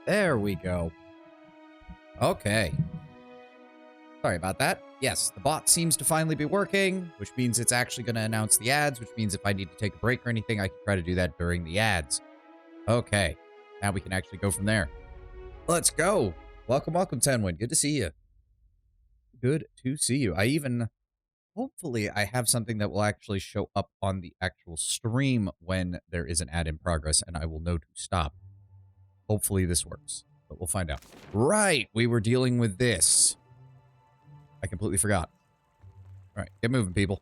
There we go. Okay. Sorry about that. Yes, the bot seems to finally be working, which means it's actually going to announce the ads, which means if I need to take a break or anything, I can try to do that during the ads. Okay. Now we can actually go from there. Let's go. Welcome, welcome, Tenwin. Good to see you. Good to see you. Hopefully, I have something that will actually show up on the actual stream when there is an ad in progress, and I will know to stop. Hopefully, this works, but we'll find out. Right, we were dealing with this. I completely forgot. All right, get moving, people.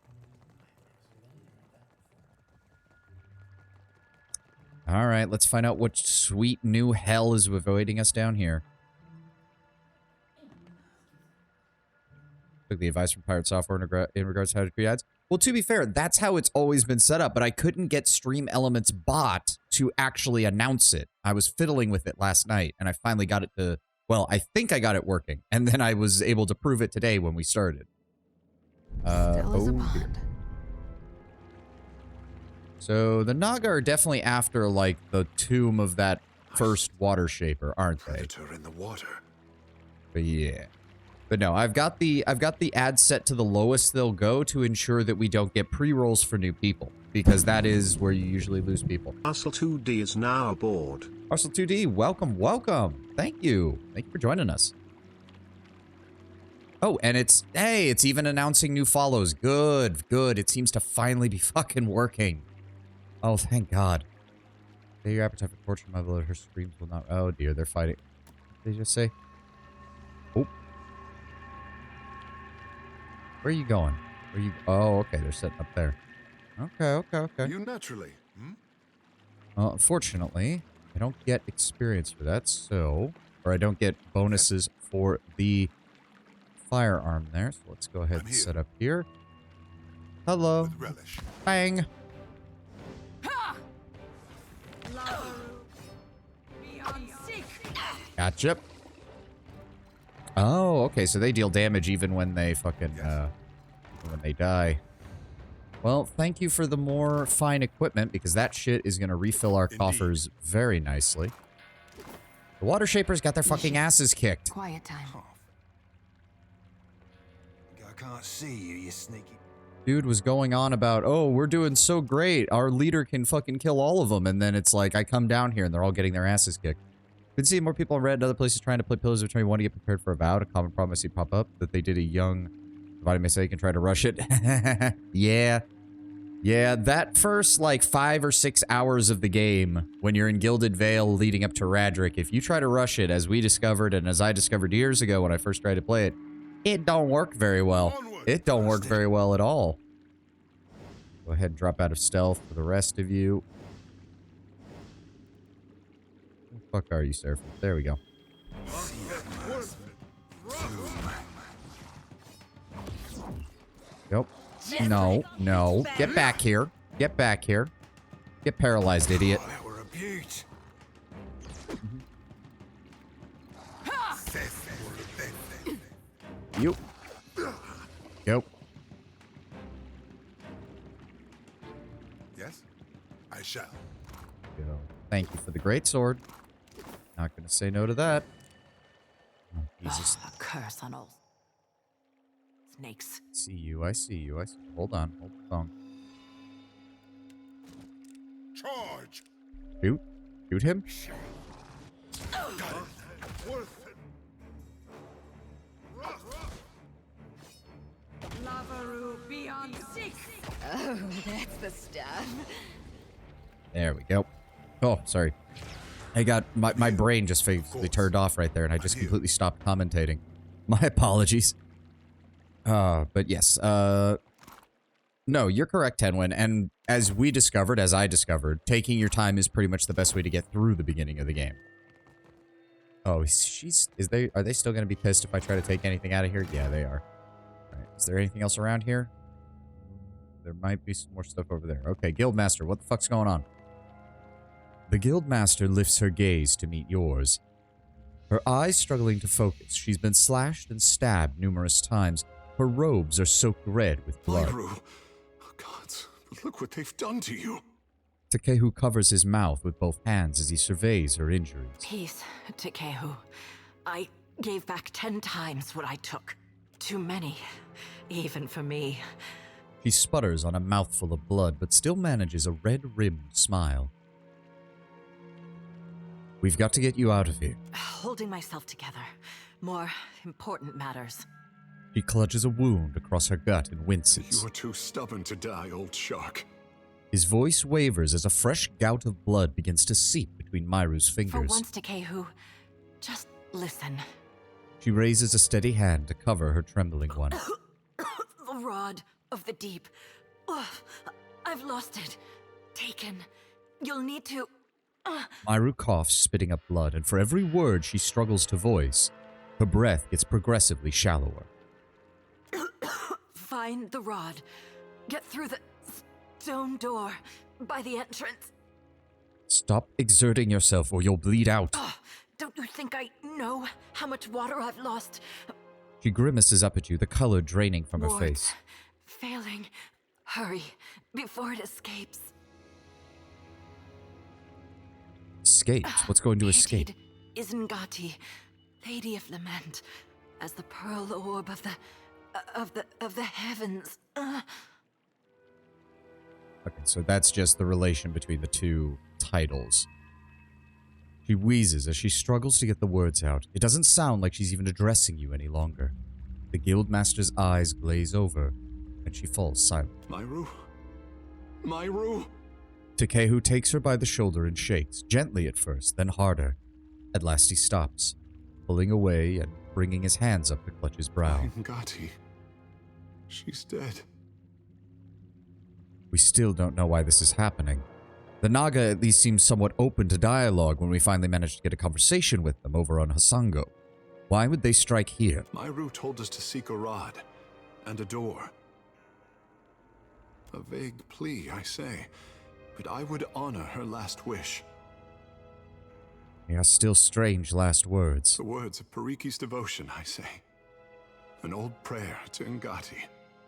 All right, let's find out what sweet new hell is awaiting us down here. Took the advice from Pirate Software in regards to how to create ads. Well, to be fair, that's how it's always been set up, but I couldn't get Stream Elements bot to actually announce it. I was fiddling with it last night, and I finally got it to... Well, I think I got it working, and then I was able to prove it today when we started. Dear. So, the Naga are definitely after, like, the tomb of that first water shaper, aren't they? Predator in the water. But yeah. But no, I've got the ads set to the lowest they'll go to ensure that we don't get pre-rolls for new people, because that is where you usually lose people. Arcel 2D is now aboard. Arcel 2D, welcome, welcome. Thank you. Thank you for joining us. Oh, and it's even announcing new follows. Good, good. It seems to finally be fucking working. Oh, thank God. Say your appetite for torture, my beloved. Her screams will not... Oh, dear, they're fighting. What did they just say? Oh. Where are you going? Where you... Oh, okay, they're sitting up there. Okay. You naturally, Well, unfortunately, I don't get experience for that, so... Or I don't get bonuses for the firearm there, so let's go ahead and set up here. Hello. With relish. Bang. Gotcha. Oh, okay, so they deal damage even when they fucking, when they die. Well, thank you for the more fine equipment, because that shit is gonna refill our coffers very nicely. The water shapers got their fucking asses kicked. Quiet time. I can't see you, you sneaky. Dude was going on about, oh, we're doing so great. Our leader can fucking kill all of them. And then it's like, I come down here and they're all getting their asses kicked. Been seeing more people on Reddit and other places trying to play Pillars of 21 to get prepared for a vow. A common problem I see pop up that they did a young divided mistake and try to rush it. Yeah. Yeah, that first, like, 5 or 6 hours of the game, when you're in Gilded Vale leading up to Radric, if you try to rush it, as we discovered and as I discovered years ago when I first tried to play it, it don't work very well. It don't work very well at all. Go ahead and drop out of stealth for the rest of you. Where the fuck are you, Seraphim? There we go. Nope. No, no. Get back here. Get back here. Get paralyzed, idiot. Oh, we're a beaut. You. Go. Yes, I shall. Go. Thank you for the great sword. Not gonna say no to that. Oh, Jesus. A curse on all snakes. I see you. I see you. I see you. Hold on. Hold the phone. Charge. Shoot. Shoot him. Oh, that's the stuff. There we go. Oh, sorry. I got my brain just physically turned off right there, and I just completely stopped commentating. My apologies. But yes, no, you're correct, Tenwin. And as we discovered, as I discovered, taking your time is pretty much the best way to get through the beginning of the game. Oh, are they still going to be pissed if I try to take anything out of here? Yeah, they are. All right, is there anything else around here? There might be some more stuff over there. Okay, Guildmaster, what the fuck's going on? The Guildmaster lifts her gaze to meet yours. Her eyes struggling to focus. She's been slashed and stabbed numerous times. Her robes are soaked red with blood. Lyru. Oh, gods, look what they've done to you. Takehu covers his mouth with both hands as he surveys her injuries. Peace, Takehu. I gave back 10 times what I took. Too many, even for me. She sputters on a mouthful of blood, but still manages a red-rimmed smile. We've got to get you out of here. Holding myself together. More important matters. She clutches a wound across her gut and winces. You are too stubborn to die, old shark. His voice wavers as a fresh gout of blood begins to seep between Myru's For fingers. once, Takehu, just listen. She raises a steady hand to cover her trembling one. The rod of the deep. Ugh, I've lost it. Taken. You'll need to... Myru coughs, spitting up blood, and for every word she struggles to voice, her breath gets progressively shallower. Find the rod. Get through the stone door by the entrance. Stop exerting yourself or you'll bleed out. Don't you think I know how much water I've lost? She grimaces up at you, the color draining from her Words face. failing. Hurry, before it escapes. Escapes? What's going to escape? Pitied Isengati, Lady of Lament, as the pearl orb of the heavens. Okay, so that's just the relation between the two titles. She wheezes as she struggles to get the words out. It doesn't sound like she's even addressing you any longer. The Guildmaster's eyes glaze over, and she falls silent. Myru? Myru? Takehu takes her by the shoulder and shakes, gently at first, then harder. At last he stops, pulling away and bringing his hands up to clutch his brow. Ngati. She's dead. We still don't know why this is happening. The Naga at least seems somewhat open to dialogue when we finally managed to get a conversation with them over on Hasango. Why would they strike here? Myru told us to seek a rod and a door. A vague plea, I say, but I would honor her last wish. They are still strange last words. The words of Pariki's devotion, I say. An old prayer to Ngati.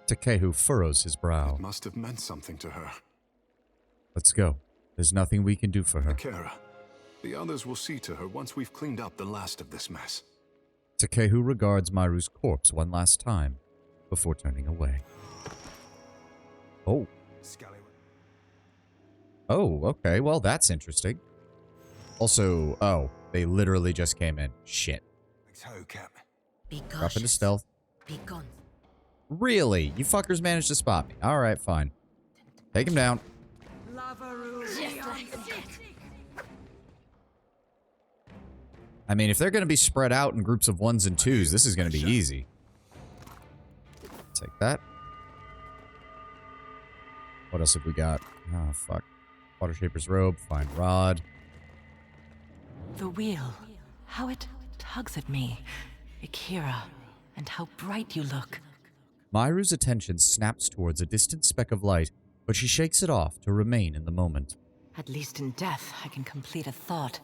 Takehu furrows his brow. It must have meant something to her. Let's go. There's nothing we can do for her. Akira, the others will see to her once we've cleaned up the last of this mess. Takehu regards Myru's corpse one last time before turning away. Oh. Scallywag. Oh, okay. Well, that's interesting. Also, oh, they literally just came in. Shit. Toe cap. Be Drop into cautious. stealth. Be gone. Really? You fuckers managed to spot me. Alright, fine. Take him down. I mean, if they're going to be spread out in groups of ones and twos, this is going to be easy. Take that. What else have we got? Oh, fuck. Water Shaper's Robe. Fine rod. The wheel. How it tugs at me. Akira. And how bright you look. Myru's attention snaps towards a distant speck of light, but she shakes it off to remain in the moment. At least in death, I can complete a thought.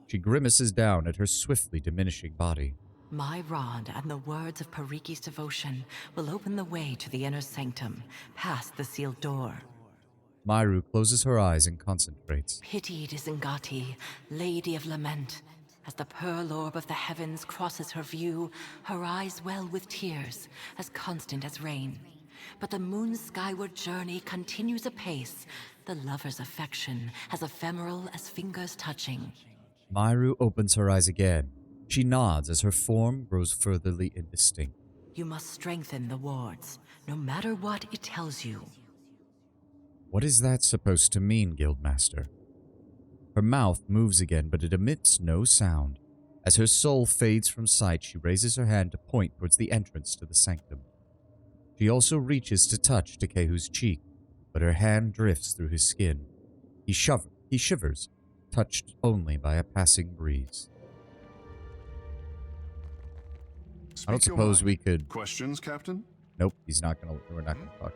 She grimaces down at her swiftly diminishing body. My rod and the words of Pariki's devotion will open the way to the inner sanctum, past the sealed door. Myru closes her eyes and concentrates. Pitied Isengati, Lady of Lament. As the pearl orb of the heavens crosses her view, her eyes well with tears, as constant as rain. But the moon's skyward journey continues apace, the lover's affection as ephemeral as fingers touching. Myru opens her eyes again. She nods as her form grows furtherly indistinct. You must strengthen the wards, no matter what it tells you. What is that supposed to mean, Guildmaster? Her mouth moves again, but it emits no sound. As her soul fades from sight, she raises her hand to point towards the entrance to the sanctum. She also reaches to touch Takehu's cheek, but her hand drifts through his skin. He shivers, touched only by a passing breeze. I don't Speak your suppose mind. we could... Questions, Captain? Nope, we're not gonna talk.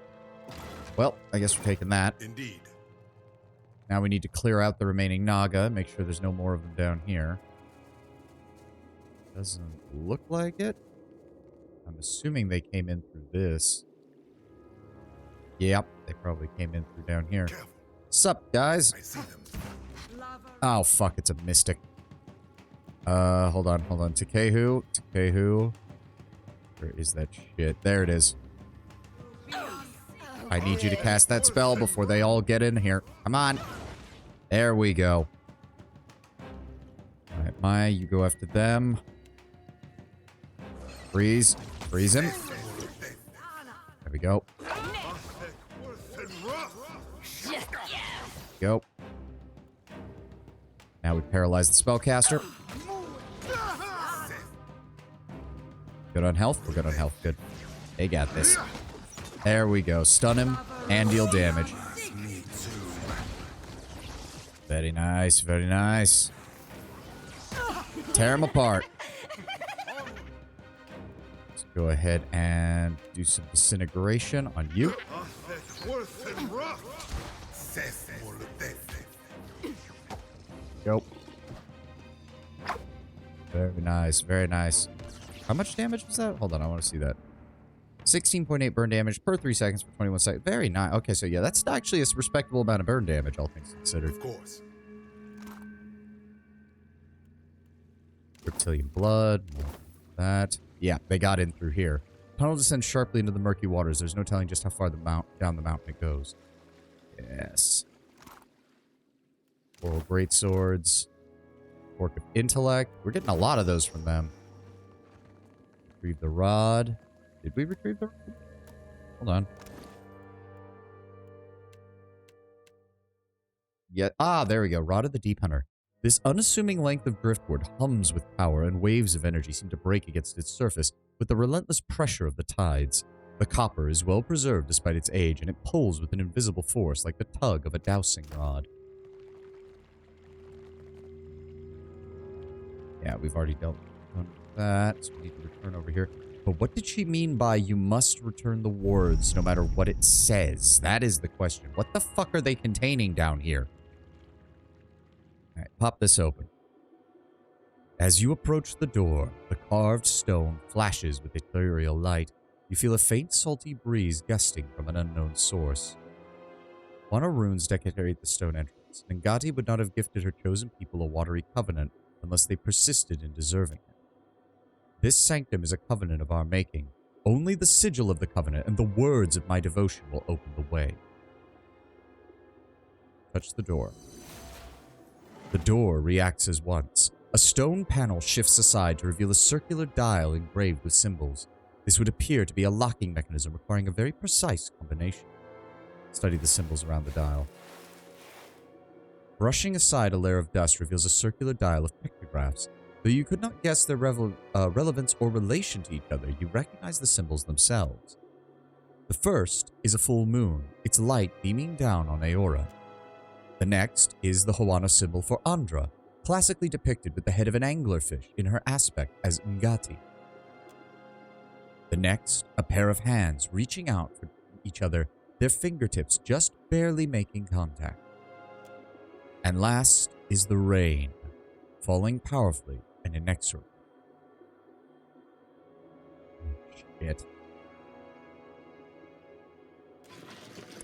Well, I guess we're taking that. Indeed. Now we need to clear out the remaining Naga, make sure there's no more of them down here. Doesn't look like it. I'm assuming they came in through this. Yep, they probably came in through down here. Careful. Sup, guys? I see them. Oh, fuck, it's a mystic. Hold on. Takehu. Where is that shit? There it is. I need you to cast that spell before they all get in here. Come on. There we go. Alright, Maya, you go after them. Freeze. Freeze him. There we go. Go. Now we paralyze the spellcaster. Good on health? We're good on health. Good. They got this. There we go. Stun him and deal damage. Very nice. Very nice. Tear him apart. Let's go ahead and do some disintegration on you. Go. Very nice. Very nice. How much damage was that? Hold on, I want to see that. 16.8 burn damage per 3 seconds for 21 seconds. Very nice. Okay, so yeah, that's actually a respectable amount of burn damage, all things considered. Of course. Reptilian blood. That. Yeah, they got in through here. Tunnel descends sharply into the murky waters. There's no telling just how far down the mountain it goes. Yes. Coral greatswords. Fork of intellect. We're getting a lot of those from them. Retrieve the rod. Did we retrieve the rod? Hold on. Yeah. Ah, there we go. Rod of the Deep Hunter. This unassuming length of driftwood hums with power, and waves of energy seem to break against its surface with the relentless pressure of the tides. The copper is well preserved despite its age, and it pulls with an invisible force like the tug of a dowsing rod. Yeah, we've already dealt with that, so we need to return over here. But what did she mean by you must return the wards no matter what it says? That is the question. What the fuck are they containing down here? Alright, pop this open. As you approach the door, the carved stone flashes with ethereal light. You feel a faint salty breeze gusting from an unknown source. Wana runes decorate the stone entrance. Ngati would not have gifted her chosen people a watery covenant unless they persisted in deserving it. This sanctum is a covenant of our making. Only the sigil of the covenant and the words of my devotion will open the way. Touch the door. The door reacts as once. A stone panel shifts aside to reveal a circular dial engraved with symbols. This would appear to be a locking mechanism requiring a very precise combination. Study the symbols around the dial. Brushing aside a layer of dust reveals a circular dial of pictographs. Though you could not guess their relevance or relation to each other, you recognize the symbols themselves. The first is a full moon, its light beaming down on Aora. The next is the Hawana symbol for Andra, classically depicted with the head of an anglerfish in her aspect as Ngati. The next, a pair of hands reaching out for each other, their fingertips just barely making contact. And last is the rain, falling powerfully and inexorably. Shit.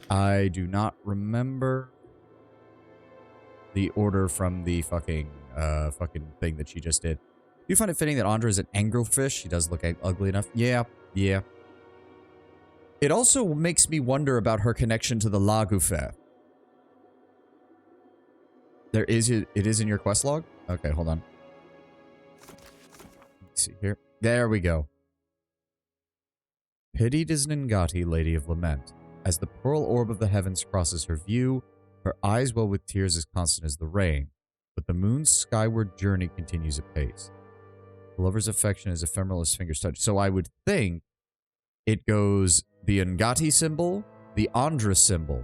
I do not remember the order from the fucking thing that she just did. Do you find it fitting that Andra is an anglerfish? She does look ugly enough. Yeah. It also makes me wonder about her connection to the Lagufe. It is in your quest log? Okay, hold on. Let's see here. There we go. Pitied is Ngati, Lady of Lament. As the pearl orb of the heavens crosses her view, her eyes well with tears as constant as the rain, but the moon's skyward journey continues apace. The lover's affection is ephemeral as fingers touch. So I would think it goes the Ngati symbol, the Andra symbol,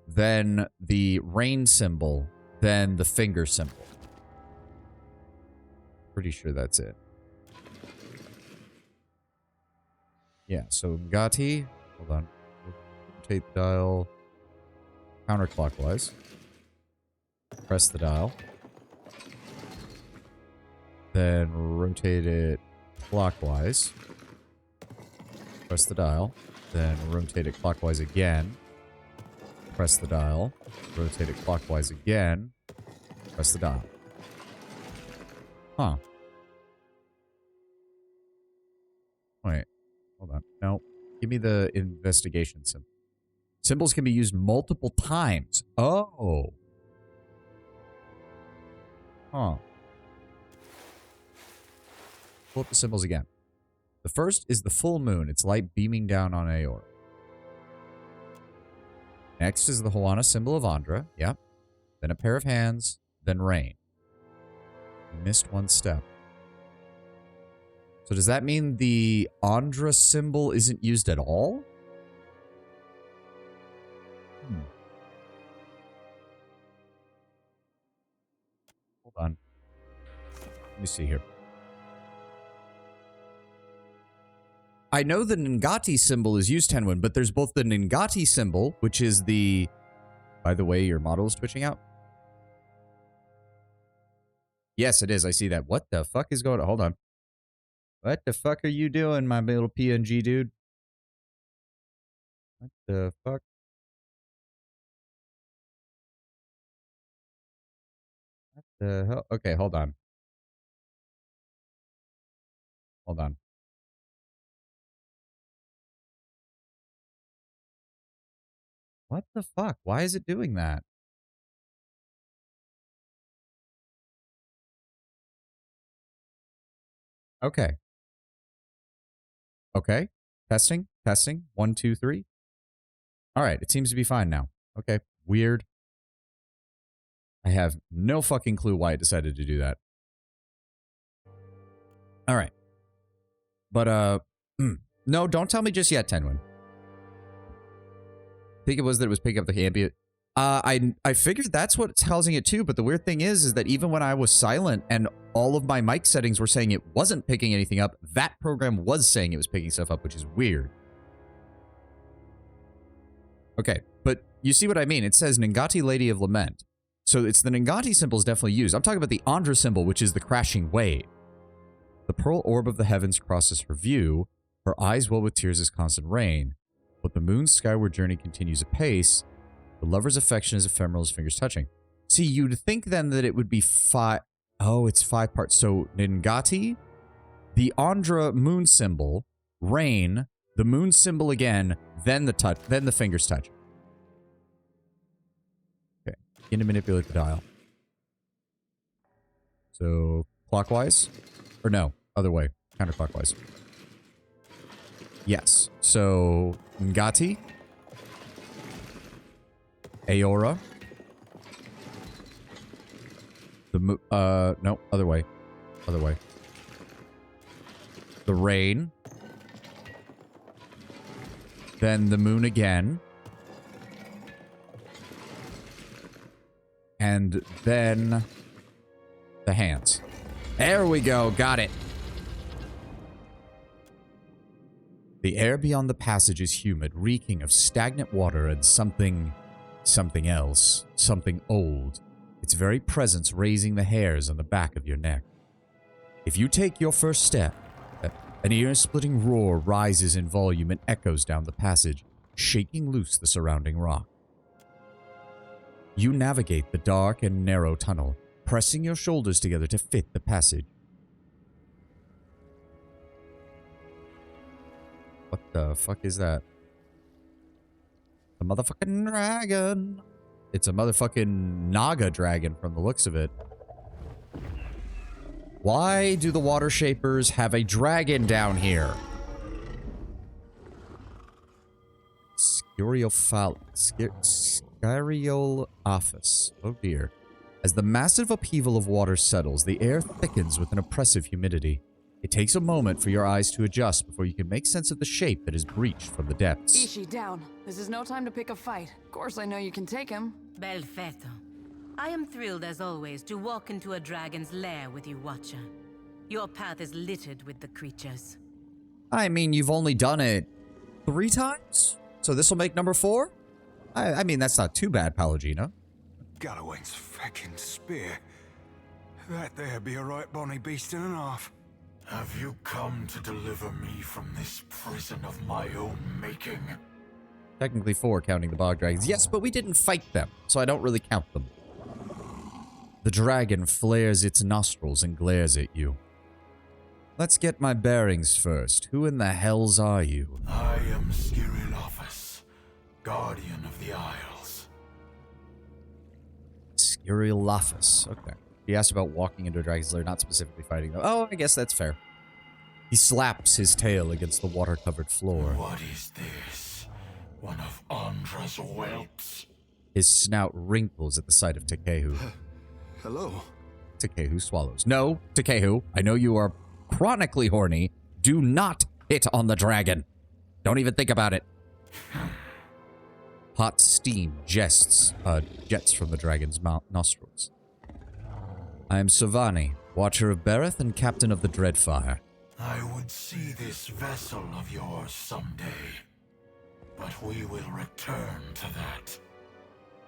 then the rain symbol, then the finger symbol. Pretty sure that's it. Yeah, so Ngati, hold on. Rotate the dial counterclockwise. Press the dial. Then rotate it clockwise. Press the dial. Then rotate it clockwise again. Press the dial. Rotate it clockwise again. Press the dial. Huh. Wait. Hold on. No. Give me the investigation symbol. Symbols can be used multiple times. Oh. Huh. Pull up the symbols again. The first is the full moon. Its light beaming down on Eothas. Next is the Hoana symbol of Andra. Yep. Then a pair of hands. Then rain. You missed one step. So does that mean the Andra symbol isn't used at all? Hold on. Let me see here. I know the Ngati symbol is used, Tenwin, but there's both the Ngati symbol, which is the... By the way, your model is twitching out? Yes, it is. I see that. What the fuck is going on? Hold on. What the fuck are you doing, my little PNG dude? What the fuck? What the hell? Okay, hold on. Hold on. What the fuck? Why is it doing that? Okay. Okay. Testing. Testing. 1, 2, 3. All right. It seems to be fine now. Okay. Weird. I have no fucking clue why it decided to do that. All right. But, no, don't tell me just yet, Tenwin. I think it was that it was picking up the ambient. I figured that's what's causing it too, but the weird thing is that even when I was silent and all of my mic settings were saying it wasn't picking anything up, that program was saying it was picking stuff up, which is weird. Okay, but you see what I mean? It says Ngati Lady of Lament. So it's the Ngati symbol is definitely used. I'm talking about the Andra symbol, which is the crashing wave. The pearl orb of the heavens crosses her view, her eyes well with tears as constant rain. But the moon's skyward journey continues apace. The lover's affection is ephemeral as fingers touching. See, you'd think then that it would be 5... Oh, it's 5 parts. So, Ngati, the Andra moon symbol, rain, the moon symbol again, then the touch, then the fingers touch. Okay, begin to manipulate the dial. So, clockwise? Or no, other way, counterclockwise. Yes, so, Ngati, Eothas, no, other way. Other way. The rain. Then the moon again. And then the hands. There we go. Got it. The air beyond the passage is humid, reeking of stagnant water and something else. Something old. Its very presence raising the hairs on the back of your neck. If you take your first step, an ear-splitting roar rises in volume and echoes down the passage, shaking loose the surrounding rock. You navigate the dark and narrow tunnel, pressing your shoulders together to fit the passage. What the fuck is that? A motherfucking dragon. It's a motherfucking Naga dragon from the looks of it. Why do the water shapers have a dragon down here? Eothas. Oh dear. As the massive upheaval of water settles, the air thickens with an oppressive humidity. It takes a moment for your eyes to adjust before you can make sense of the shape that is breached from the depths. Ishi, down. This is no time to pick a fight. Of course I know you can take him. Belfetto. I am thrilled as always to walk into a dragon's lair with you, Watcher. Your path is littered with the creatures. I mean, you've only done it 3 times? So this will make number 4? I mean, that's not too bad, Pallegina. Galloway's feckin' spear. That there be a right bonny beast and a half. Have you come to deliver me from this prison of my own making? Technically 4, counting the bog dragons. Yes, but we didn't fight them, so I don't really count them. The dragon flares its nostrils and glares at you. Let's get my bearings first. Who in the hells are you? I am Eothas, guardian of the Isles. Eothas. Okay. He asked about walking into a dragon's lair, not specifically fighting them. Oh, I guess that's fair. He slaps his tail against the water-covered floor. What is this? One of Andra's whelps? His snout wrinkles at the sight of Tekehu. Hello. Tekehu swallows. No, Tekehu, I know you are chronically horny. Do not hit on the dragon. Don't even think about it. Hot steam jets from the dragon's nostrils. I am Savani, Watcher of Bereth and Captain of the Dreadfire. I would see this vessel of yours someday, but we will return to that.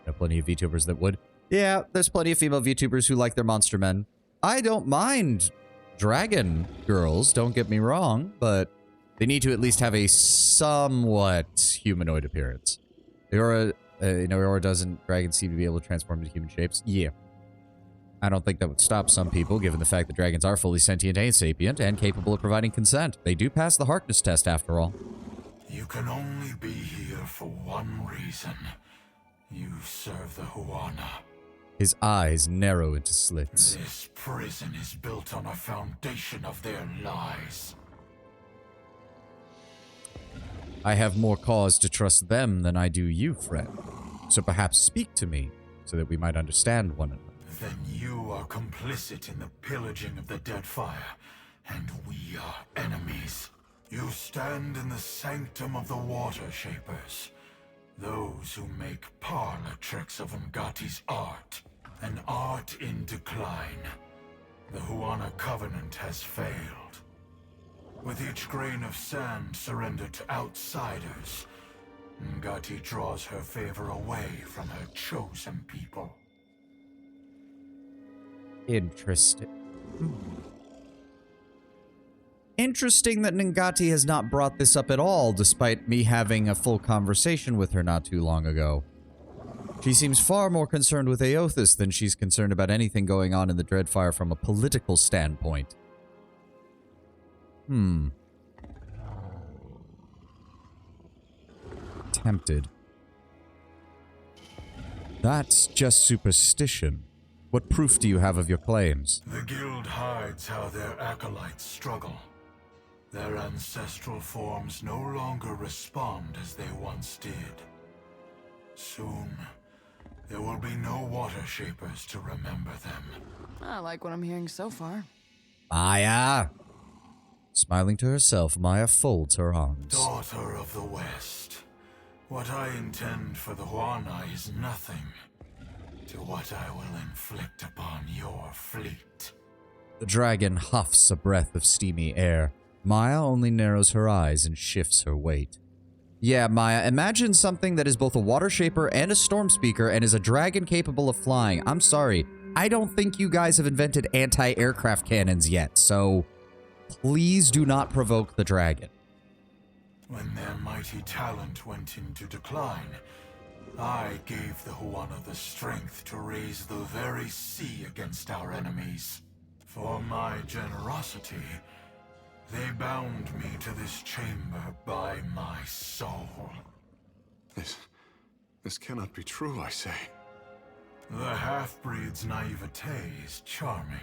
There are plenty of VTubers that would. Yeah, there's plenty of female VTubers who like their monster men. I don't mind dragon girls, don't get me wrong, but they need to at least have a somewhat humanoid appearance. Eora doesn't dragons seem to be able to transform into human shapes? Yeah. I don't think that would stop some people, given the fact that dragons are fully sentient and sapient and capable of providing consent. They do pass the Harkness test, after all. You can only be here for one reason. You serve the Huana. His eyes narrow into slits. This prison is built on a foundation of their lies. I have more cause to trust them than I do you, friend. So perhaps speak to me, so that we might understand one another. Then you are complicit in the pillaging of the Deadfire, and we are enemies. You stand in the sanctum of the Water Shapers, those who make parlor tricks of Ngati's art, an art in decline. The Huana Covenant has failed. With each grain of sand surrendered to outsiders, Ngati draws her favor away from her chosen people. Interesting. Interesting that Ngati has not brought this up at all, despite me having a full conversation with her not too long ago. She seems far more concerned with Eothas than she's concerned about anything going on in the Dreadfire from a political standpoint. Tempted. That's just superstition. What proof do you have of your claims? The Guild hides how their acolytes struggle. Their ancestral forms no longer respond as they once did. Soon, there will be no Water Shapers to remember them. I like what I'm hearing so far. Maya! Smiling to herself, Maya folds her arms. Daughter of the West, what I intend for the Huana is nothing to what I will inflict upon your fleet. The dragon huffs a breath of steamy air. Maya only narrows her eyes and shifts her weight. Yeah, Maya, imagine something that is both a water shaper and a storm speaker and is a dragon capable of flying. I'm sorry, I don't think you guys have invented anti-aircraft cannons yet, so please do not provoke the dragon. When their mighty talent went into decline, I gave the Huana the strength to raise the very sea against our enemies. For my generosity, they bound me to this chamber by my soul. This cannot be true, I say. The half-breed's naivete is charming.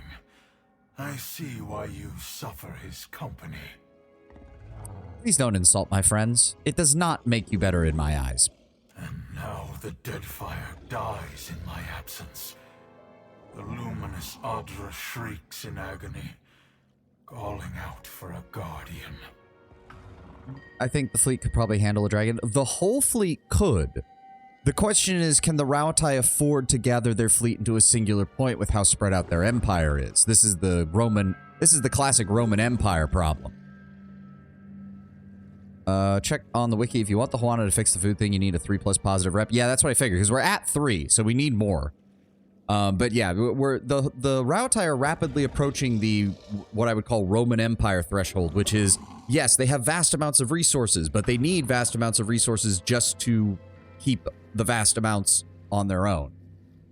I see why you suffer his company. Please don't insult my friends. It does not make you better in my eyes. And now the Deadfire dies in my absence. The luminous Adra shrieks in agony, calling out for a guardian. I think the fleet could probably handle a dragon. The whole fleet could. The question is, can the Rautai afford to gather their fleet into a singular point with how spread out their empire is? This is the classic Roman Empire problem. Check on the wiki. If you want the Huana to fix the food thing, you need a 3+ positive rep. Yeah, that's what I figured, because we're at 3, so we need more. But yeah, the Rautai are rapidly approaching the what I would call Roman Empire threshold, which is, yes, they have vast amounts of resources, but they need vast amounts of resources just to keep the vast amounts on their own.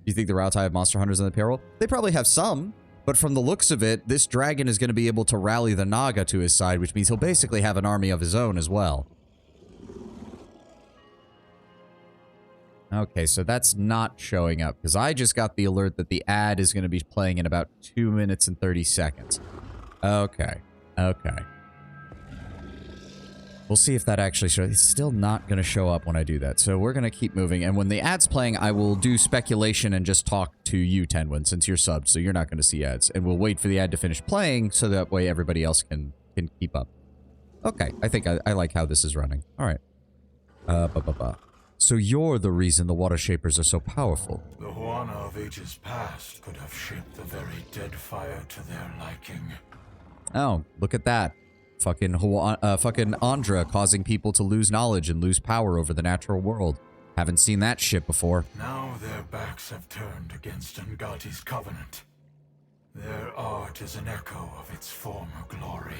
You think the Rautai have monster hunters on the payroll? They probably have some, but from the looks of it, this dragon is going to be able to rally the Naga to his side, which means he'll basically have an army of his own as well. Okay, so that's not showing up, because I just got the alert that the ad is going to be playing in about 2 minutes and 30 seconds. Okay, okay. We'll see if that actually shows. It's still not going to show up when I do that, so we're going to keep moving. And when the ad's playing, I will do speculation and just talk to you, Tenwin, since you're subbed, so you're not going to see ads. And we'll wait for the ad to finish playing, so that way everybody else can keep up. Okay, I think I like how this is running. All right. So you're the reason the Water Shapers are so powerful. The Huana of ages past could have shaped the very dead fire to their liking. Oh, look at that. Fucking Andra causing people to lose knowledge and lose power over the natural world. Haven't seen that shit before. Now their backs have turned against Ngati's covenant. Their art is an echo of its former glory.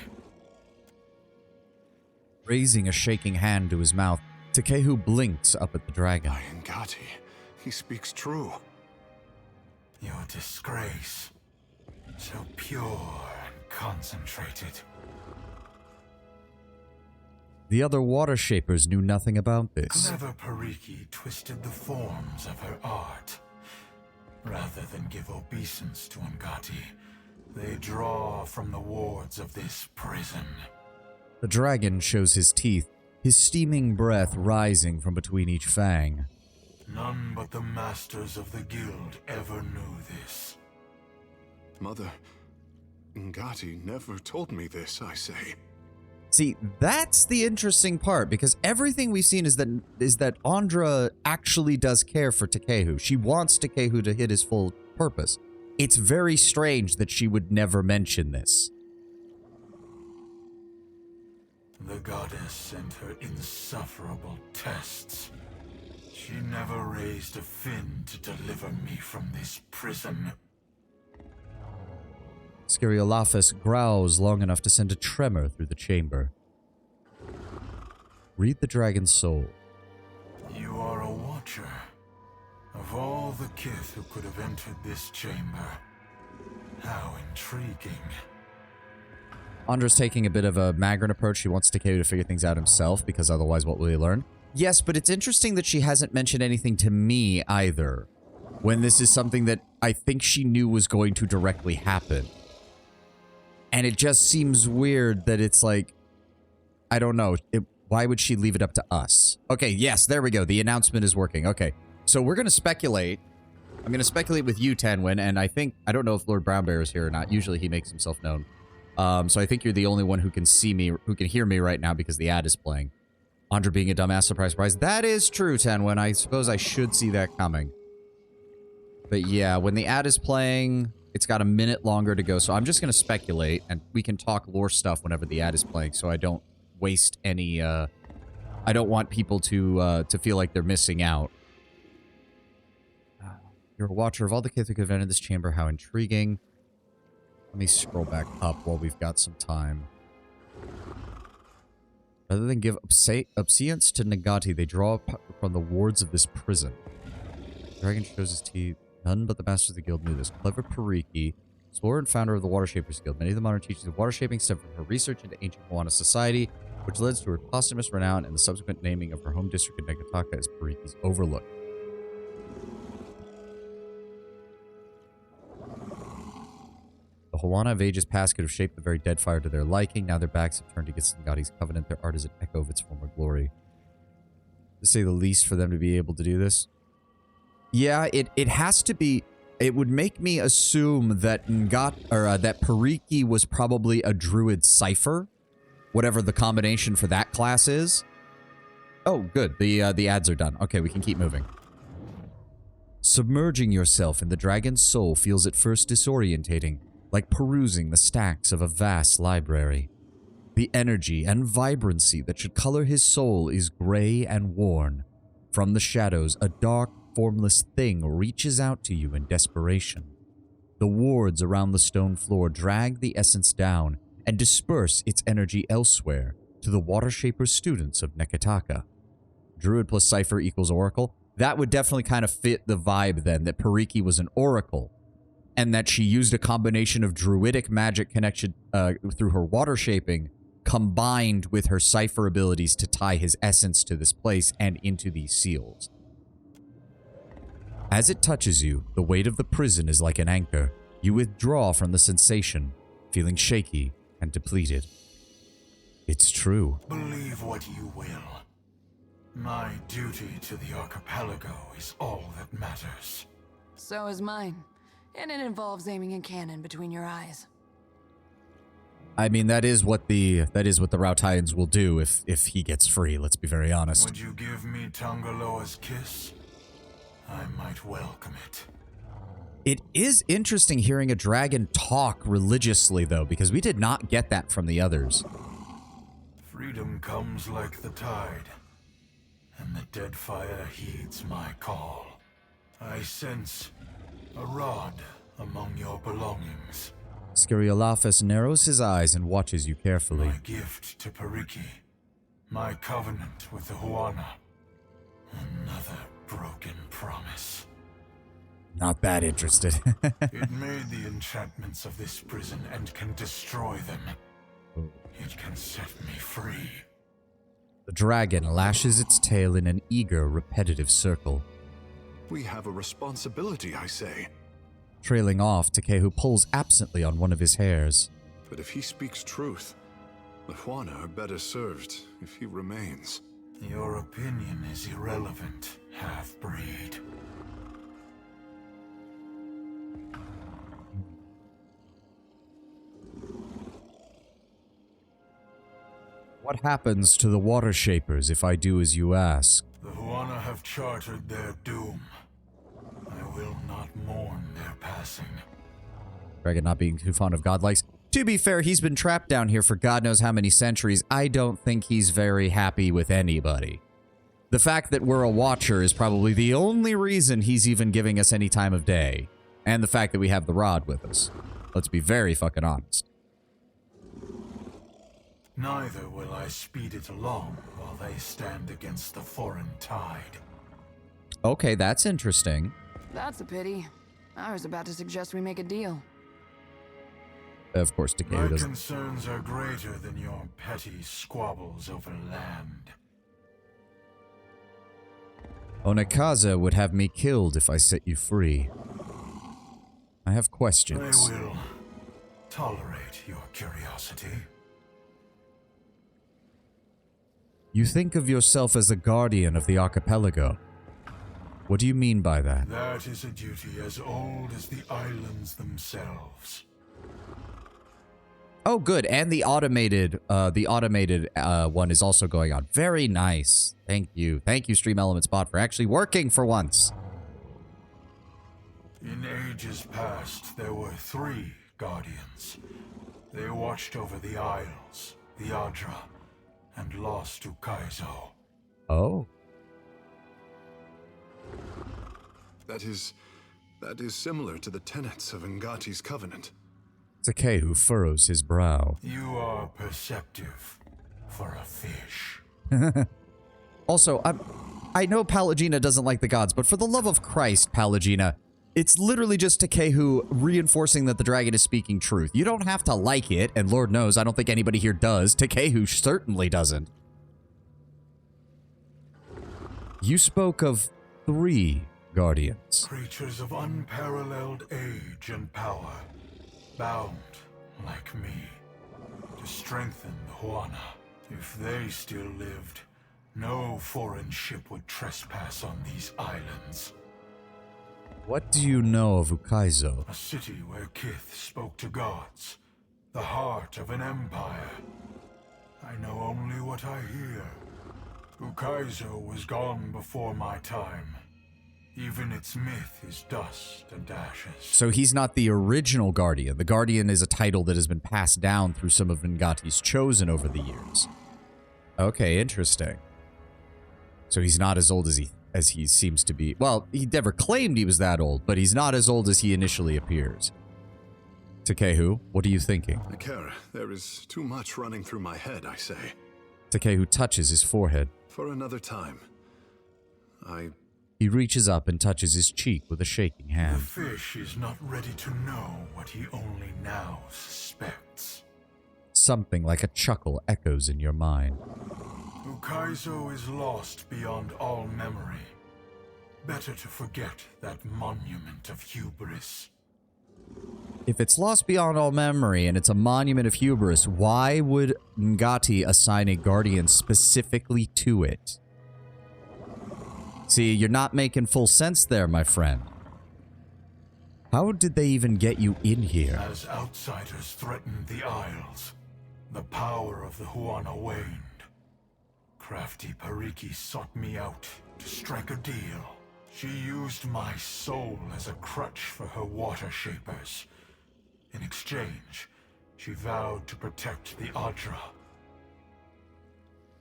Raising a shaking hand to his mouth, Takehu blinks up at the dragon. By Ngati, he speaks true. Your disgrace, so pure and concentrated. The other Water Shapers knew nothing about this. Clever Pariki twisted the forms of her art. Rather than give obeisance to Ngati, they draw from the wards of this prison. The dragon shows his teeth, his steaming breath rising from between each fang. None but the masters of the guild ever knew this. Mother, Ngati never told me this, I say. See, that's the interesting part, because everything we've seen is that Andra actually does care for Takehu. She wants Takehu to hit his full purpose. It's very strange that she would never mention this. The goddess sent her insufferable tests. She never raised a fin to deliver me from this prison. Eothas growls long enough to send a tremor through the chamber. Read the dragon's soul. You are a watcher. Of all the kith who could have entered this chamber, how intriguing. Andra's taking a bit of a Magrin approach. She wants Takehu to figure things out himself, because otherwise what will he learn? Yes, but it's interesting that she hasn't mentioned anything to me either, when this is something that I think she knew was going to directly happen. And it just seems weird that it's like, I don't know, why would she leave it up to us? Okay, yes, there we go. The announcement is working. Okay, so we're going to speculate. I'm going to speculate with you, Tenwin, and I don't know if Lord Brownbear is here or not. Usually he makes himself known. So I think you're the only one who can see me, who can hear me right now because the ad is playing. Andra being a dumbass, surprise. That is true, Tenwin. I suppose I should see that coming. But yeah, when the ad is playing, it's got a minute longer to go, so I'm just going to speculate, and we can talk lore stuff whenever the ad is playing, so I don't waste any, I don't want people to feel like they're missing out. You're a watcher of all the kith who could have entered this chamber. How intriguing. Let me scroll back up while we've got some time. Rather than give obedience to Ngati, they draw from the wards of this prison. The dragon shows his teeth. None but the masters of the guild knew this. Clever Pariki, explorer and founder of the Water Shapers Guild. Many of the modern teachings of water shaping stem from her research into ancient Moana society, which led to her posthumous renown and the subsequent naming of her home district in Negataka as Pariki's Overlook. The Huana of ages past could have shaped the very dead fire to their liking. Now their backs have turned against Ngati's covenant. Their art is an echo of its former glory. To say the least, for them to be able to do this. Yeah, it has to be. It would make me assume that that Pariki was probably a druid cipher, whatever the combination for that class is. Oh, good. The ads are done. Okay, we can keep moving. Submerging yourself in the dragon's soul feels at first disorientating, like perusing the stacks of a vast library. The energy and vibrancy that should color his soul is gray and worn. From the shadows, a dark, formless thing reaches out to you in desperation. The wards around the stone floor drag the essence down and disperse its energy elsewhere to the Watershaper students of Nekataka. Druid plus Cypher equals Oracle. That would definitely kind of fit the vibe then, that Pariki was an Oracle, and that she used a combination of druidic magic connection through her water shaping, combined with her Cypher abilities to tie his essence to this place and into these seals. As it touches you, the weight of the prison is like an anchor. You withdraw from the sensation, feeling shaky and depleted. It's true. Believe what you will. My duty to the archipelago is all that matters. So is mine. And it involves aiming a cannon between your eyes. I mean, that is what the Rautaians will do if he gets free, let's be very honest. Would you give me Tangaloa's kiss? I might welcome it. It is interesting hearing a dragon talk religiously, though, because we did not get that from the others. Freedom comes like the tide, and the dead fire heeds my call. I sense a rod among your belongings. Eothas narrows his eyes and watches you carefully. My gift to Pariki. My covenant with the Huana. Another broken promise. Not that interested. It made the enchantments of this prison and can destroy them. It can set me free. The dragon lashes its tail in an eager, repetitive circle. We have a responsibility, I say. Trailing off, Takehu pulls absently on one of his hairs. But if he speaks truth, the Huana are better served if he remains. Your opinion is irrelevant, half-breed. What happens to the Water Shapers if I do as you ask? The Huana have chartered their doom. I will not mourn their passing. Dragon not being too fond of godlikes. To be fair, he's been trapped down here for God knows how many centuries. I don't think he's very happy with anybody. The fact that we're a watcher is probably the only reason he's even giving us any time of day. And the fact that we have the rod with us. Let's be very fucking honest. Neither will I speed it along while they stand against the foreign tide. Okay, that's interesting. That's a pity. I was about to suggest we make a deal. Of course, My Takehu doesn't. concerns are greater than your petty squabbles over land. Onekaza would have me killed if I set you free. I have questions. I will tolerate your curiosity. You think of yourself as the guardian of the archipelago. What do you mean by that? That is a duty as old as the islands themselves. Oh, good. And the automated one is also going on. Very nice. Thank you. Thank you, Stream Elements Bot, for actually working for once. In ages past, there were 3 guardians. They watched over the Isles, the Adra, and lost to Kaizo. Oh. That is similar to the tenets of Ngati's covenant. Takehu furrows his brow. You are perceptive for a fish. Also, I know Pallegina doesn't like the gods, but for the love of Christ, Pallegina, it's literally just Takehu reinforcing that the dragon is speaking truth. You don't have to like it, and Lord knows, I don't think anybody here does. Takehu certainly doesn't. You spoke of 3 guardians. Creatures of unparalleled age and power, bound, like me, to strengthen the Huana. If they still lived, no foreign ship would trespass on these islands. What do you know of Ukaizo? A city where Kith spoke to gods, the heart of an empire. I know only what I hear. Ukaizo was gone before my time. Even its myth is dust and ashes. So he's not the original Guardian. The Guardian is a title that has been passed down through some of Ngati's chosen over the years. Okay, interesting. So he's not as old as he as he seems to be. Well, he never claimed he was that old, but he's not as old as he initially appears. Takehu, what are you thinking? Akira, there is too much running through my head, I say. Takehu touches his forehead. For another time. He reaches up and touches his cheek with a shaking The hand. fish is not ready to know what he only now suspects. Something like a chuckle echoes in your mind. Ukaizo is lost beyond all memory. Better to forget that monument of hubris. If it's lost beyond all memory and it's a monument of hubris, why would Ngati assign a guardian specifically to it? See, you're not making full sense there, my friend. How did they even get you in here? As outsiders threatened the Isles, the power of the Huana waned. Crafty Pariki sought me out to strike a deal. She used my soul as a crutch for her water shapers. In exchange, she vowed to protect the Adra.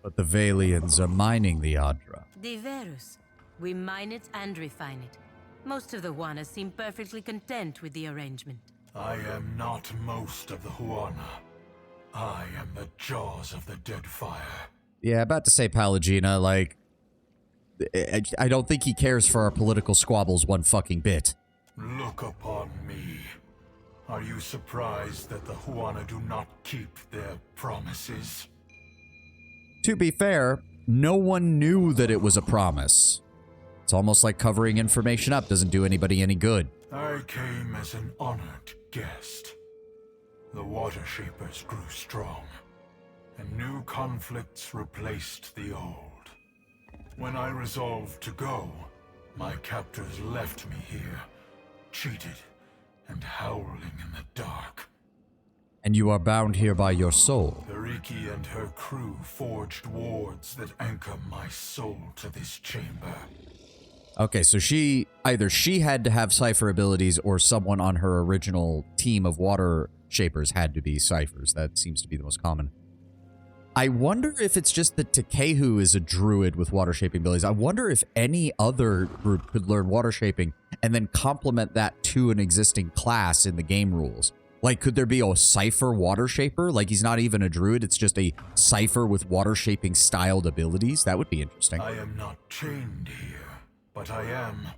But the Valians are mining the Adra. Diverus. We mine it and refine it. Most of the Huana seem perfectly content with the arrangement. I am not most of the Huana. I am the jaws of the dead fire. Yeah, about to say Palagina, like, I don't think he cares for our political squabbles one fucking bit. Look upon me. Are you surprised that the Huana do not keep their promises? To be fair, no one knew that it was a promise. It's almost like covering information up doesn't do anybody any good. I came as an honored guest. The water shapers grew strong, and new conflicts replaced the old. When I resolved to go, my captors left me here, cheated and howling in the dark. And you are bound here by your soul. Pariki and her crew forged wards that anchor my soul to this chamber. Okay, so either she had to have cipher abilities or someone on her original team of water shapers had to be ciphers. That seems to be the most common. I wonder if it's just that Takehu is a druid with water shaping abilities. I wonder if any other group could learn water shaping and then complement that to an existing class in the game rules. Like, could there be a cipher water shaper? Like, he's not even a druid, it's just a cipher with water shaping styled abilities? That would be interesting. I am not chained here, but I am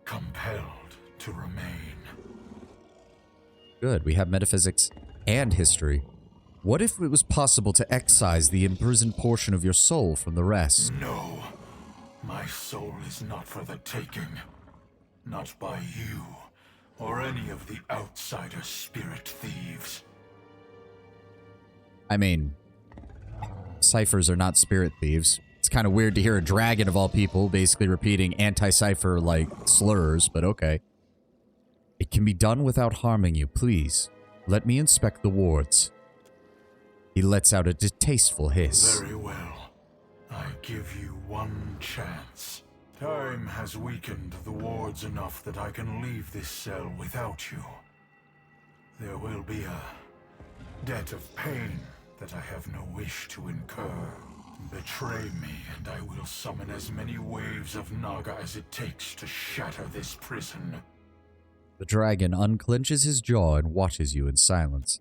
compelled to remain. Good, we have metaphysics and history. What if it was possible to excise the imprisoned portion of your soul from the rest? No, my soul is not for the taking. Not by you, or any of the outsider spirit thieves. I mean, ciphers are not spirit thieves. It's kind of weird to hear a dragon of all people basically repeating anti-cipher like slurs, but okay. It can be done without harming you, please. Let me inspect the wards. He lets out a distasteful hiss. Very well. I give you one chance. Time has weakened the wards enough that I can leave this cell without you. There will be a debt of pain that I have no wish to incur. Betray me and I will summon as many waves of Naga as it takes to shatter this prison. The dragon unclenches his jaw and watches you in silence.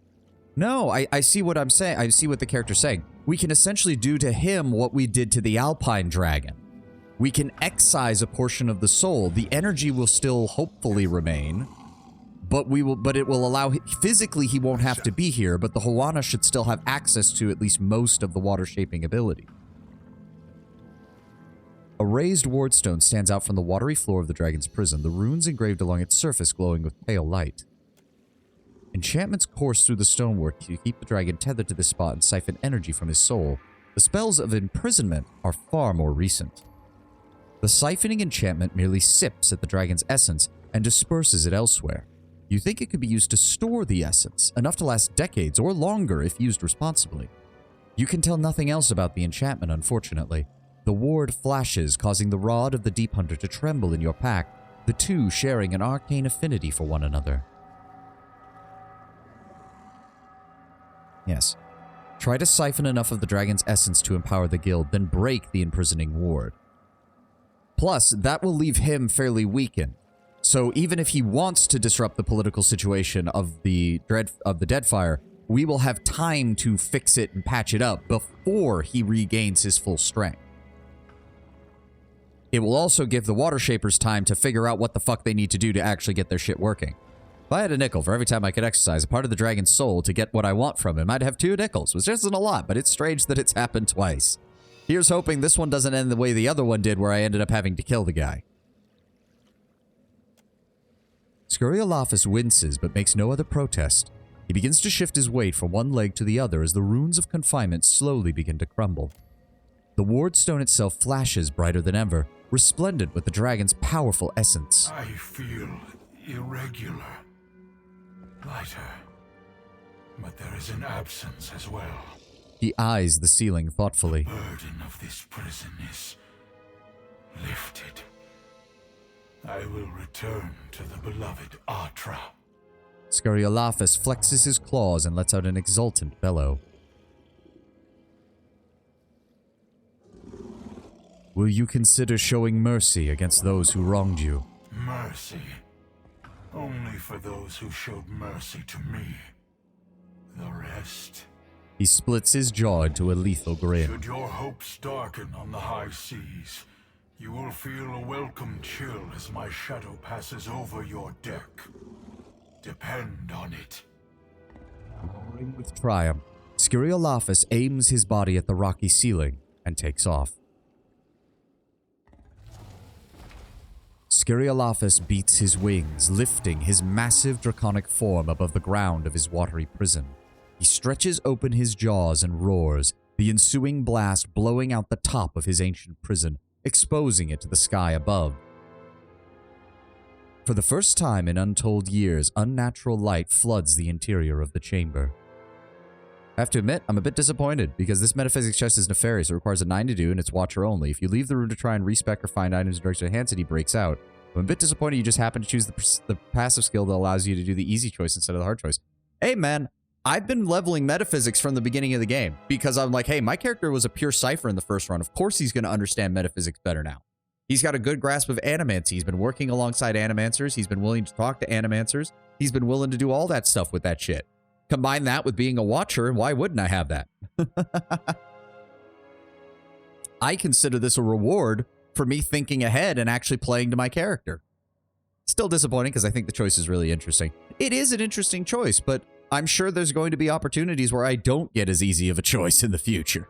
No, I see what I'm saying. I see what the character's saying. We can essentially do to him what we did to the Alpine dragon. We can excise a portion of the soul. The energy will still hopefully remain, but it will allow physically he won't have to be here, but the Huana should still have access to at least most of the water shaping ability. A raised wardstone stands out from the watery floor of the dragon's prison, the runes engraved along its surface glowing with pale light. Enchantments course through the stonework to keep the dragon tethered to this spot and siphon energy from his soul. The spells of imprisonment are far more recent. The siphoning enchantment merely sips at the dragon's essence and disperses it elsewhere. You think it could be used to store the essence, enough to last decades or longer if used responsibly. You can tell nothing else about the enchantment, unfortunately. The ward flashes, causing the rod of the Deep Hunter to tremble in your pack, the two sharing an arcane affinity for one another. Yes. Try to siphon enough of the dragon's essence to empower the guild, then break the imprisoning ward. Plus, that will leave him fairly weakened. So even if he wants to disrupt the political situation of the Deadfire, we will have time to fix it and patch it up before he regains his full strength. It will also give the Water Shapers time to figure out what the fuck they need to do to actually get their shit working. If I had a nickel for every time I could exercise a part of the dragon's soul to get what I want from him, I'd have 2 nickels, which isn't a lot, but it's strange that it's happened twice. Here's hoping this one doesn't end the way the other one did, where I ended up having to kill the guy. Eothas winces, but makes no other protest. He begins to shift his weight from one leg to the other as the runes of confinement slowly begin to crumble. The ward stone itself flashes brighter than ever, resplendent with the dragon's powerful essence. I feel irregular. Lighter. But there is an absence as well. He eyes the ceiling thoughtfully. The burden of this prison is lifted. I will return to the beloved Atra. Eothas flexes his claws and lets out an exultant bellow. Will you consider showing mercy against those who wronged you? Mercy? Only for those who showed mercy to me. The rest... He splits his jaw into a lethal grin. Should your hopes darken on the high seas, you will feel a welcome chill as my shadow passes over your deck. Depend on it. Roaring with triumph, Eothas aims his body at the rocky ceiling and takes off. Eothas beats his wings, lifting his massive draconic form above the ground of his watery prison. He stretches open his jaws and roars, the ensuing blast blowing out the top of his ancient prison, exposing it to the sky above. For the first time in untold years, unnatural light floods the interior of the chamber. I have to admit, I'm a bit disappointed, because this metaphysics chest is nefarious. It requires a 9 to do, and it's watcher only. If you leave the room to try and respec or find items in direction enhanced, he breaks out. I'm a bit disappointed you just happen to choose the passive skill that allows you to do the easy choice instead of the hard choice. Hey, man, I've been leveling metaphysics from the beginning of the game, because I'm like, hey, my character was a pure cipher in the first run. Of course he's going to understand metaphysics better now. He's got a good grasp of animancy. He's been working alongside animancers. He's been willing to talk to animancers. He's been willing to do all that stuff with that shit. Combine that with being a watcher, and why wouldn't I have that? I consider this a reward for me thinking ahead and actually playing to my character. Still disappointing because I think the choice is really interesting. It is an interesting choice, but I'm sure there's going to be opportunities where I don't get as easy of a choice in the future.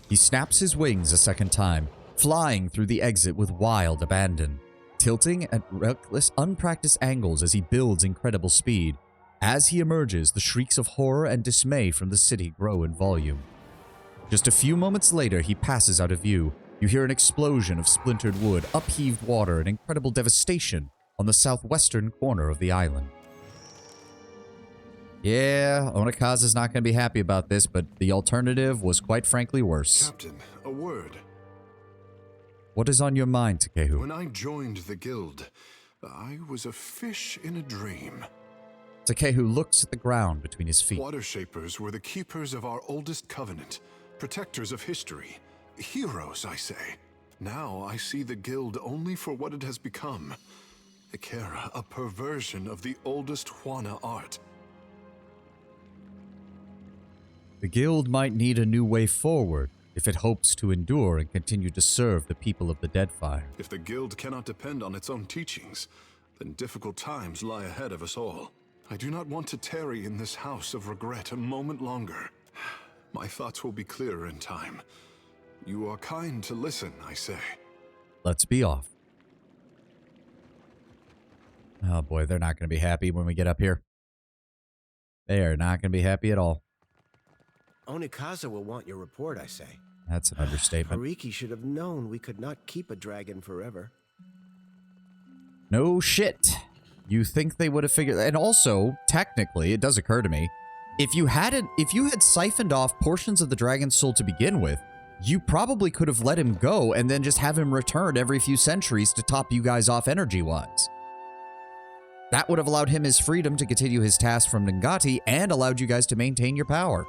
He snaps his wings a second time, flying through the exit with wild abandon, tilting at reckless, unpracticed angles as he builds incredible speed. As he emerges, the shrieks of horror and dismay from the city grow in volume. Just a few moments later, he passes out of view. You hear an explosion of splintered wood, upheaved water, and incredible devastation on the southwestern corner of the island. Yeah, Onikaza's not going to be happy about this, but the alternative was quite frankly worse. Captain, a word. What is on your mind, Takehu? When I joined the guild, I was a fish in a dream. Takehu looks at the ground between his feet. Water Shapers were the keepers of our oldest covenant, protectors of history. Heroes, I say. Now I see the guild only for what it has become. Ikera, a perversion of the oldest Juana art. The guild might need a new way forward if it hopes to endure and continue to serve the people of the Deadfire. If the guild cannot depend on its own teachings, then difficult times lie ahead of us all. I do not want to tarry in this house of regret a moment longer. My thoughts will be clearer in time. You are kind to listen, I say. Let's be off. Oh boy, they're not going to be happy when we get up here. They are not going to be happy at all. Onikaza will want your report, I say. That's an understatement. Hariki should have known we could not keep a dragon forever. No shit. You think they would have figured... And also, technically, it does occur to me, if you had siphoned off portions of the dragon's soul to begin with, you probably could have let him go and then just have him returned every few centuries to top you guys off energy-wise. That would have allowed him his freedom to continue his task from Ngati and allowed you guys to maintain your power.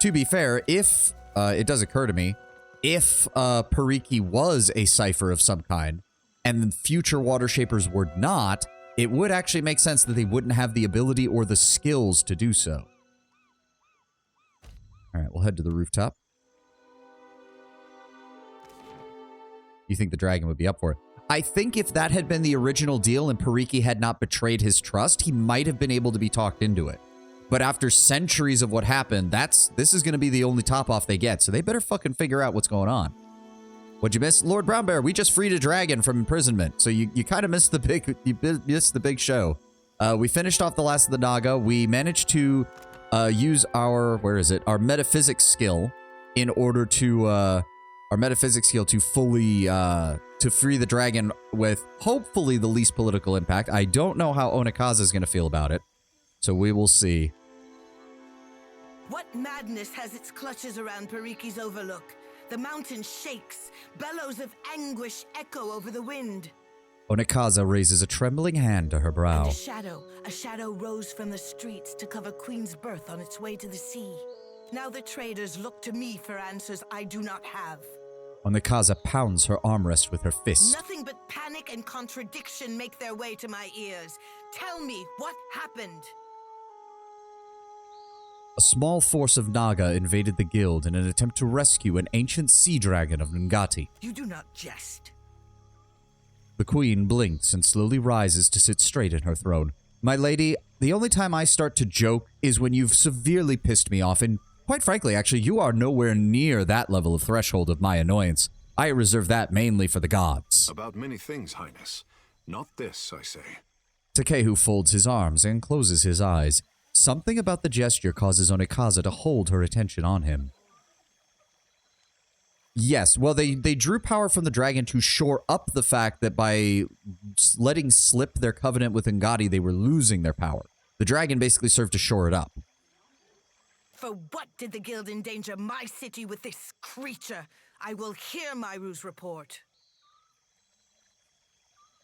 to be fair, if, it does occur to me, if Pariki was a cipher of some kind, and future Water Shapers were not, it would actually make sense that they wouldn't have the ability or the skills to do so. Alright, we'll head to the rooftop. You think the dragon would be up for it? I think if that had been the original deal and Pariki had not betrayed his trust, he might have been able to be talked into it. But after centuries of what happened, this is going to be the only top-off they get, so they better fucking figure out what's going on. What'd you miss? Lord Brownbear, we just freed a dragon from imprisonment, so you kind of missed the big show. We finished off the last of the Naga. We managed to use our, our metaphysics skill in order to, fully, to free the dragon with hopefully the least political impact. I don't know how Onikaza is going to feel about it, so we will see. What madness has its clutches around Pariki's overlook? The mountain shakes, bellows of anguish echo over the wind. Onikaza raises a trembling hand to her brow. And a shadow rose from the streets to cover Queen's birth on its way to the sea. Now the traders look to me for answers I do not have. Onikaza pounds her armrest with her fist. Nothing but panic and contradiction make their way to my ears. Tell me what happened. A small force of Naga invaded the guild in an attempt to rescue an ancient sea dragon of Ngati. You do not jest. The queen blinks and slowly rises to sit straight in her throne. My lady, the only time I start to joke is when you've severely pissed me off, and quite frankly, actually, you are nowhere near that level of threshold of my annoyance. I reserve that mainly for the gods. About many things, Highness. Not this, I say. Takehu folds his arms and closes his eyes. Something about the gesture causes Onikaza to hold her attention on him. Yes, well, they drew power from the dragon to shore up the fact that by letting slip their covenant with Ngati, they were losing their power. The dragon basically served to shore it up. For what did the guild endanger my city with this creature? I will hear Myru's report.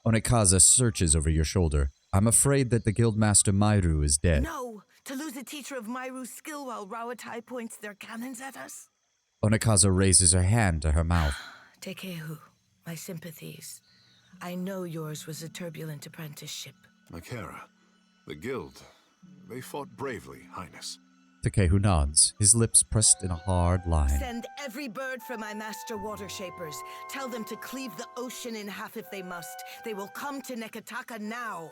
Onikaza searches over your shoulder. I'm afraid that the guildmaster Myru is dead. No, to lose a teacher of Myru's skill while Rawatai points their cannons at us? Onikaza raises her hand to her mouth. Takehu, my sympathies. I know yours was a turbulent apprenticeship. Makara, the guild, they fought bravely, Highness. Takehu nods, his lips pressed in a hard line. Send every bird for my master water shapers. Tell them to cleave the ocean in half if they must. They will come to Nekataka now.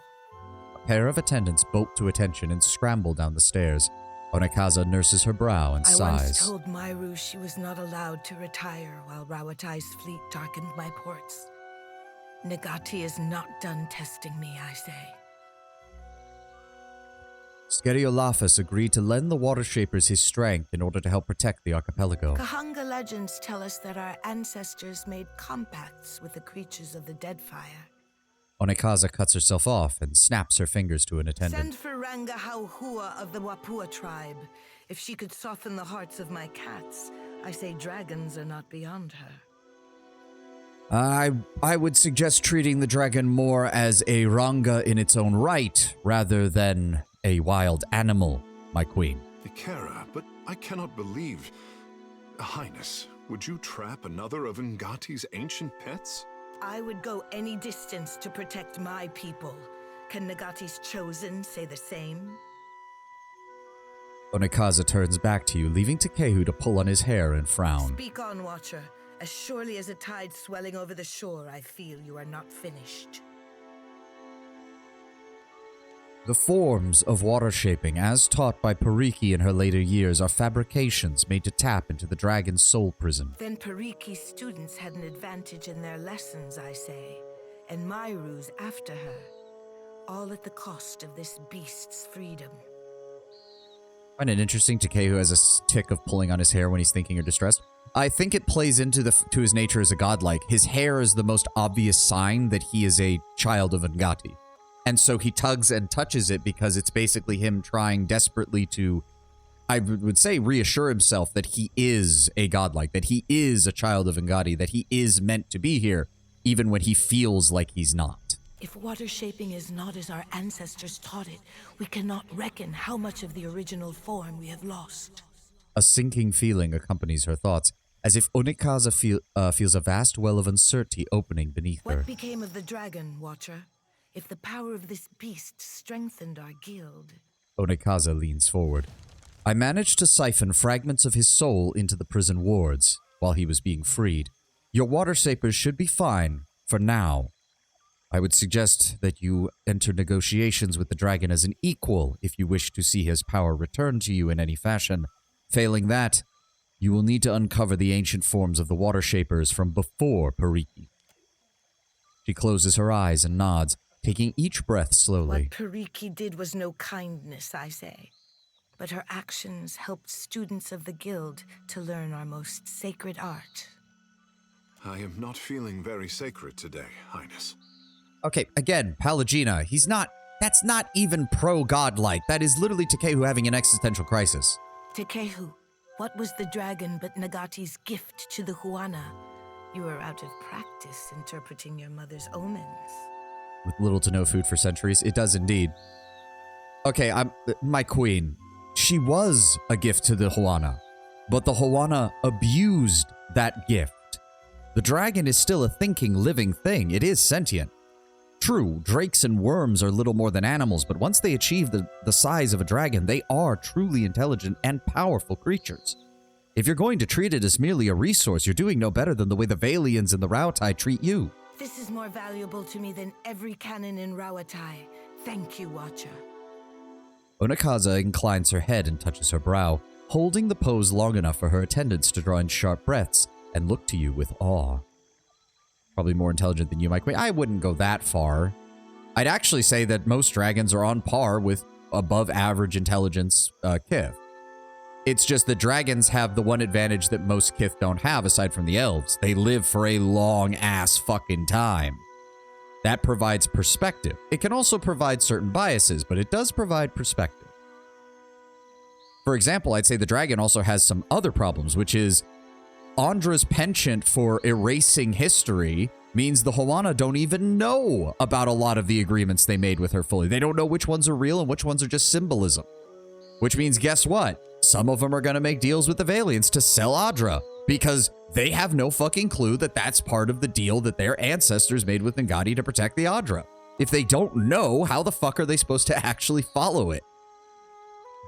A pair of attendants bolt to attention and scramble down the stairs. Onikaza nurses her brow and sighs. I once told Myru she was not allowed to retire while Rawatai's fleet darkened my ports. Ngati is not done testing me, I say. Eothas agreed to lend the Water Shapers his strength in order to help protect the archipelago. Kahanga legends tell us that our ancestors made compacts with the creatures of the Deadfire. Onikaza cuts herself off and snaps her fingers to an attendant. Send for Ranga Hauhua of the Wapua tribe. If she could soften the hearts of my cats, I say dragons are not beyond her. I would suggest treating the dragon more as a Ranga in its own right, rather than a wild animal, my queen. Ikara, but I cannot believe... Highness, would you trap another of Ngati's ancient pets? I would go any distance to protect my people. Can Ngati's chosen say the same? Onikaza turns back to you, leaving Takehu to pull on his hair and frown. Speak on, Watcher. As surely as a tide swelling over the shore, I feel you are not finished. The forms of water shaping, as taught by Pariki in her later years, are fabrications made to tap into the dragon's soul prison. Then Pariki's students had an advantage in their lessons, I say, and Myru's after her, all at the cost of this beast's freedom. I find it interesting Takehu has a tick of pulling on his hair when he's thinking or distressed. I think it plays into to his nature as a godlike. His hair is the most obvious sign that he is a child of Ngati. And so he tugs and touches it because it's basically him trying desperately to, I would say, reassure himself that he is a godlike, that he is a child of Ngati, that he is meant to be here, even when he feels like he's not. If water shaping is not as our ancestors taught it, we cannot reckon how much of the original form we have lost. A sinking feeling accompanies her thoughts, as if Onikaza feels a vast well of uncertainty opening beneath her. What became of the dragon, Watcher? If the power of this beast strengthened our guild. Onikaza leans forward. I managed to siphon fragments of his soul into the prison wards while he was being freed. Your water shapers should be fine for now. I would suggest that you enter negotiations with the dragon as an equal if you wish to see his power returned to you in any fashion. Failing that, you will need to uncover the ancient forms of the water shapers from before Pariki. She closes her eyes and nods, taking each breath slowly. What Pariki did was no kindness, I say. But her actions helped students of the guild to learn our most sacred art. I am not feeling very sacred today, Highness. Okay, again, Pallegina, that's not even pro-godlike. That is literally Takehu having an existential crisis. Takehu, what was the dragon but Nagati's gift to the Huana? You are out of practice interpreting your mother's omens. With little to no food for centuries, it does indeed. Okay, my queen. She was a gift to the Huana, but the Huana abused that gift. The dragon is still a thinking, living thing. It is sentient. True, drakes and worms are little more than animals, but once they achieve the size of a dragon, they are truly intelligent and powerful creatures. If you're going to treat it as merely a resource, you're doing no better than the way the Valians and the Rautai treat you. This is more valuable to me than every cannon in Rauatai. Thank you, Watcher. Onikaza inclines her head and touches her brow, holding the pose long enough for her attendants to draw in sharp breaths and look to you with awe. Probably more intelligent than you, my queen. I wouldn't go that far. I'd actually say that most dragons are on par with above average intelligence Kith. It's just that dragons have the one advantage that most Kith don't have aside from the elves. They live for a long ass fucking time. That provides perspective. It can also provide certain biases, but it does provide perspective. For example, I'd say the dragon also has some other problems, which is Andra's penchant for erasing history means the Huana don't even know about a lot of the agreements they made with her fully. They don't know which ones are real and which ones are just symbolism. Which means, guess what? Some of them are going to make deals with the Valiants to sell Adra because they have no fucking clue that that's part of the deal that their ancestors made with Ngati to protect the Adra. If they don't know, how the fuck are they supposed to actually follow it?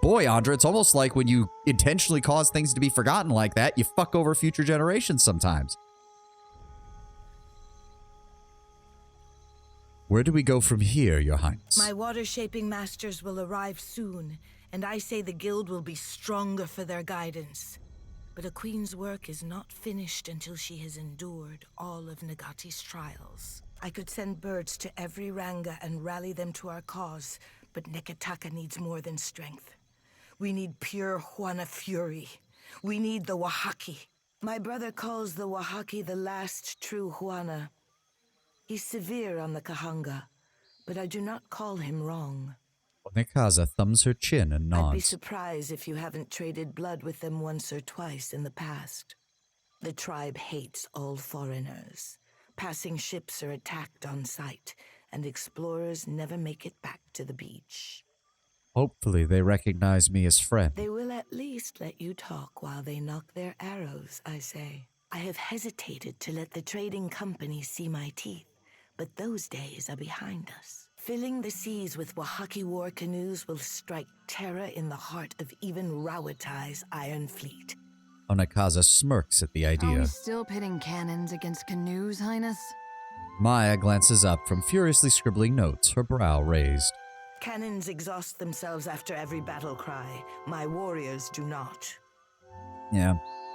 Boy, Andra, it's almost like when you intentionally cause things to be forgotten like that, you fuck over future generations sometimes. Where do we go from here, Your Highness? My water-shaping masters will arrive soon, and I say the guild will be stronger for their guidance. But a queen's work is not finished until she has endured all of Nagati's trials. I could send birds to every Ranga and rally them to our cause, but Neketaka needs more than strength. We need pure Huana fury. We need the Wahaki. My brother calls the Wahaki the last true Huana. He's severe on the Kahanga, but I do not call him wrong. Onikaza thumbs her chin and nods. I'd be surprised if you haven't traded blood with them once or twice in the past. The tribe hates all foreigners. Passing ships are attacked on sight, and explorers never make it back to the beach. Hopefully they recognize me as friend. They will at least let you talk while they knock their arrows, I say. I have hesitated to let the trading company see my teeth, but those days are behind us. Filling the seas with Wahaki war canoes will strike terror in the heart of even Rauatai's Iron Fleet. Onikaza smirks at the Are idea. we still pitting cannons against canoes, Highness? Maya glances up from furiously scribbling notes, her brow raised. Cannons exhaust themselves after every battle cry. My warriors do not. Yeah.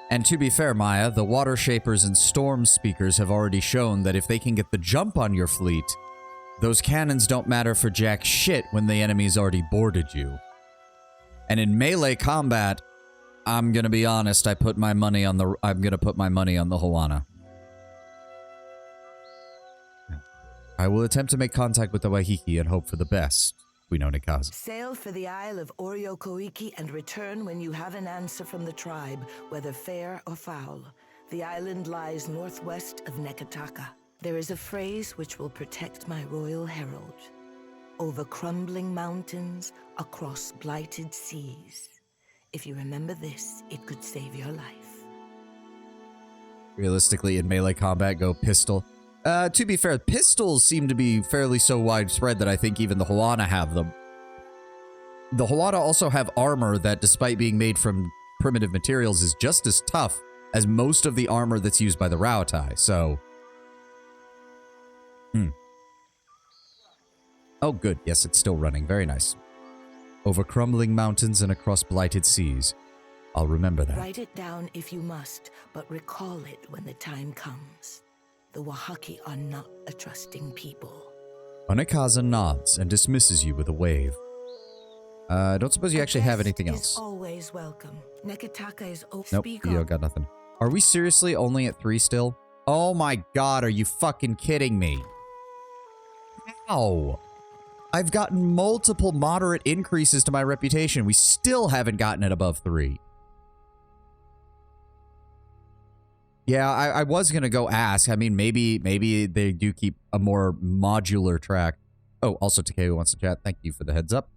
And to be fair, Maya, the water shapers and storm speakers have already shown that if they can get the jump on your fleet, those cannons don't matter for jack shit when the enemy's already boarded you. And in melee combat, I'm gonna be honest, I'm gonna put my money on the Huana. I will attempt to make contact with the Wahiki and hope for the best. We know Nikaza. Sail for the Isle of Oriokoiki and return when you have an answer from the tribe, whether fair or foul. The island lies northwest of Neketaka. There is a phrase which will protect my royal herald. Over crumbling mountains, across blighted seas. If you remember this, it could save your life. Realistically, in melee combat, go pistol. To be fair, pistols seem to be fairly so widespread that I think even the Huana have them. The Huana also have armor that, despite being made from primitive materials, is just as tough as most of the armor that's used by the Rautai, so... Oh, good. Yes, it's still running. Very nice. Over crumbling mountains and across blighted seas. I'll remember that. Write it down if you must, but recall it when the time comes. The Wahaki are not a trusting people. Onekaza nods and dismisses you with a wave. I don't suppose you actually have anything else. Is always welcome. Nekataka is Nope, you got nothing. Are we seriously only at 3 still? Oh my god, are you fucking kidding me? How? I've gotten multiple moderate increases to my reputation. We still haven't gotten it above 3. Yeah, I was going to go ask. I mean, maybe they do keep a more modular track. Oh, also Takeo wants to chat. Thank you for the heads up.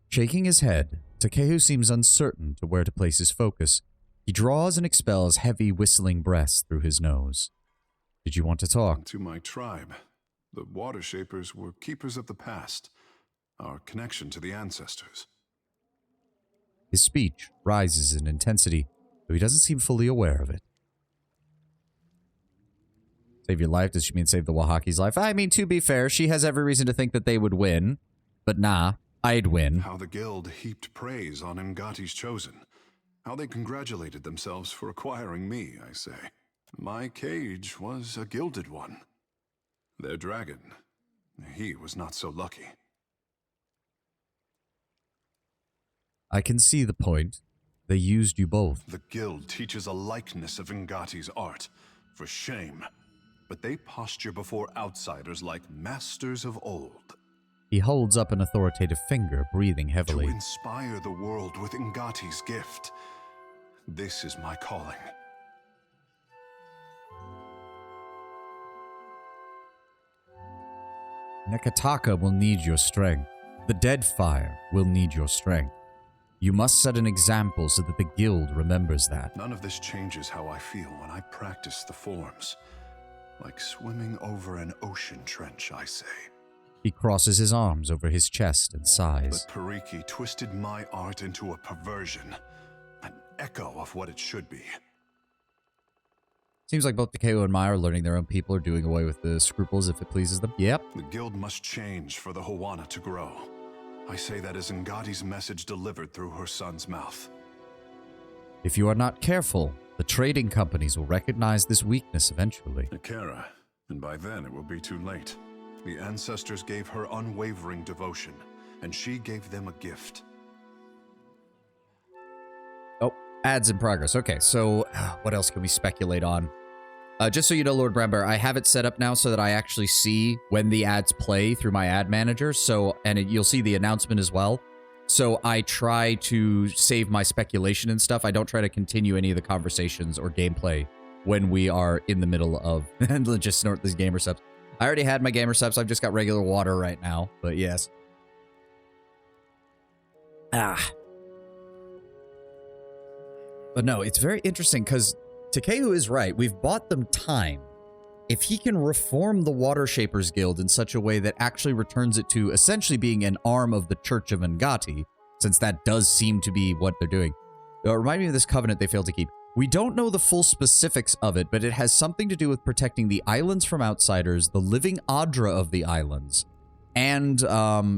Shaking his head, Takeo seems uncertain to where to place his focus. He draws and expels heavy whistling breaths through his nose. Did you want to talk? To my tribe. The Water Shapers were keepers of the past. Our connection to the ancestors. His speech rises in intensity, though he doesn't seem fully aware of it. Save your life? Does she mean save the Wahaki's life? I mean, to be fair, she has every reason to think that they would win. But nah, I'd win. How the guild heaped praise on Ngati's chosen. How they congratulated themselves for acquiring me, I say. My cage was a gilded one. Their dragon, he was not so lucky. I can see the point. They used you both. The guild teaches a likeness of Ngati's art, for shame. But they posture before outsiders like masters of old. He holds up an authoritative finger, breathing heavily. To inspire the world with Ngati's gift. This is my calling. Nekataka will need your strength. The Dead Fire will need your strength. You must set an example so that the guild remembers that. None of this changes how I feel when I practice the forms. Like swimming over an ocean trench, I say. He crosses his arms over his chest and sighs. But Pariki twisted my art into a perversion. An echo of what it should be. Seems like both Takeo and Mai are learning their own people, are doing away with the scruples if it pleases them. Yep. The guild must change for the Huana to grow. I say that as Ngati's message delivered through her son's mouth. If you are not careful, the trading companies will recognize this weakness eventually. Akira, and by then it will be too late. The ancestors gave her unwavering devotion, and she gave them a gift. Oh, ads in progress. Okay, so what else can we speculate on? Just so you know, Lord Bramber, I have it set up now so that I actually see when the ads play through my ad manager. So, and you'll see the announcement as well. So I try to save my speculation and stuff. I don't try to continue any of the conversations or gameplay when we are in the middle of, and let's just snort these gamer subs. I already had my gamer subs. I've just got regular water right now, but yes. But no, it's very interesting because Takeo is right. We've bought them time. If he can reform the Water Shapers Guild in such a way that actually returns it to essentially being an arm of the Church of Ngati, since that does seem to be what they're doing. Remind me of this covenant they failed to keep. We don't know the full specifics of it, but it has something to do with protecting the islands from outsiders, the living Adra of the islands, and,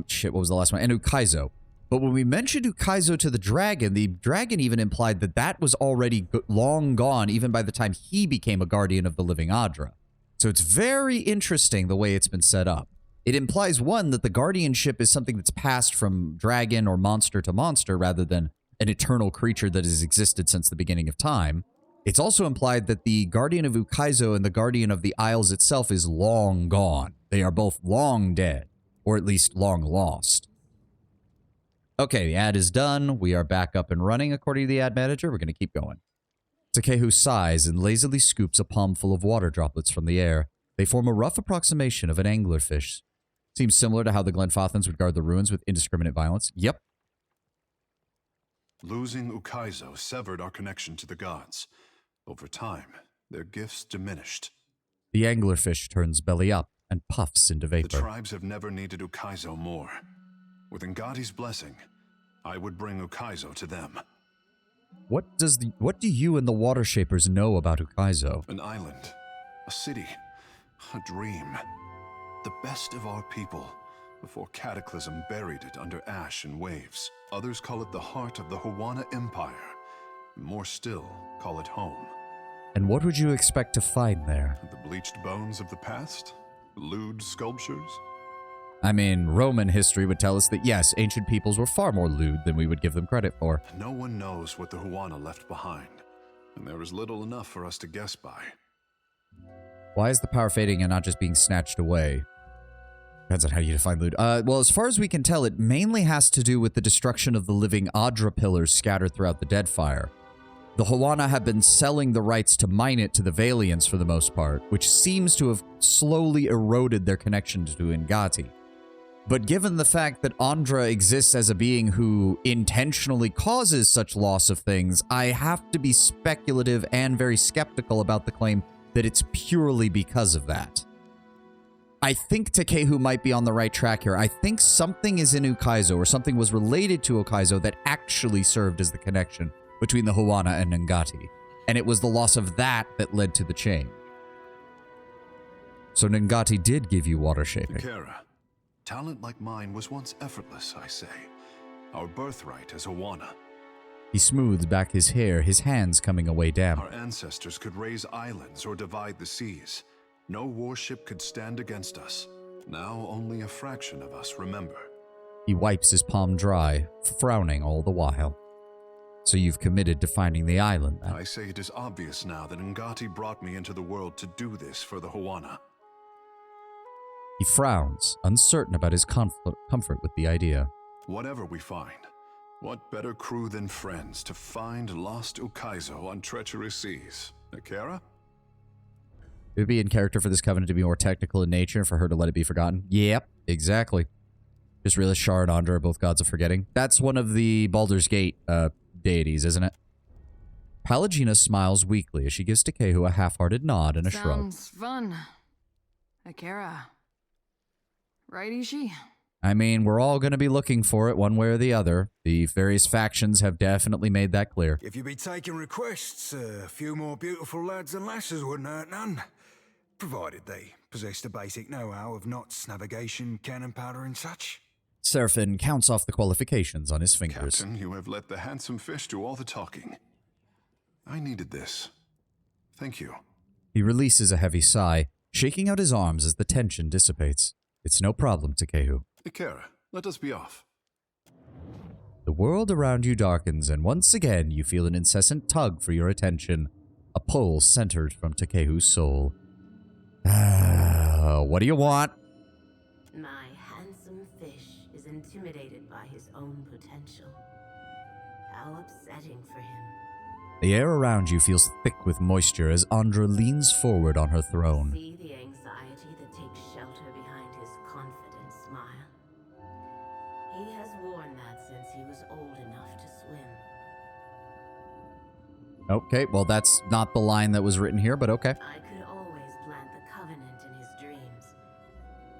shit, what was the last one? And Ukaizo. But when we mentioned Ukaizo to the dragon even implied that that was already long gone, even by the time he became a guardian of the living Adra. So it's very interesting the way it's been set up. It implies, one, that the guardianship is something that's passed from dragon or monster to monster rather than an eternal creature that has existed since the beginning of time. It's also implied that the guardian of Ukaizo and the guardian of the Isles itself is long gone. They are both long dead, or at least long lost. Okay, the ad is done. We are back up and running according to the ad manager. We're going to keep going. Takehu sighs and lazily scoops a palmful of water droplets from the air. They form a rough approximation of an anglerfish. Seems similar to how the Glenfathans would guard the ruins with indiscriminate violence. Yep. Losing Ukaizo severed our connection to the gods. Over time, their gifts diminished. The anglerfish turns belly up and puffs into The vapor. tribes have never needed Ukaizo more. With Ngati's blessing, I would bring Ukaizo to them. What do you and the Water Shapers know about Ukaizo? An island, a city, a dream. The best of our people, before Cataclysm buried it under ash and waves. Others call it the heart of the Huana Empire. More still, call it home. And what would you expect to find there? The bleached bones of the past? Lewd sculptures? I mean, Roman history would tell us that yes, ancient peoples were far more lewd than we would give them credit for. No one knows what the Huana left behind, and there is little enough for us to guess by. Why is the power fading and not just being snatched away? Depends on how you define lewd. Well, as far as we can tell, it mainly has to do with the destruction of the living Adra pillars scattered throughout the Deadfire. The Huana have been selling the rights to mine it to the Valiants for the most part, which seems to have slowly eroded their connection to Ngati. But given the fact that Andra exists as a being who intentionally causes such loss of things, I have to be speculative and very skeptical about the claim that it's purely because of that. I think Takehu might be on the right track here. I think something is in Ukaizo, or something was related to Ukaizo that actually served as the connection between the Huana and Ngati. And it was the loss of that that led to the change. So Ngati did give you water shaping. Kara, talent like mine was once effortless, I say. Our birthright as Huana. He smooths back his hair, his hands coming away damp. Our ancestors could raise islands or divide the seas. No warship could stand against us. Now only a fraction of us remember. He wipes his palm dry, frowning all the while. So you've committed to finding the island, then? I say it is obvious now that Ngati brought me into the world to do this for the Huana. He frowns, uncertain about his comfort with the idea. Whatever we find, what better crew than friends to find lost Ukaizo on treacherous seas? Akira? It would be in character for this covenant to be more technical in nature and for her to let it be forgotten. Yep, exactly. Just realized Shar and Andra are both gods of forgetting. That's one of the Baldur's Gate deities, isn't it? Pallegina smiles weakly as she gives Takehu a half-hearted nod and a shrug. Sounds fun. Akira. Right, Ishi? I mean, we're all going to be looking for it one way or the other. The various factions have definitely made that clear. If you be taking requests, a few more beautiful lads and lasses wouldn't hurt none. Provided they possess the basic know-how of knots, navigation, cannon powder and such. Seraphin counts off the qualifications on his fingers. Captain, you have let the handsome fish do all the talking. I needed this. Thank you. He releases a heavy sigh, shaking out his arms as the tension dissipates. It's no problem, Takehu. Akira, let us be off. The world around you darkens, and once again you feel an incessant tug for your attention, a pull centered from Takehu's soul. What do you want? My handsome fish is intimidated by his own potential. How upsetting for him. The air around you feels thick with moisture as Andra leans forward on her throne. See the anxiety that takes shelter behind his confident smile. He has worn that since he was old enough to swim. Okay, well that's not the line that was written here, but okay. I could always plant the covenant in his dreams,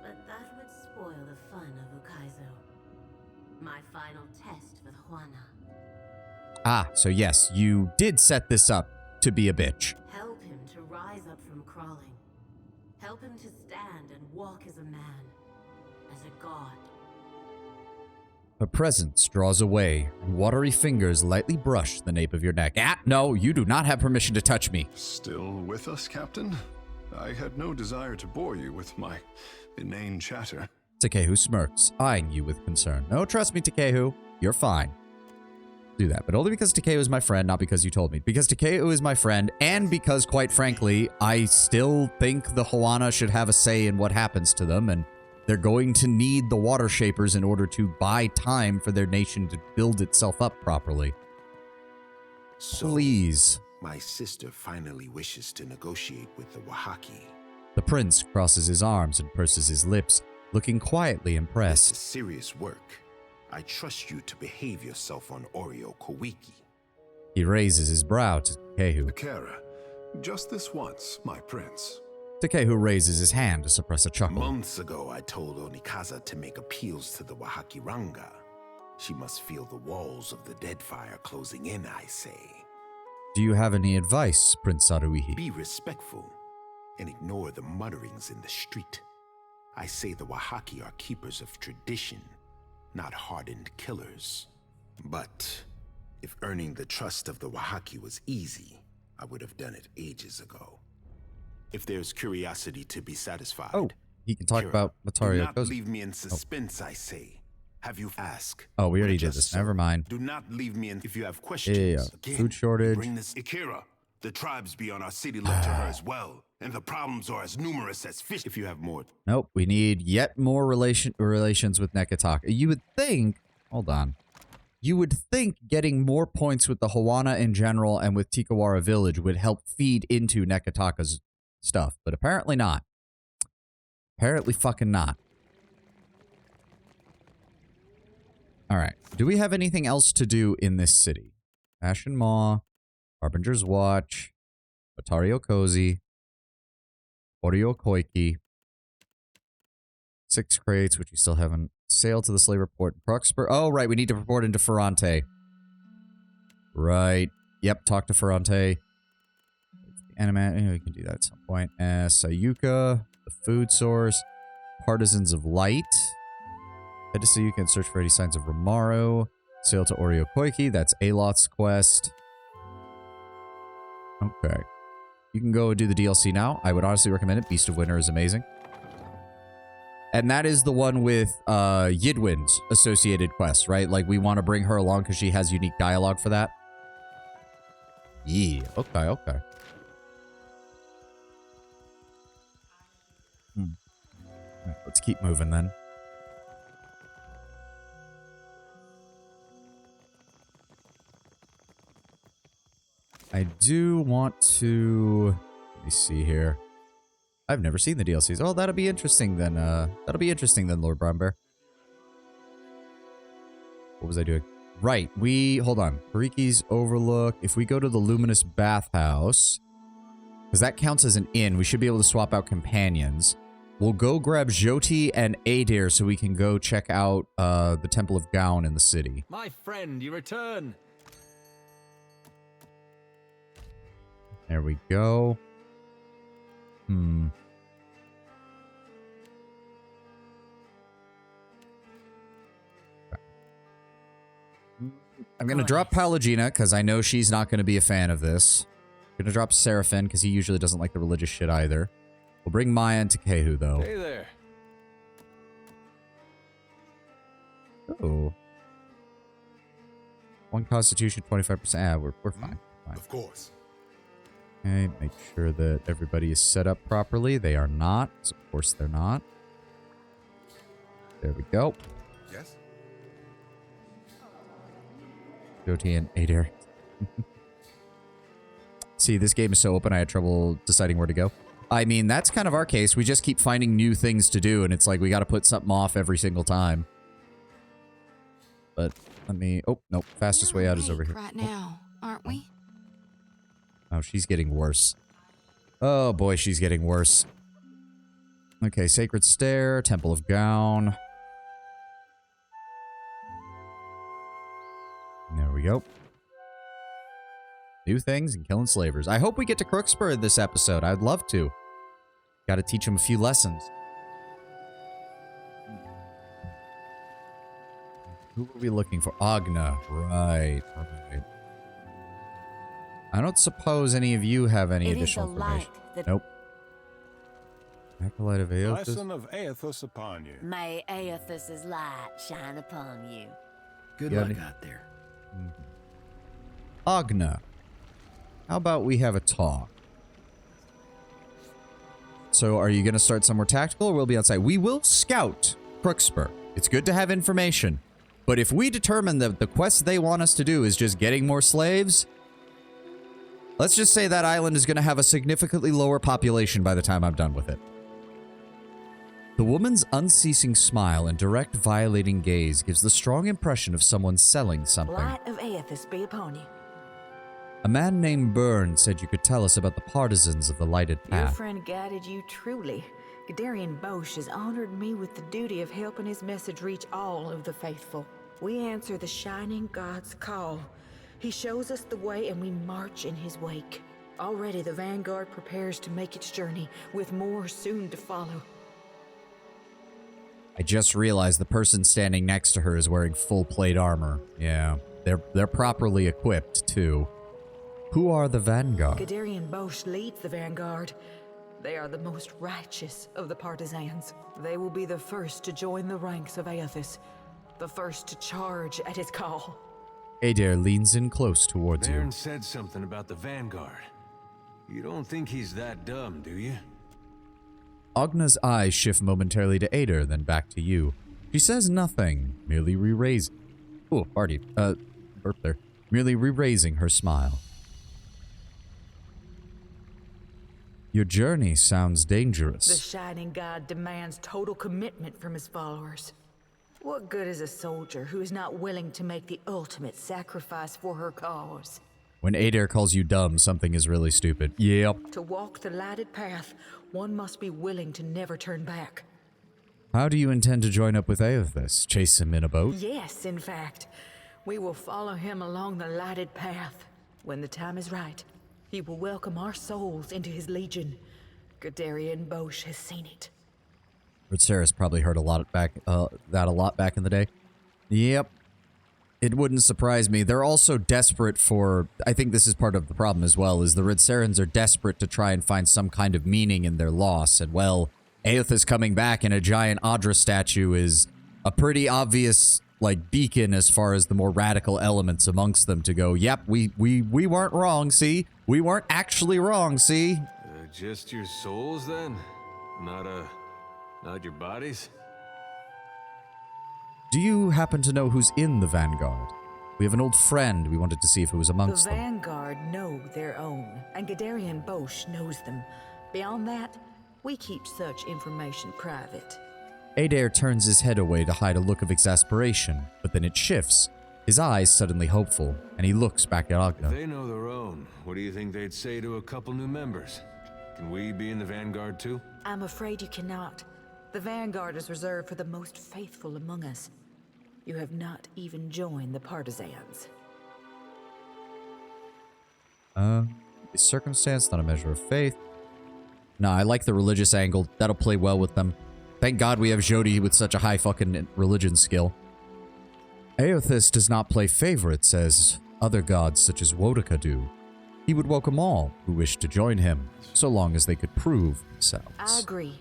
but that would spoil the fun of Ukaizo. My final test for the Huana. Ah, so yes, you did set this up to be a bitch. Help him to rise up from crawling. Help him to stand and walk as a man, as a god. Her presence draws away, and watery fingers lightly brush the nape of your neck. Ah, no, you do not have permission to touch me. Still with us, Captain? I had no desire to bore you with my inane chatter. Takehu smirks, eyeing you with concern. No, trust me, Takehu. You're fine. Do that, but only because Takehu is my friend, not because you told me. Because Takehu is my friend, and because, quite frankly, I still think the Huana should have a say in what happens to them, and they're going to need the Water Shapers in order to buy time for their nation to build itself up properly. So, Please. my sister finally wishes to negotiate with the Wahaki. The prince crosses his arms and purses his lips, looking quietly This impressed. is serious work. I trust you to behave yourself on Oreo Kowiki. He raises his brow to Takehu. Akira, just this once, my prince. Takehu raises his hand to suppress a chuckle. Months ago, I told Onikaza to make appeals to the Wahakiranga. She must feel the walls of the Deadfire closing in, I say. Do you have any advice, Prince Saruihi? Be respectful and ignore the mutterings in the street. I say the Wahaki are keepers of tradition, not hardened killers. But if earning the trust of the Wahaki was easy, I would have done it ages ago. If there's curiosity to be satisfied... Oh, he can talk about Matario Do not Kozi. leave me in suspense, I say. Have you asked? Oh, we already did this. Never mind. Do not leave me in if you have questions. Yeah. Again, Food shortage. bring this Akira. The tribes beyond our city look to her as well, and the problems are as numerous as fish. If you have more... Nope, we need yet more relations with Nekataka. You would think... Hold on. You would think getting more points with the Hawana in general and with Tikawara Village would help feed into Nekataka's stuff, but apparently not. Apparently fucking not. Alright, do we have anything else to do in this city? Ashen Maw, Harbinger's Watch, Matario Kozi, Oreo Koiki, 6 crates, which we still haven't sailed to the slaver port in Proxper. Oh, right, we need to report into Ferrante. Right. Yep, talk to Ferrante. Anima, we can do that at some point. Sayuka, the food source, Partisans of Light. Head to Sayuka and search for any signs of Romaro. Sail to Oreo Koiki, that's Eothas' quest. Okay. You can go do the DLC now. I would honestly recommend it. Beast of Winter is amazing. And that is the one with Yidwin's associated quests, right? Like, we want to bring her along because she has unique dialogue for that. Yeah, okay, okay. Right, let's keep moving then. I do want to... Let me see here. I've never seen the DLCs. Oh, that'll be interesting then. Lord Brownbear. What was I doing? Right, hold on. Hariki's Overlook. If we go to the Luminous Bathhouse, because that counts as an inn, we should be able to swap out companions. We'll go grab Jyoti and Adair so we can go check out the Temple of Gaon in the city. My friend, you return. There we go. I'm going to drop Palagina because I know she's not going to be a fan of this. I'm going to drop Seraphin because he usually doesn't like the religious shit either. We'll bring Maya and Takehu, though. Hey there. Oh. 1 Constitution, 25%. Ah, we're fine. Of course. Okay, make sure that everybody is set up properly. They are not. So of course they're not. There we go. Yes? Jyoti and Adair. See, this game is so open, I had trouble deciding where to go. I mean, that's kind of our case. We just keep finding new things to do, and it's like we got to put something off every single time. But let me... Oh, nope. Fastest way out is over here. Right now, aren't we? Oh, she's getting worse. Oh, boy, she's getting worse. Okay, Sacred Stair, Temple of Gaon. There we go. New things and killing slavers. I hope we get to Crookspur this episode. I'd love to. Gotta teach him a few lessons. Who are we looking for? Agna. Right. I don't suppose any of you have any additional information. Nope. Acolyte of Eothas. Blessing of Eothas upon you. May Eothas's light shine upon you. Good luck out there. Agna. How about we have a talk? So are you going to start somewhere tactical or we'll be outside? We will scout Crookspur. It's good to have information. But if we determine that the quest they want us to do is just getting more slaves, let's just say that island is going to have a significantly lower population by the time I'm done with it. The woman's unceasing smile and direct violating gaze gives the strong impression of someone selling something. Light of Eothas be upon you. A man named Byrne said you could tell us about the partisans of the lighted Your path. friend guided you truly. Gadarian Bosch has honored me with the duty of helping his message reach all of the faithful. We answer the shining God's call. He shows us the way and we march in his wake. Already the Vanguard prepares to make its journey, with more soon to follow. I just realized the person standing next to her is wearing full plate armor. Yeah, they're properly equipped too. Who are the Vanguard? Gadarian Bosch leads the Vanguard. They are the most righteous of the partisans. They will be the first to join the ranks of Eothas, the first to charge at his call. Adair leans in close towards Baron you. said something about the Vanguard. You don't think he's that dumb, do you? Agna's eyes shift momentarily to Adair, then back to you. She says nothing, merely re-raising. Oh, party. Burp there. Merely re-raising her smile. Your journey sounds dangerous. The Shining God demands total commitment from his followers. What good is a soldier who is not willing to make the ultimate sacrifice for her cause? When Adair calls you dumb, something is really stupid. Yep. To walk the lighted path, one must be willing to never turn back. How do you intend to join up with Eothas? Chase him in a boat? Yes, in fact. We will follow him along the lighted path. When the time is right, he will welcome our souls into his legion. Gadarian Bosch has seen it. Sarah's probably heard a lot back in the day. Yep. It wouldn't surprise me. They're also desperate for... I think this is part of the problem as well, is the Ridsarans are desperate to try and find some kind of meaning in their loss. And, well, Eothas coming back in a giant Audra statue is a pretty obvious, like, beacon as far as the more radical elements amongst them to go, yep, we weren't wrong, see? We weren't actually wrong, see? Just your souls, then? Not your bodies? Do you happen to know who's in the Vanguard? We have an old friend. We wanted to see if it was amongst The them. Vanguard know their own, and Gadarian Bosch knows them. Beyond that, we keep such information private. Adair turns his head away to hide a look of exasperation, but then it shifts, his eyes suddenly hopeful, and he looks back at If Agna. they know their own, what do you think they'd say to a couple new members? Can we be in the Vanguard too? I'm afraid you cannot. The Vanguard is reserved for the most faithful among us. You have not even joined the partisans. Is circumstance not a measure of faith? Nah, I like the religious angle. That'll play well with them. Thank God we have Jody with such a high fucking religion skill. Eothas does not play favorites as other gods such as Wodaka do. He would welcome all who wished to join him, so long as they could prove themselves. I agree.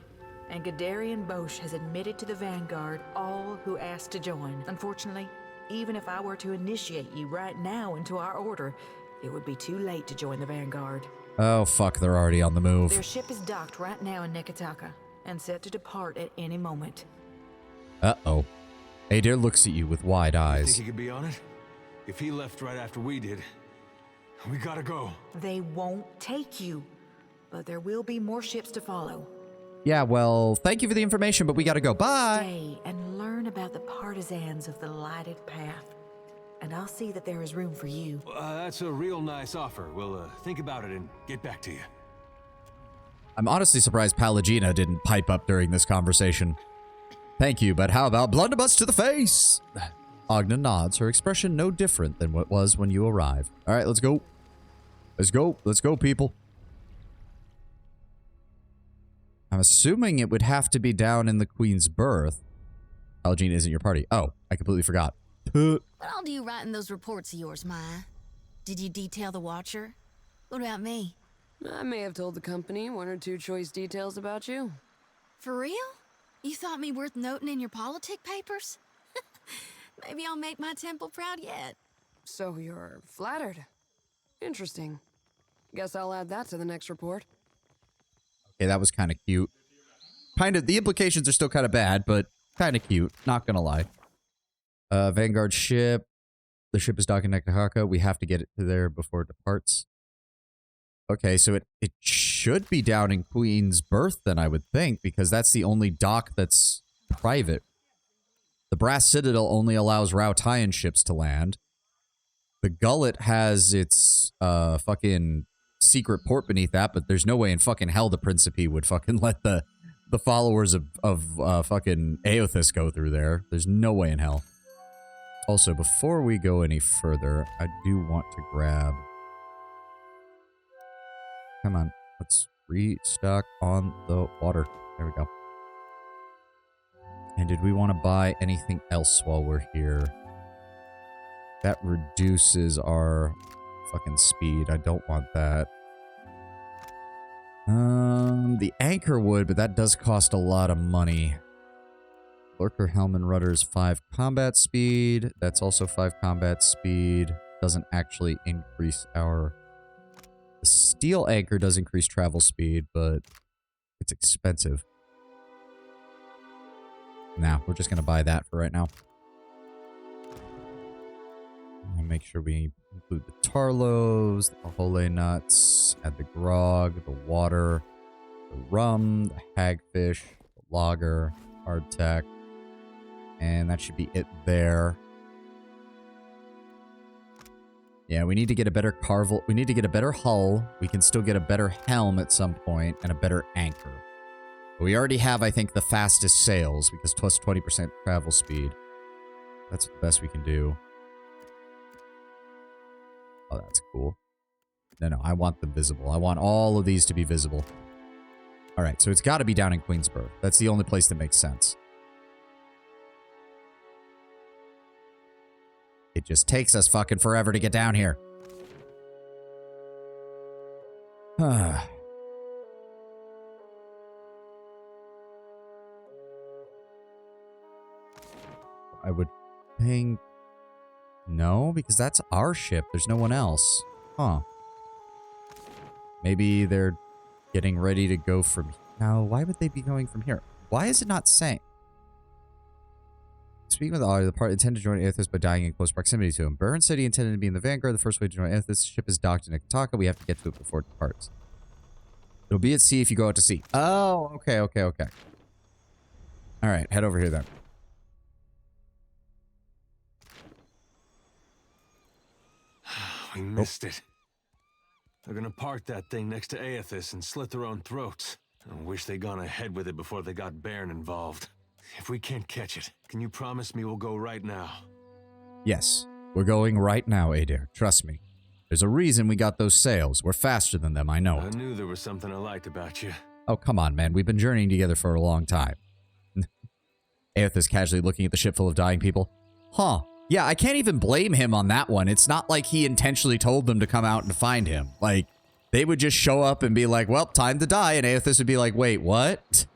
And Gadarian Bosch has admitted to the Vanguard all who asked to join. Unfortunately, even if I were to initiate you right now into our order, it would be too late to join the Vanguard. Oh fuck, they're already on the move. Their ship is docked right now in Nekataka, and set to depart at any moment. Uh-oh. Adair looks at you with wide eyes. Think he could be on it? If he left right after we did, we gotta go. They won't take you, but there will be more ships to follow. Yeah, well, thank you for the information, but we gotta go. Bye! Stay and learn about the partisans of the lighted path, and I'll see that there is room for you. That's a real nice offer. We'll think about it and get back to you. I'm honestly surprised Palagina didn't pipe up during this conversation. Thank you, but how about blunderbuss to the face? Agna nods, her expression no different than what was when you arrived. Alright, let's go. Let's go. Let's go, people. I'm assuming it would have to be down in the Queen's berth. Palagina isn't your party. Oh, I completely forgot. What all do you write in those reports of yours, Maya? Did you detail the Watcher? What about me? I may have told the company one or two choice details about you. For real? You thought me worth noting in your politic papers? Maybe I'll make my temple proud yet. So you're flattered. Interesting. Guess I'll add that to the next report. Okay, that was kind of cute. Kind of, the implications are still kind of bad, but kind of cute. Not gonna lie. Vanguard ship. The ship is docking Nekahaka. We have to get it to there before it departs. Okay, so it should be down in Queen's Berth then, I would think, because that's the only dock that's private. The Brass Citadel only allows Rautian ships to land. The Gullet has its fucking secret port beneath that, but there's no way in fucking hell the Principe would fucking let the followers of fucking Eothas go through there. There's no way in hell. Also, before we go any further, I do want to grab... Come on, let's restock on the water. There we go. And did we want to buy anything else while we're here? That reduces our fucking speed. I don't want that. The anchor would, but that does cost a lot of money. Lurker Helm and Rudder's 5 combat speed. That's also 5 combat speed. Doesn't actually increase our... The steel anchor does increase travel speed, but it's expensive. Nah, we're just going to buy that for right now. And make sure we include the Tarlos, the Ahole nuts, add the grog, the water, the rum, the hagfish, the lager, hardtack. And that should be it there. Yeah, we need to get a better carvel. We need to get a better hull. We can still get a better helm at some point and a better anchor. But we already have, I think, the fastest sails because plus 20% travel speed. That's the best we can do. Oh, that's cool. No, I want them visible. I want all of these to be visible. All right, so it's got to be down in Queensburg. That's the only place that makes sense. It just takes us fucking forever to get down here. I would think... No, because that's our ship. There's no one else. Huh. Maybe they're getting ready to go from... No, why would they be going from here? Why is it not saying? Speaking with the party intended to join Eothas by dying in close proximity to him. Burn City intended to be in the vanguard. The first way to join Eothas, the ship is docked in Akataka. We have to get to it before it departs. It'll be at sea if you go out to sea. Oh, okay. Alright, head over here then. We missed it. They're gonna park that thing next to Eothas and slit their own throats. I wish they'd gone ahead with it before they got Bairn involved. If we can't catch it, can you promise me we'll go right now? Yes, we're going right now, Adair. Trust me. There's a reason we got those sails. We're faster than them, I know I it. knew there was something I liked about you. Oh, come on, man. We've been journeying together for a long time. Eothas casually looking at the ship full of dying people. Huh. Yeah, I can't even blame him on that one. It's not like he intentionally told them to come out and find him. Like, they would just show up and be like, well, time to die. And Eothas would be like, wait, what?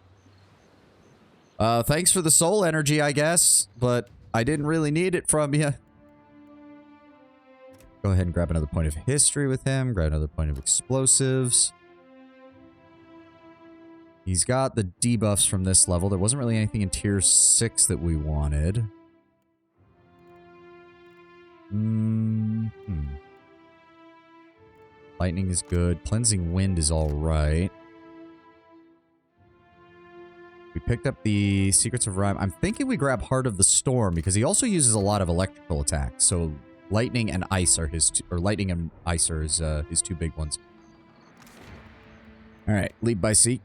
Thanks for the soul energy, I guess. But I didn't really need it from you. Go ahead and grab another point of history with him. Grab another point of explosives. He's got the debuffs from this level. There wasn't really anything in tier 6 that we wanted. Lightning is good. Cleansing Wind is alright. We picked up the Secrets of Rhyme. I'm thinking we grab Heart of the Storm because he also uses a lot of electrical attacks. So Lightning and Ice are his two, or Lightning and Ice are his two big ones. Alright, lead by sea.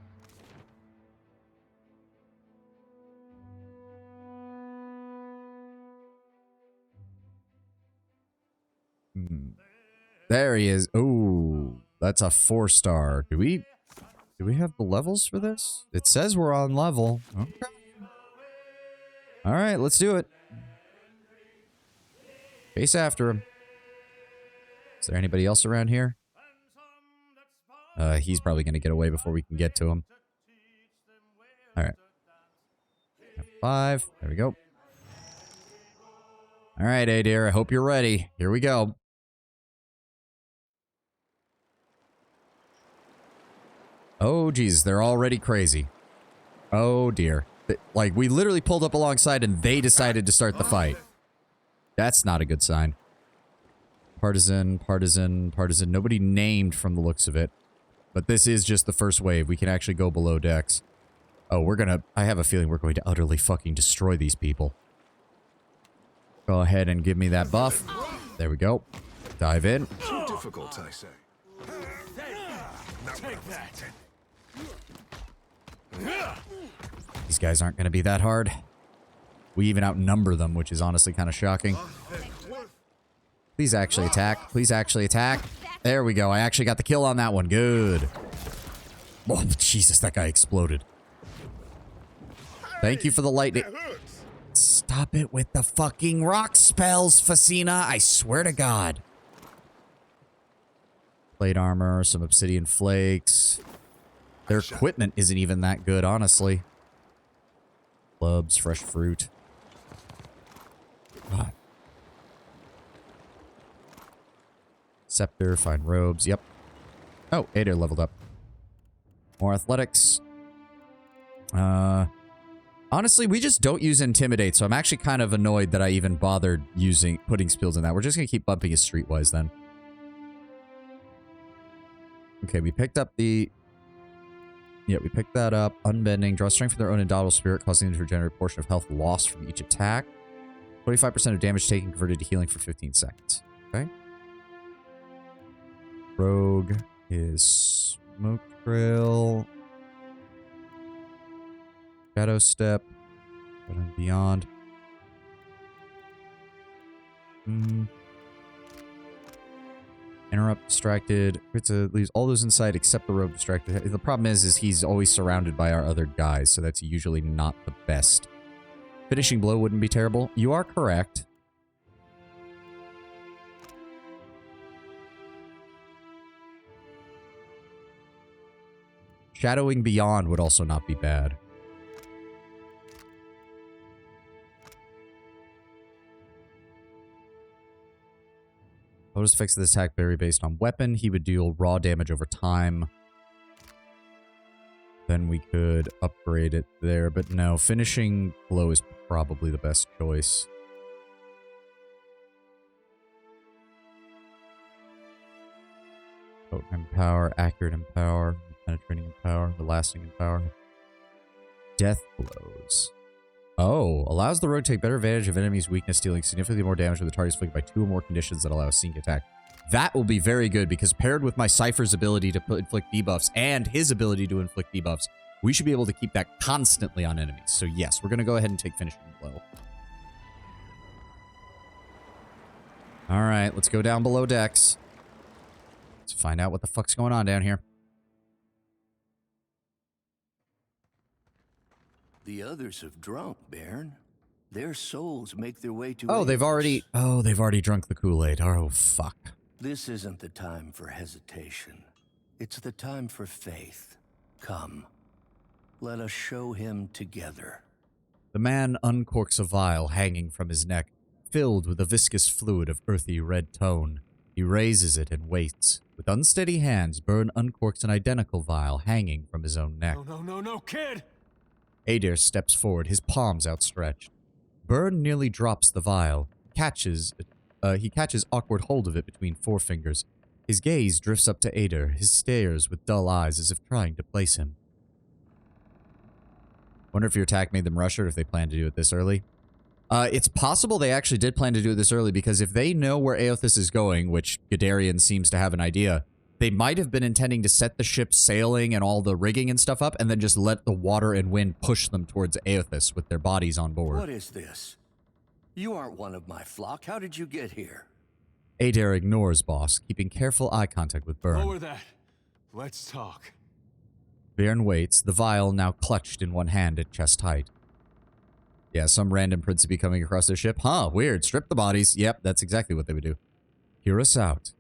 There he is. Oh, that's a 4-star. Do we have the levels for this? It says we're on level. Okay. All right, let's do it. Chase after him. Is there anybody else around here? He's probably going to get away before we can get to him. All right. F5. There we go. All right, Adair. I hope you're ready. Here we go. Oh, geez. They're already crazy. Oh, dear. Like, we literally pulled up alongside and they decided to start the fight. That's not a good sign. Partisan. Nobody named from the looks of it. But this is just the first wave. We can actually go below decks. Oh, I have a feeling we're going to utterly fucking destroy these people. Go ahead and give me that buff. There we go. Dive in. Too difficult, I say. Take that. These guys aren't going to be that hard. We even outnumber them, which is honestly kind of shocking. Please actually attack. Please actually attack. There we go. I actually got the kill on that one. Good. Oh, Jesus, that guy exploded. Thank you for the lightning. Stop it with the fucking rock spells, Facina. I swear to God. Plate armor, some obsidian flakes. Their equipment isn't even that good, honestly. Clubs, fresh fruit. God. Scepter, fine robes. Yep. Oh, Adair leveled up. More athletics. Honestly, we just don't use Intimidate, so I'm actually kind of annoyed that I even bothered putting skills in that. We're just going to keep bumping his streetwise then. Okay, we picked up the... Yeah, we picked that up. Unbending. Draw strength from their own indomitable spirit, causing them to regenerate a portion of health lost from each attack. 25% of damage taken converted to healing for 15 seconds. Okay. Rogue is Smoke Trail. Shadow Step. Going beyond. Interrupt, distracted. Leaves all those inside except the rogue distracted. The problem is he's always surrounded by our other guys, so that's usually not the best. Finishing blow wouldn't be terrible. You are correct. Shadowing beyond would also not be bad. Bonus effects of this attack vary based on weapon. He would deal raw damage over time. Then we could upgrade it there, but no, finishing blow is probably the best choice. Potent Empower, Accurate Empower, Penetrating Empower, Lasting Empower. Death Blows. Oh, allows the rogue to take better advantage of enemy's weakness, dealing significantly more damage with the target inflicted by 2 or more conditions that allow a sneak attack. That will be very good, because paired with my Cypher's ability to inflict debuffs and his ability to inflict debuffs, we should be able to keep that constantly on enemies. So yes, we're going to go ahead and take Finishing Blow. Alright, let's go down below decks. Let's find out what the fuck's going on down here. The others have drunk, Baron. Their souls make their way to... Oh, they've already drunk the Kool-Aid. Oh, fuck. This isn't the time for hesitation. It's the time for faith. Come. Let us show him together. The man uncorks a vial hanging from his neck, filled with a viscous fluid of earthy red tone. He raises it and waits. With unsteady hands, Byrne uncorks an identical vial hanging from his own neck. No, kid! Adair steps forward, his palms outstretched. Byrne nearly drops the vial. He catches awkward hold of it between forefingers. His gaze drifts up to Adair, his stares with dull eyes as if trying to place him. Wonder if your attack made them rush, or if they planned to do it this early. It's possible they actually did plan to do it this early, because if they know where Eothas is going, which Guderian seems to have an idea, they might have been intending to set the ship sailing and all the rigging and stuff up, and then just let the water and wind push them towards Eothas with their bodies on board. What is this? You aren't one of my flock. How did you get here? Adair ignores Boss, keeping careful eye contact with Byrne. Lower that. Let's talk. Byrne waits, the vial now clutched in one hand at chest height. Yeah, some random principy coming across their ship. Huh, weird. Strip the bodies. Yep, that's exactly what they would do. Hear us out.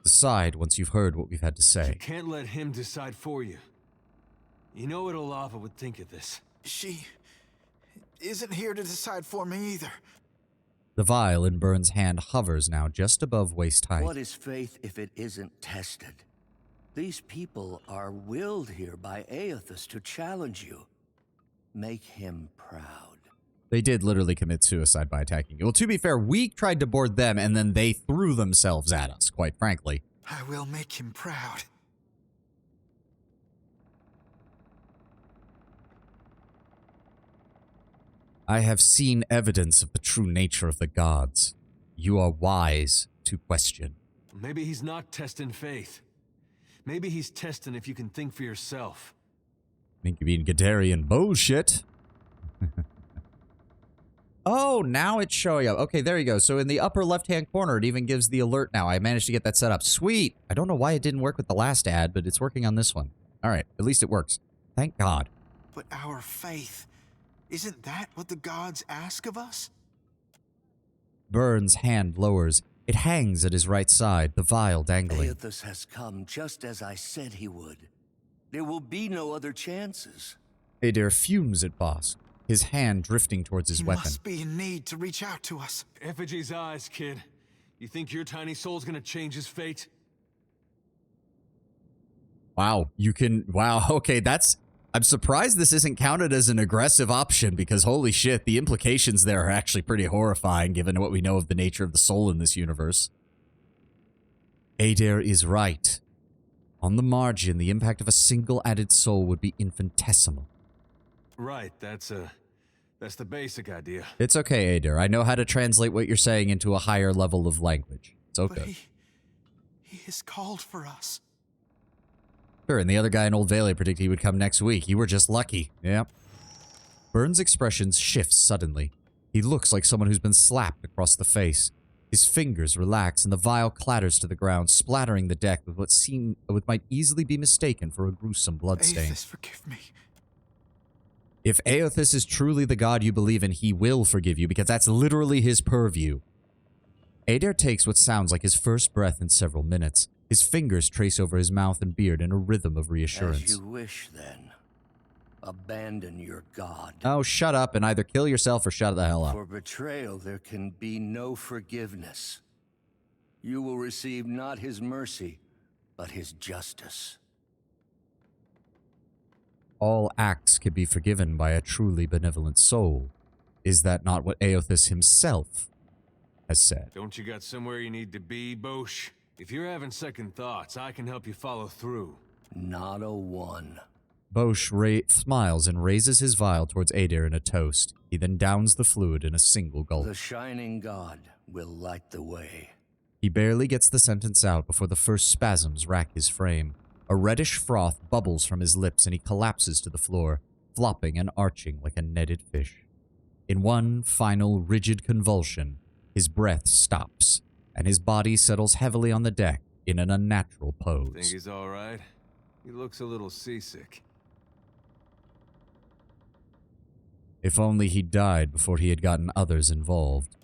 Decide once you've heard what we've had to say. You can't let him decide for you. You know what Olava would think of this. She isn't here to decide for me either. The vial in Byrne's hand hovers now just above waist height. What is faith if it isn't tested? These people are willed here by Eothas to challenge you. Make him proud. They did literally commit suicide by attacking you. Well, to be fair, we tried to board them, and then they threw themselves at us, quite frankly. I will make him proud. I have seen evidence of the true nature of the gods. You are wise to question. Maybe he's not testing faith. Maybe he's testing if you can think for yourself. I think you mean Gadarian bullshit. Oh, now it's showing up. Okay, there you go. So in the upper left-hand corner, it even gives the alert now. I managed to get that set up. Sweet. I don't know why it didn't work with the last ad, but it's working on this one. All right, at least it works. Thank God. But our faith, isn't that what the gods ask of us? Burns' hand lowers. It hangs at his right side, the vial dangling. Eothas has come just as I said he would. There will be no other chances. Adair fumes at Boss, his hand drifting towards his weapon. He must be in need to reach out to us. Effigy's eyes, kid. You think your tiny soul's gonna change his fate? Wow, you can... Wow, okay, that's... I'm surprised this isn't counted as an aggressive option, because holy shit, the implications there are actually pretty horrifying, given what we know of the nature of the soul in this universe. Adair is right. On the margin, the impact of a single added soul would be infinitesimal. Right, that's the basic idea. It's okay, Adair. I know how to translate what you're saying into a higher level of language. It's okay. But he has called for us. Sure, and the other guy in Old Valley predicted he would come next week. You were just lucky. Yep. Burns' expression shifts suddenly. He looks like someone who's been slapped across the face. His fingers relax, and the vial clatters to the ground, splattering the deck with what might easily be mistaken for a gruesome bloodstain. Eothas, forgive me. If Eothas is truly the god you believe in, he will forgive you, because that's literally his purview. Adair takes what sounds like his first breath in several minutes. His fingers trace over his mouth and beard in a rhythm of reassurance. As you wish, then. Abandon your god. Oh, shut up and either kill yourself or shut the hell up. For betrayal, there can be no forgiveness. You will receive not his mercy, but his justice. All acts can be forgiven by a truly benevolent soul. Is that not what Eothas himself has said? Don't you got somewhere you need to be, Bosch? If you're having second thoughts, I can help you follow through. Not a one. Bosch smiles and raises his vial towards Adair in a toast. He then downs the fluid in a single gulp. The shining god will light the way. He barely gets the sentence out before the first spasms rack his frame. A reddish froth bubbles from his lips and he collapses to the floor, flopping and arching like a netted fish. In one final rigid convulsion, his breath stops, and his body settles heavily on the deck in an unnatural pose. Think he's all right? He looks a little seasick. If only he died before he had gotten others involved.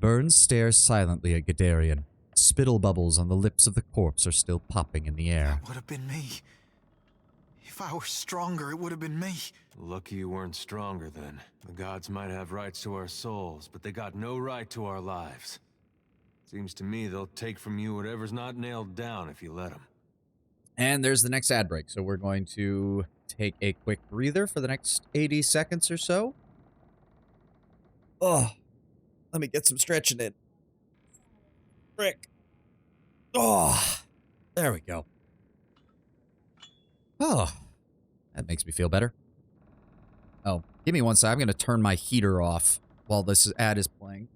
Burns stares silently at Gadarian. Spittle bubbles on the lips of the corpse are still popping in the air. That would have been me. If I were stronger, it would have been me. Lucky you weren't stronger then. The gods might have rights to our souls, but they got no right to our lives. Seems to me they'll take from you whatever's not nailed down if you let them. And there's the next ad break, so we're going to take a quick breather for the next 80 seconds or so. Oh, let me get some stretching in. Frick. Oh, there we go. Oh, that makes me feel better. Oh, give me one sec. I'm going to turn my heater off while this ad is playing.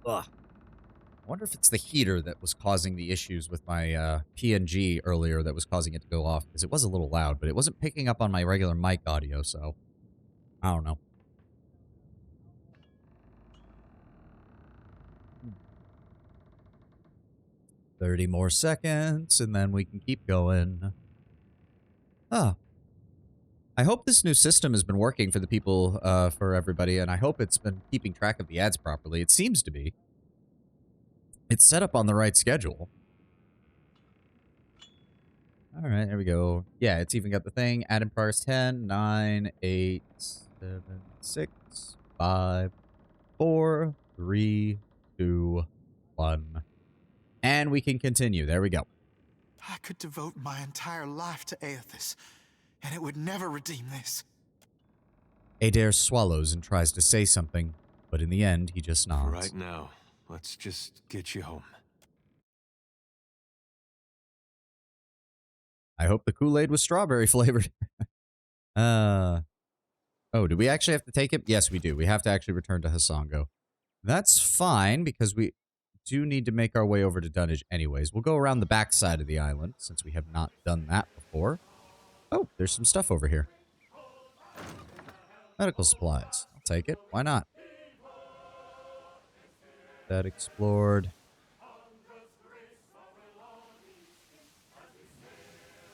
Ugh. I wonder if it's the heater that was causing the issues with my PNG earlier that was causing it to go off, because it was a little loud, but it wasn't picking up on my regular mic audio, so I don't know. Hmm. 30 more seconds, and then we can keep going. Oh. I hope this new system has been working for the people, for everybody, and I hope it's been keeping track of the ads properly. It seems to be. It's set up on the right schedule. All right, there we go. Yeah, it's even got the thing. Add in progress 10, 9, 8, 7, 6, 5, 4, 3, 2, 1. And we can continue. There we go. I could devote my entire life to Eothas, and it would never redeem this. Adair swallows and tries to say something, But in the end, he just nods. Right now, let's just get you home. I hope the Kool-Aid was strawberry flavored. Oh, do we actually have to take it? Yes, we do. We have to actually return to Hasongo. That's fine, because we do need to make our way over to Dunnage anyways. We'll go around the back side of the island, since we have not done that before. Oh, there's some stuff over here. Medical supplies. I'll take it. Why not? That explored.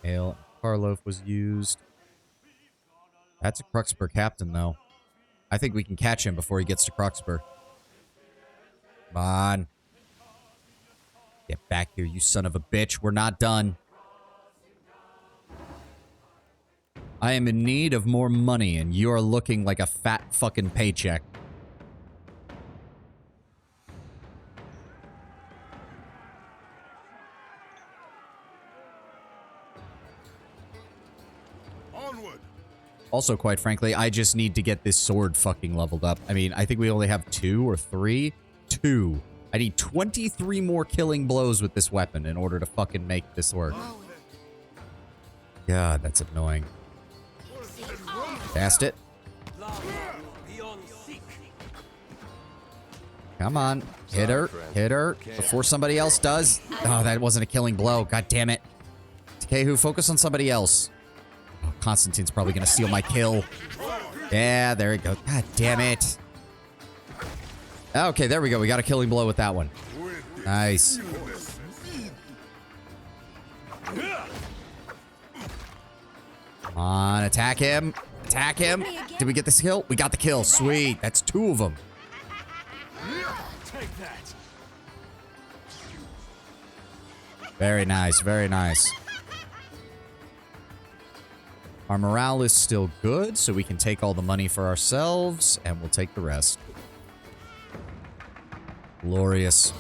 Ale and Carloaf was used. That's a Cruxburg captain, though. I think we can catch him before he gets to Cruxburg. Come on. Get back here, you son of a bitch. We're not done. I am in need of more money, and you're looking like a fat fucking paycheck. Onward. Also, quite frankly, I just need to get this sword fucking leveled up. I mean, I think we only have 2 or 3. 2. I need 23 more killing blows with this weapon in order to fucking make this work. God, that's annoying. Cast it. Come on. Hit her. Hit her. Before somebody else does. Oh, that wasn't a killing blow. God damn it. Takehu, focus on somebody else. Oh, Constantine's probably going to steal my kill. Yeah, there we go. God damn it. Okay, there we go. We got a killing blow with that one. Nice. Come on, attack him. Attack him. Did we get this kill? We got the kill. Sweet. That's 2 of them. Take that. Very nice. Very nice. Our morale is still good, so we can take all the money for ourselves, and we'll take the rest. Glorious.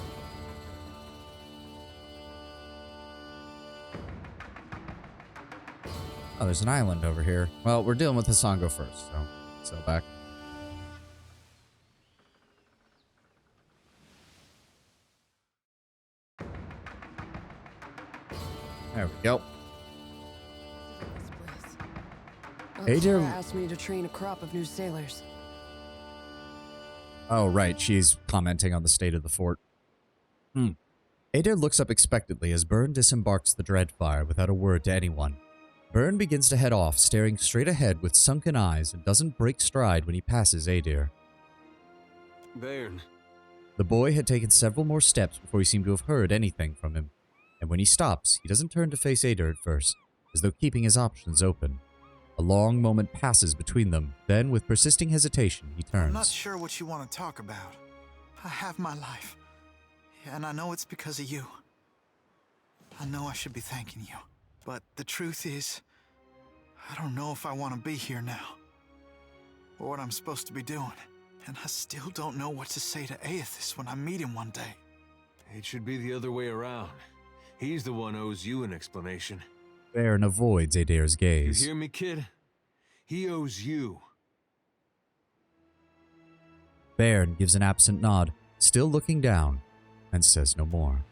Oh, there's an island over here. Well, we're dealing with Hasongo first, so sail back. There we go. Clara asked me to train a crop of new sailors. Oh, right. She's commenting on the state of the fort. Adair looks up expectantly as Byrne disembarks the Dreadfire without a word to anyone. Byrne begins to head off, staring straight ahead with sunken eyes, and doesn't break stride when he passes Adair. Bairn. The boy had taken several more steps before he seemed to have heard anything from him, and when he stops, he doesn't turn to face Adair at first, as though keeping his options open. A long moment passes between them, then, with persisting hesitation, he turns. I'm not sure what you want to talk about. I have my life, and I know it's because of you. I know I should be thanking you, but the truth is, I don't know if I want to be here now, or what I'm supposed to be doing, and I still don't know what to say to Eothas when I meet him one day. It should be the other way around. He's the one who owes you an explanation. Bairn avoids Adair's gaze. You hear me, kid? He owes you. Bairn gives an absent nod, still looking down, and says no more.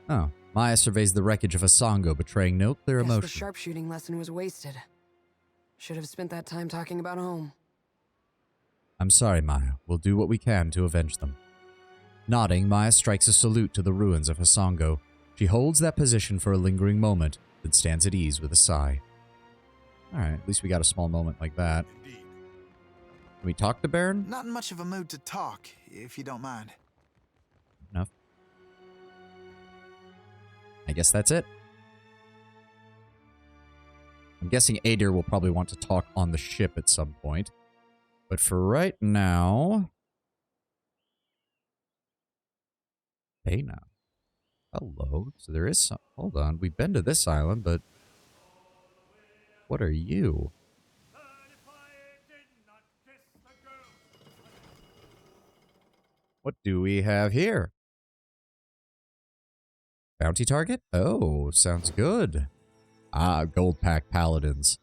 Oh, Maya surveys the wreckage of Hasongo, betraying no clear Guess emotion. the sharpshooting lesson was wasted. Should have spent that time talking about home. I'm sorry, Maya. We'll do what we can to avenge them. Nodding, Maya strikes a salute to the ruins of Hasongo. She holds that position for a lingering moment, then stands at ease with a sigh. Alright, at least we got a small moment like that. Can we talk to Bairn? Not in much of a mood to talk, if you don't mind. Enough. I guess that's it. I'm guessing Adair will probably want to talk on the ship at some point. But for right now... Hey now. Hello. So there is some... Hold on. We've been to this island, but... What are you? What do we have here? Bounty target? Oh, sounds good. Ah, gold pack paladins.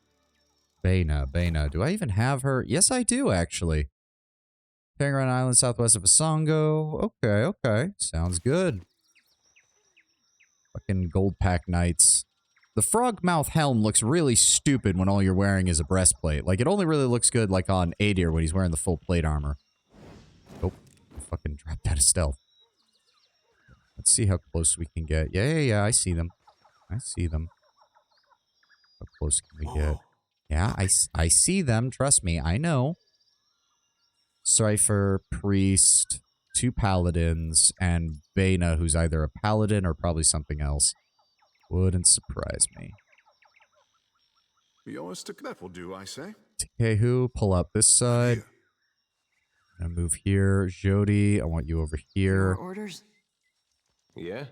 Bena. Do I even have her? Yes, I do, actually. Tangaran Island, southwest of Asongo. Okay, okay. Sounds good. Fucking gold pack knights. The frogmouth helm looks really stupid when all you're wearing is a breastplate. Like, it only really looks good, like, on Adir when he's wearing the full plate armor. Oh, I fucking dropped out of stealth. Let's see how close we can get. Yeah, I see them. I see them. How close can we get? Yeah, I see them. Trust me, I know. Cypher, Priest, 2 Paladins, and Bena, who's either a Paladin or probably something else. Wouldn't surprise me. That will do, I say. Tekehu, pull up this side. I'm gonna move here. Jody, I want you over here. Orders? Yeah?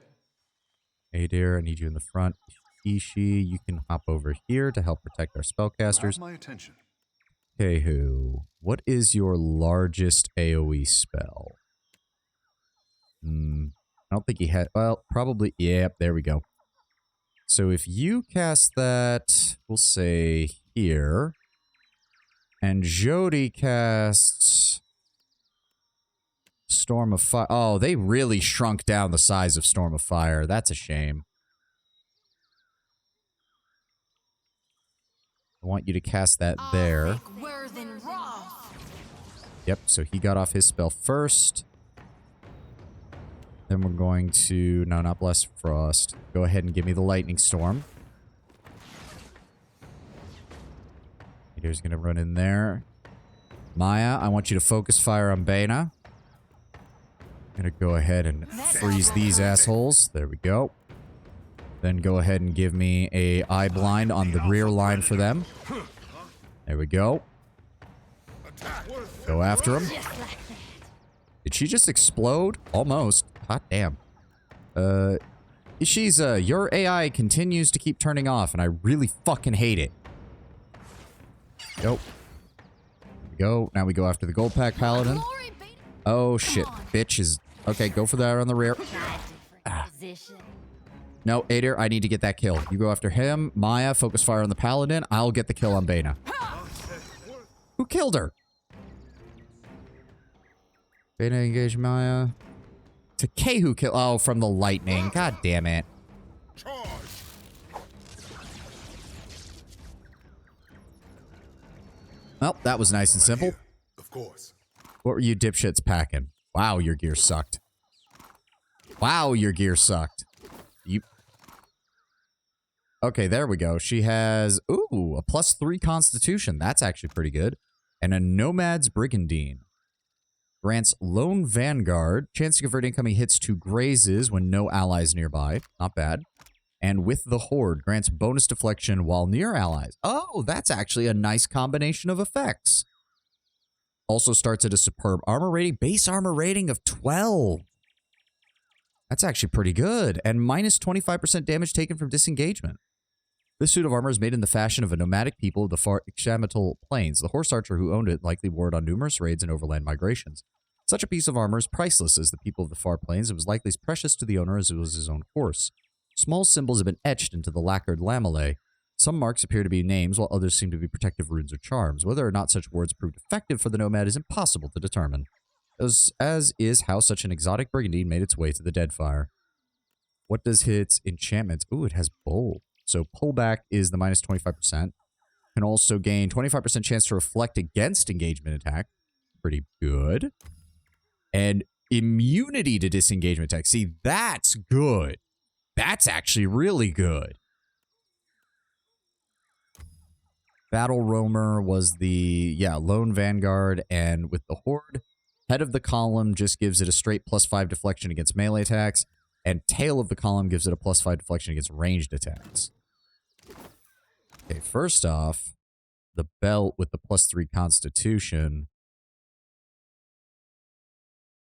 Adir, I need you in the front. Ishi, you can hop over here to help protect our spellcasters. My attention. Tekehu, what is your largest AoE spell? I don't think he had... Well, probably... Yep, there we go. So if you cast that, we'll say here, and Jody casts Storm of Fire. Oh, they really shrunk down the size of Storm of Fire. That's a shame. I want you to cast that there. Yep, so he got off his spell first. Then we're going to... No, not Blessed Frost. Go ahead and give me the Lightning Storm. Here's going to run in there. Maya, I want you to focus fire on Bena. I'm going to go ahead and freeze these assholes. There we go. Then go ahead and give me a eye blind on the rear line for them. There we go. Go after him. Did she just explode? Almost. Hot damn. Ishiza, your AI continues to keep turning off, and I really fucking hate it. Go. There we go. Now we go after the gold pack paladin. Oh shit. Bitch is... Okay, go for that on the rear. Ah. No, Adir, I need to get that kill. You go after him. Maya, focus fire on the paladin. I'll get the kill on Bena. Who killed her? Bena engage Maya. Tekehu kill... Oh, from the lightning. God damn it. Well, that was nice and simple. Of course. What were you dipshits packing? Wow, your gear sucked. Wow, your gear sucked. You... Okay, there we go. She has... Ooh, a +3 constitution. That's actually pretty good. And a Nomad's Brigandine. Grants Lone Vanguard. Chance to convert incoming hits to grazes when no allies nearby. Not bad. And with the Horde. Grants bonus deflection while near allies. Oh, that's actually a nice combination of effects. Also starts at a superb armor rating. Base armor rating of 12. That's actually pretty good. And minus 25% damage taken from disengagement. This suit of armor is made in the fashion of a nomadic people of the far Ixchamital plains. The horse archer who owned it likely wore it on numerous raids and overland migrations. Such a piece of armor is priceless as the people of the far plains. It was likely as precious to the owner as it was his own horse. Small symbols have been etched into the lacquered lamellae. Some marks appear to be names, while others seem to be protective runes or charms. Whether or not such words proved effective for the nomad is impossible to determine, as is how such an exotic brigandine made its way to the Deadfire. What does its enchantment? Ooh, it has bowl. So pullback is the minus 25%. Can also gain 25% chance to reflect against engagement attack. Pretty good. And immunity to disengagement attack. See, that's good. That's actually really good. Battle Roamer was the, Lone Vanguard, and with the Horde, Head of the Column just gives it a straight +5 deflection against melee attacks, and Tail of the Column gives it a +5 deflection against ranged attacks. Okay, first off, the belt with the +3 constitution.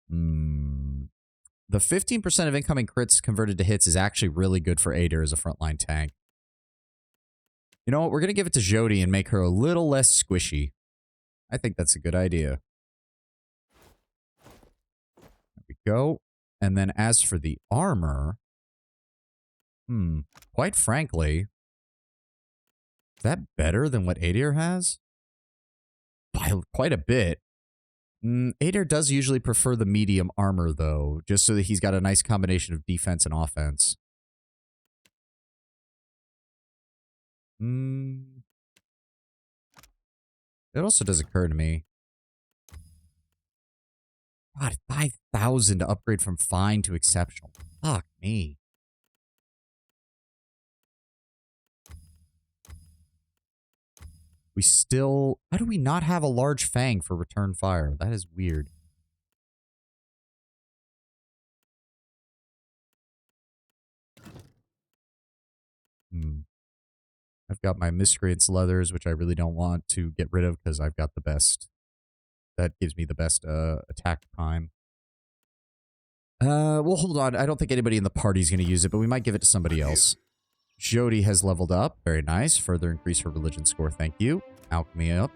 The 15% of incoming crits converted to hits is actually really good for Adir as a frontline tank. You know what? We're going to give it to Jody and make her a little less squishy. I think that's a good idea. There we go. And then as for the armor... quite frankly... Is that better than what Adir has? By quite a bit. Adair does usually prefer the medium armor, though, just so that he's got a nice combination of defense and offense. It also does occur to me. God, 5,000 to upgrade from fine to exceptional. Fuck me. We still... How do we not have a large fang for return fire? That is weird. I've got my Miscreant's Leathers, which I really don't want to get rid of because I've got the best. That gives me the best attack time. Well, hold on. I don't think anybody in the party is going to use it, but we might give it to somebody else. Jody has leveled up. Very nice. Further increase her religion score. Thank you. Alchemy up.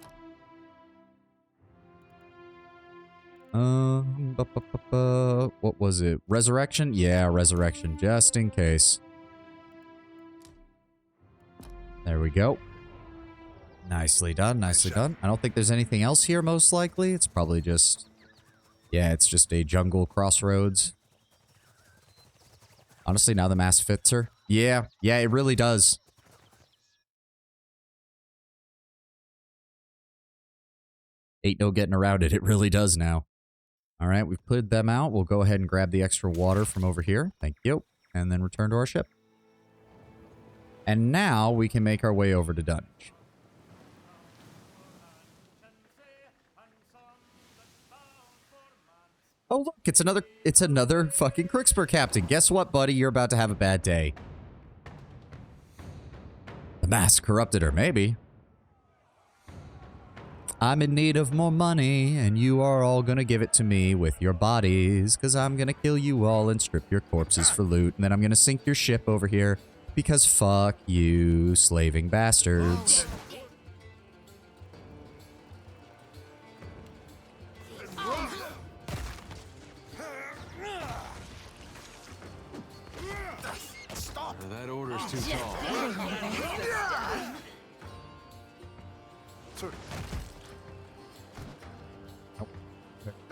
What was it? Resurrection? Yeah, resurrection. Just in case. There we go. Nicely done. Nicely done. I don't think there's anything else here, most likely. It's probably just... Yeah, it's just a jungle crossroads. Honestly, now the mask fits her. Yeah, it really does. Ain't no getting around it. It really does now. All right, we've cleared them out. We'll go ahead and grab the extra water from over here. Thank you. And then return to our ship. And now we can make our way over to Dunwich. Oh, look, it's another fucking Crixper captain. Guess what, buddy? You're about to have a bad day. The mask corrupted her, maybe. I'm in need of more money, and you are all gonna give it to me with your bodies, because I'm gonna kill you all and strip your corpses for loot, and then I'm gonna sink your ship over here, because fuck you, slaving bastards. That order's too tall.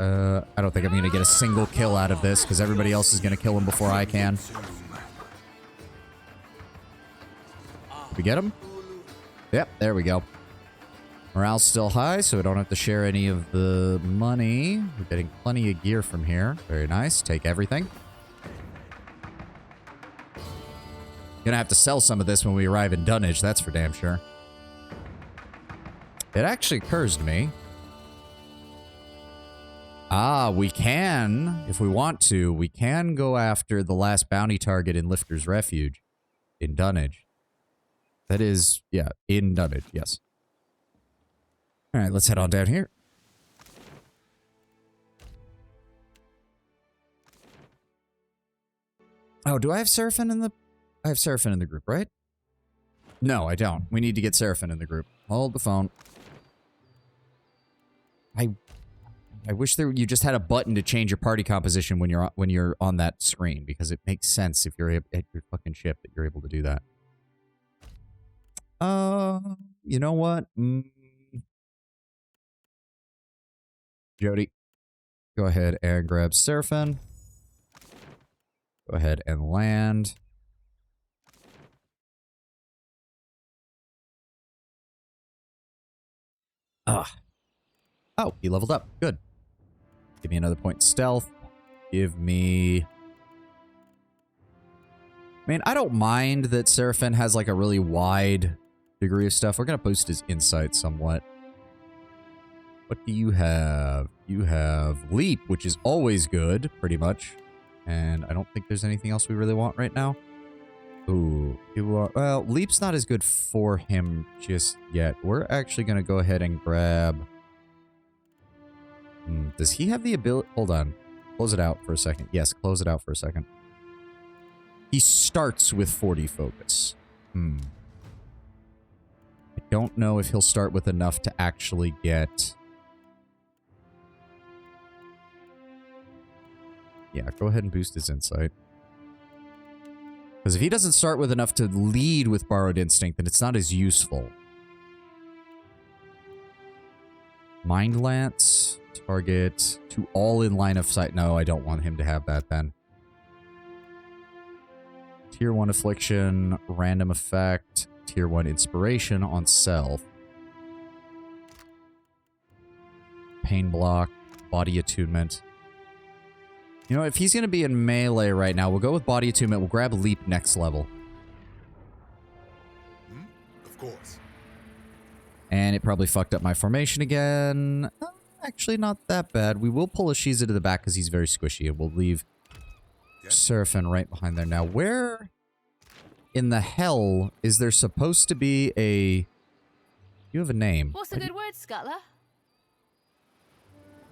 I don't think I'm gonna get a single kill out of this, because everybody else is gonna kill him before I can. We get him? Yep, there we go. Morale's still high, so we don't have to share any of the money. We're getting plenty of gear from here. Very nice. Take everything. Gonna have to sell some of this when we arrive in Dunwich, that's for damn sure. It actually occurs to me. We can, if we want to, we can go after the last bounty target in Lifter's Refuge in Dunwich. That is, yeah, in Dunwich, yes. All right, let's head on down here. Oh, do I have Seraphim in the... I have Seraphim in the group, right? No, I don't. We need to get Seraphim in the group. Hold the phone. I wish you just had a button to change your party composition when you're on that screen, because it makes sense if you're at your fucking ship that you're able to do that. You know what? Jody, go ahead and grab Seraphim. Go ahead and land. Oh, he leveled up. Good. Give me another point stealth. Give me... I mean, I don't mind that Seraphim has like a really wide degree of stuff. We're going to boost his insight somewhat. What do you have? You have Leap, which is always good, pretty much. And I don't think there's anything else we really want right now. Ooh, well, Leap's not as good for him just yet. We're actually going to go ahead and grab... does he have the ability... Hold on. Close it out for a second. Yes, close it out for a second. He starts with 40 focus. I don't know if he'll start with enough to actually get... Yeah, go ahead and boost his insight. Because if he doesn't start with enough to lead with Borrowed Instinct, then it's not as useful. Mind Lance. Target to all in line of sight. No, I don't want him to have that then. Tier 1 Affliction. Random effect. Tier 1 Inspiration on self. Pain block. Body attunement. You know, if he's going to be in melee right now, we'll go with body attunement. We'll grab leap next level. Of course. And it probably fucked up my formation again. Actually, not that bad. We will pull Ashiza to the back because he's very squishy, and we'll leave Seraphim right behind there. Now, where in the hell is there supposed to be a... You have a name. What's a good word, Scuttler?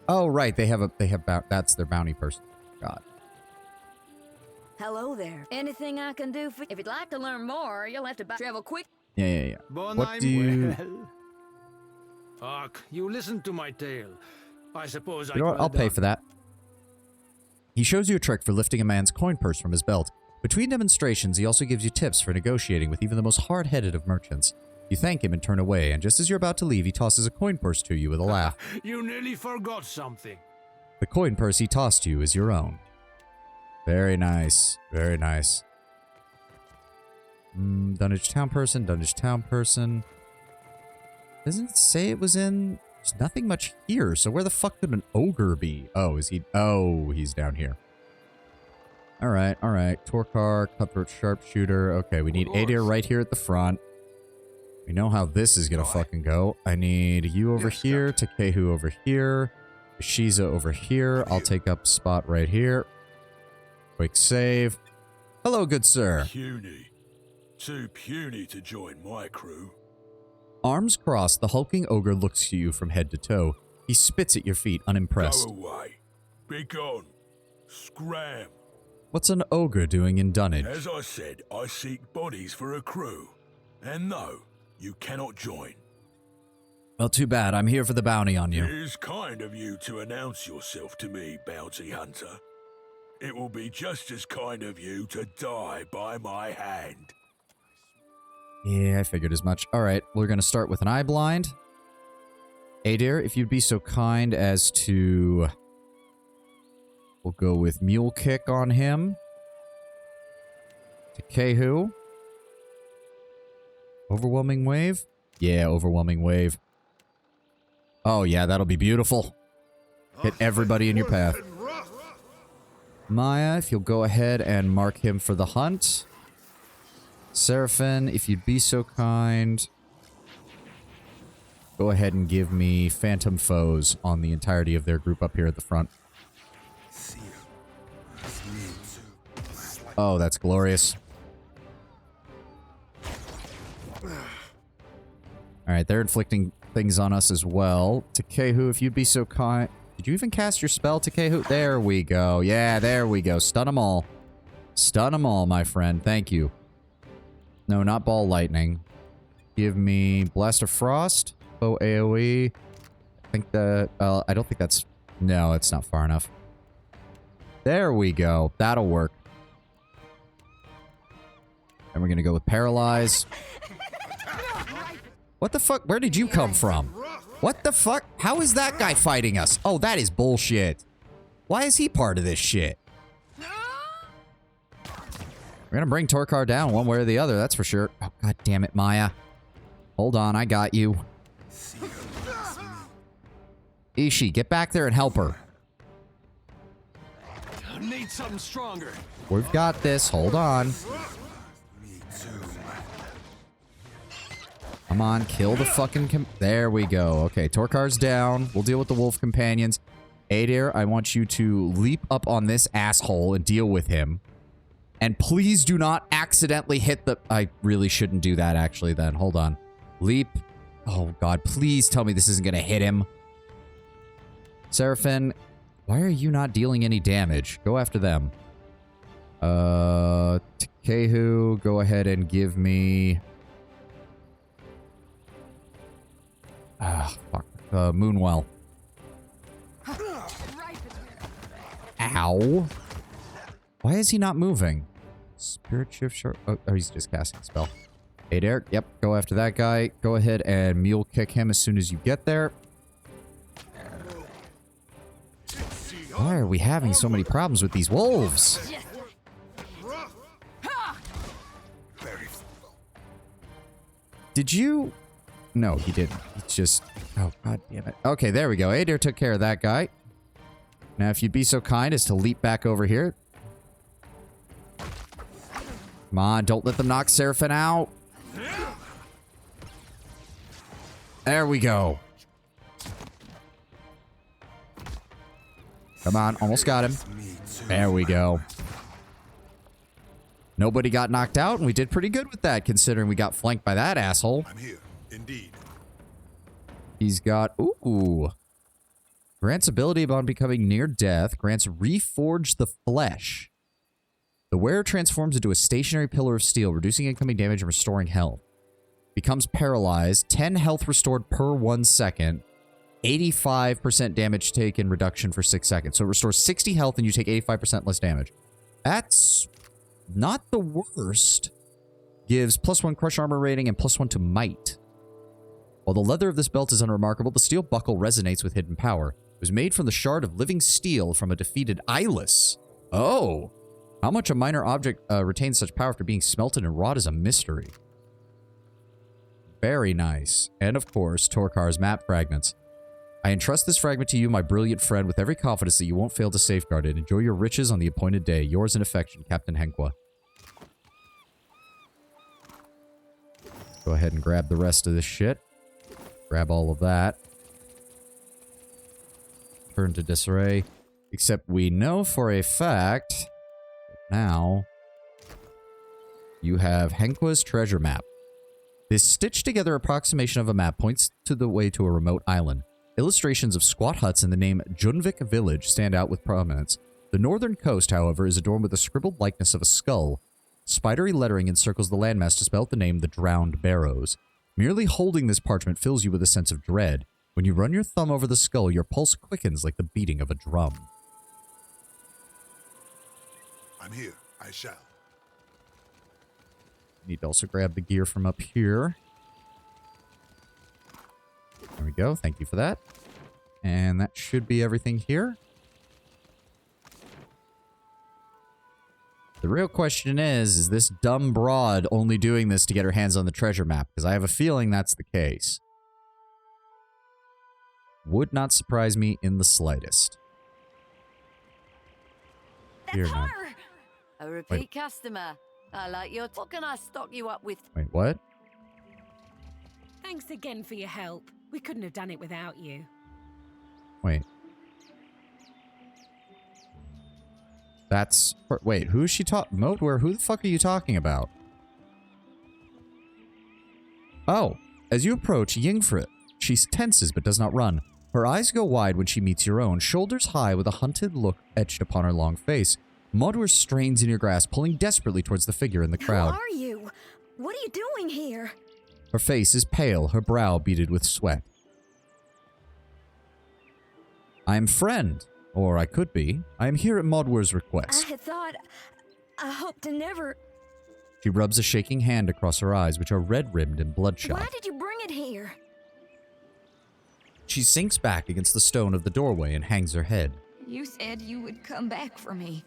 Oh, right. That's their bounty person. God. Hello there. Anything I can do for you? If you'd like to learn more, you'll have to travel quick. Yeah. Bon, What I'm do you... well. Fuck, you listened to my tale. I suppose You know what? I'll pay for that. He shows you a trick for lifting a man's coin purse from his belt. Between demonstrations, he also gives you tips for negotiating with even the most hard-headed of merchants. You thank him and turn away, and just as you're about to leave, he tosses a coin purse to you with a laugh. You nearly forgot something. The coin purse he tossed you is your own. Very nice. Very nice. Dunwich Town person. Doesn't it say it was in... There's nothing much here, so where the fuck could an ogre be? Oh, is he... Oh, he's down here. Alright. Torkar, Cutthroat Sharpshooter. Okay, we need Adair right here at the front. We know how this is gonna fucking go. I need you over here, Takehu over here, Ashiza over here. I'll take up spot right here. Quick save. Hello, good sir. Puny. Too puny to join my crew. Arms crossed, the hulking ogre looks to you from head to toe. He spits at your feet, unimpressed. Go away. Be gone. Scram. What's an ogre doing in Dunwich? As I said, I seek bodies for a crew. And no, you cannot join. Well, too bad. I'm here for the bounty on you. It is kind of you to announce yourself to me, bounty hunter. It will be just as kind of you to die by my hand. Yeah, I figured as much. Alright, we're going to start with an eye blind. Adair, if you'd be so kind as to... We'll go with Mule Kick on him. Takehu. Overwhelming Wave? Yeah, Overwhelming Wave. Oh yeah, that'll be beautiful. Hit everybody in your path. Maya, if you'll go ahead and mark him for the hunt. Seraphim, if you'd be so kind. Go ahead and give me Phantom Foes on the entirety of their group up here at the front. Oh, that's glorious. Alright, they're inflicting things on us as well. Takehu, if you'd be so kind... Did you even cast your spell, Takehu? There we go. Yeah, there we go. Stun them all. Stun them all, my friend. Thank you. No, not Ball Lightning. Give me Blast of Frost. Oh, AoE. I think that... I don't think that's... No, it's not far enough. There we go. That'll work. And we're gonna go with Paralyze. What the fuck? Where did you come from? What the fuck? How is that guy fighting us? Oh, that is bullshit. Why is he part of this shit? We're gonna bring Torkar down one way or the other, that's for sure. Oh, god damn it, Maya. Hold on, I got you. Ishi, get back there and help her. I need something stronger. We've got this. Hold on. Come on, kill the fucking... There we go. Okay, Torkar's down. We'll deal with the wolf companions. Adair, I want you to leap up on this asshole and deal with him. And please do not accidentally hit the... I really shouldn't do that, actually, then. Hold on. Leap. Oh, God. Please tell me this isn't going to hit him. Seraphim, why are you not dealing any damage? Go after them. Takehu, go ahead and give me... fuck. Moonwell. Ow. Why is he not moving? Spirit Shift Sharp. Oh, he's just casting a spell. Adair, yep, go after that guy. Go ahead and Mule Kick him as soon as you get there. Why are we having so many problems with these wolves? Did you? No, he didn't. It's just... Oh, god damn it. Okay, there we go. Adair took care of that guy. Now, if you'd be so kind as to leap back over here. Come on, don't let them knock Seraphin out. There we go. Come on, almost got him. There we go. Nobody got knocked out, and we did pretty good with that, considering we got flanked by that asshole. I'm here, indeed. He's got... Ooh. Grants ability upon becoming near death. Grants Reforge the Flesh. The wearer transforms into a stationary pillar of steel, reducing incoming damage and restoring health. Becomes paralyzed. 10 health restored per 1 second. 85% damage taken reduction for 6 seconds. So it restores 60 health and you take 85% less damage. That's not the worst. Gives +1 crush armor rating and +1 to might. While the leather of this belt is unremarkable, the steel buckle resonates with hidden power. It was made from the shard of living steel from a defeated eyeless. Oh! How much a minor object retains such power after being smelted and wrought is a mystery. Very nice. And of course, Torkar's map fragments. I entrust this fragment to you, my brilliant friend, with every confidence that you won't fail to safeguard it. Enjoy your riches on the appointed day. Yours in affection, Captain Henqua. Go ahead and grab the rest of this shit. Grab all of that. Turn to disarray. Except we know for a fact... Now... You have Henqua's treasure map. This stitched-together approximation of a map points to the way to a remote island. Illustrations of squat huts in the name Junvik Village stand out with prominence. The northern coast, however, is adorned with a scribbled likeness of a skull. Spidery lettering encircles the landmass to spell out the name The Drowned Barrows. Merely holding this parchment fills you with a sense of dread. When you run your thumb over the skull, your pulse quickens like the beating of a drum. I'm here. I shall. Need to also grab the gear from up here. There we go. Thank you for that. And that should be everything here. The real question is this dumb broad only doing this to get her hands on the treasure map? Because I have a feeling that's the case. Would not surprise me in the slightest. That's her! A repeat customer. I like your... What can I stock you up with? Wait, what? Thanks again for your help. We couldn't have done it without you. Wait. That's... Wait, who is she talking... Modeware, who the fuck are you talking about? Oh, as you approach Yingfrith, she tenses but does not run. Her eyes go wide when she meets your own, shoulders high with a hunted look etched upon her long face. Modeware strains in your grasp, pulling desperately towards the figure in the crowd. Who are you? What are you doing here? Her face is pale, her brow beaded with sweat. I am friend, or I could be. I am here at Modware's request. I had thought... I hoped to never... She rubs a shaking hand across her eyes, which are red-rimmed and bloodshot. Why did you bring it here? She sinks back against the stone of the doorway and hangs her head. You said you would come back for me,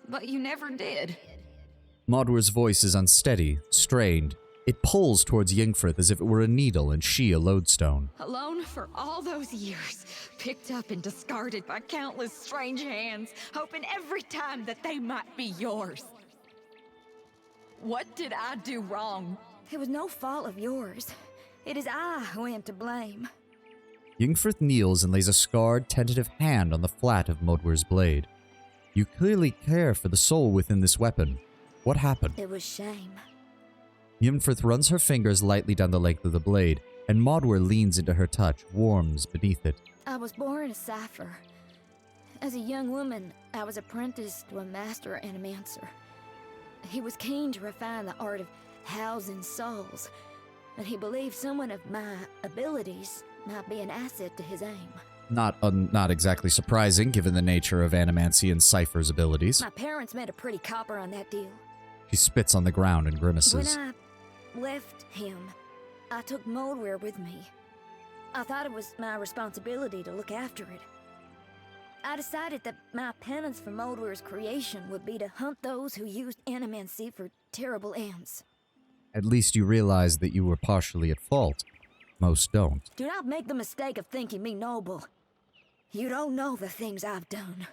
but you never did. Modware's voice is unsteady, strained. It pulls towards Yingfrith as if it were a needle and she a lodestone. Alone for all those years, picked up and discarded by countless strange hands, hoping every time that they might be yours. What did I do wrong? It was no fault of yours. It is I who am to blame. Yingfrith kneels and lays a scarred, tentative hand on the flat of Modware's blade. You clearly care for the soul within this weapon. What happened? It was shame. Yingfrith runs her fingers lightly down the length of the blade, and Modware leans into her touch, warms beneath it. I was born a cipher. As a young woman, I was apprenticed to a master animancer. He was keen to refine the art of housing souls, but he believed someone of my abilities might be an asset to his aim. Not exactly surprising, given the nature of Animancy and Cypher's abilities. My parents made a pretty copper on that deal. She spits on the ground and grimaces. When I left him, I took Modware with me. I thought it was my responsibility to look after it. I decided that my penance for Moldwar's creation would be to hunt those who used animancy for terrible ends. At least you realize that you were partially at fault. Most don't. Do not make the mistake of thinking me noble. You don't know the things I've done.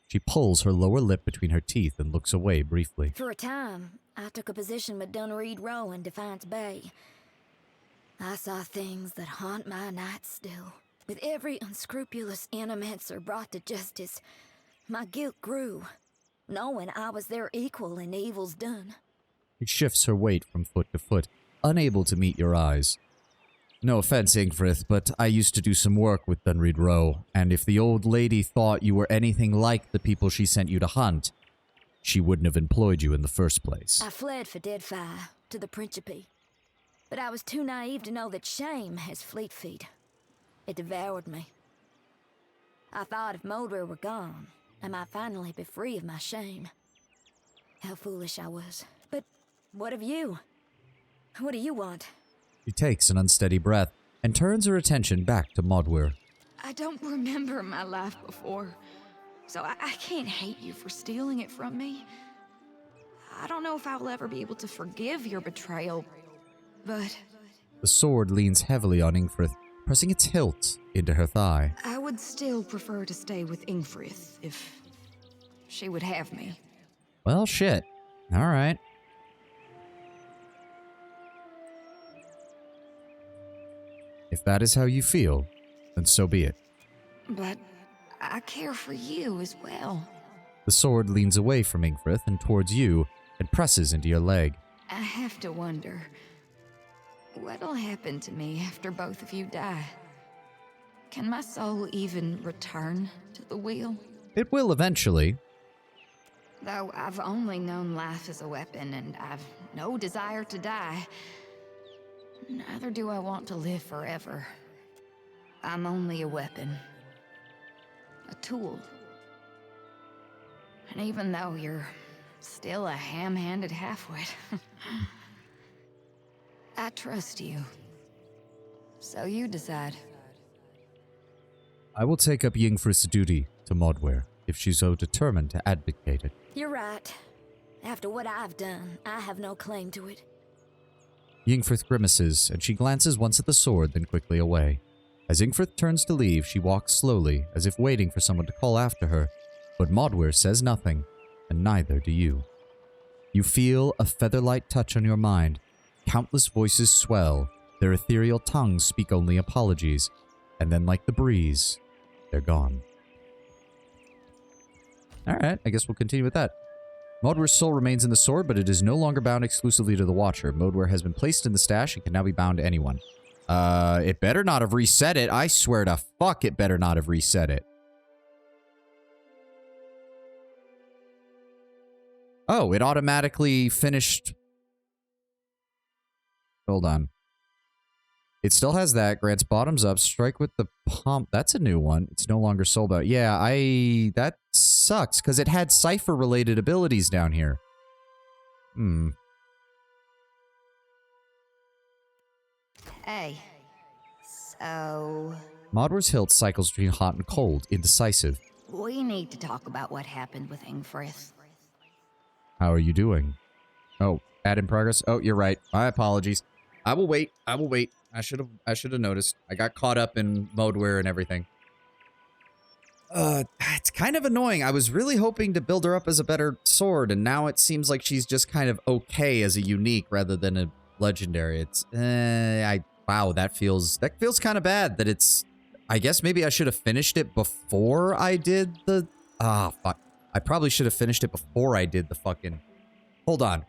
She pulls her lower lip between her teeth and looks away briefly. For a time, I took a position with Dunreed Row in Defiance Bay. I saw things that haunt my nights still. With every unscrupulous animancer brought to justice, my guilt grew, knowing I was their equal in evils done. She shifts her weight from foot to foot, unable to meet your eyes. No offense, Ingfrith, but I used to do some work with Dunreed Row, and if the old lady thought you were anything like the people she sent you to hunt, she wouldn't have employed you in the first place. I fled for Deadfire, to the Principe. But I was too naive to know that shame has fleet feet. It devoured me. I thought if Moldwar were gone, I might finally be free of my shame. How foolish I was. But what of you? What do you want? She takes an unsteady breath and turns her attention back to Moldwar. I don't remember my life before, so I can't hate you for stealing it from me. I don't know if I'll ever be able to forgive your betrayal, but... The sword leans heavily on Ingfrith, pressing its hilt into her thigh. I would still prefer to stay with Ingfrith if she would have me. Well, shit. All right. If that is how you feel, then so be it. But I care for you as well. The sword leans away from Ingfrith and towards you and presses into your leg. I have to wonder, what'll happen to me after both of you die? Can my soul even return to the wheel? It will eventually. Though I've only known life as a weapon and I've no desire to die, neither do I want to live forever. I'm only a weapon. A tool. And even though you're still a ham-handed halfwit, I trust you. So you decide. I will take up Yingfrith's duty to Moldwar if she's so determined to advocate it. You're right. After what I've done, I have no claim to it. Yingfrith grimaces, and she glances once at the sword, then quickly away. As Ingfrith turns to leave, she walks slowly, as if waiting for someone to call after her. But Moldwar says nothing, and neither do you. You feel a feather-light touch on your mind. Countless voices swell. Their ethereal tongues speak only apologies. And then, like the breeze, they're gone. Alright, I guess we'll continue with that. Moldwar's soul remains in the sword, but it is no longer bound exclusively to the Watcher. Moldwar has been placed in the stash and can now be bound to anyone. It better not have reset it. I swear to fuck it better not have reset it. Oh, it automatically finished. Hold on. It still has that. Grants bottoms up. Strike with the pump. That's a new one. It's no longer soulbound. Yeah, that sucks because it had cipher-related abilities down here. Hey, so... Moldwar's hilt cycles between hot and cold, indecisive. we need to talk about what happened with Ingfrith. How are you doing? Oh, add in progress? Oh, you're right. My apologies. I will wait. I will wait. I should have noticed. I got caught up in Moldwar and everything. It's kind of annoying. I was really hoping to build her up as a better sword, and now it seems like she's just kind of okay as a unique rather than a legendary. It's, wow, that feels kind of bad that it's, I guess maybe I should have finished it before I did the, fuck. I probably should have finished it before I did the fucking, hold on.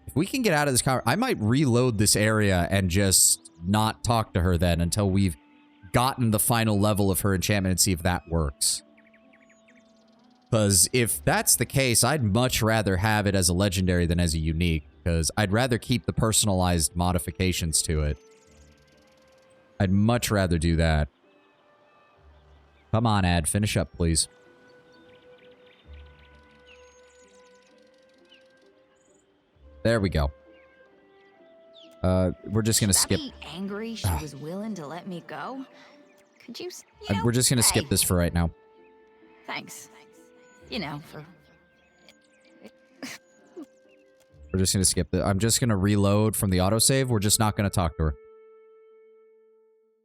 If we can get out of this I might reload this area and just not talk to her then until we've gotten the final level of her enchantment and see if that works. Because if that's the case, I'd much rather have it as a legendary than as a unique, because I'd rather keep the personalized modifications to it. I'd much rather do that. Come on, Ad, finish up, please. There we go. We're just gonna skip. Should I be angry she was willing to let me go? Could you... We're just gonna skip this for right now. Thanks. You know, for... We're just gonna skip it. I'm just gonna reload from the autosave. We're just not gonna talk to her.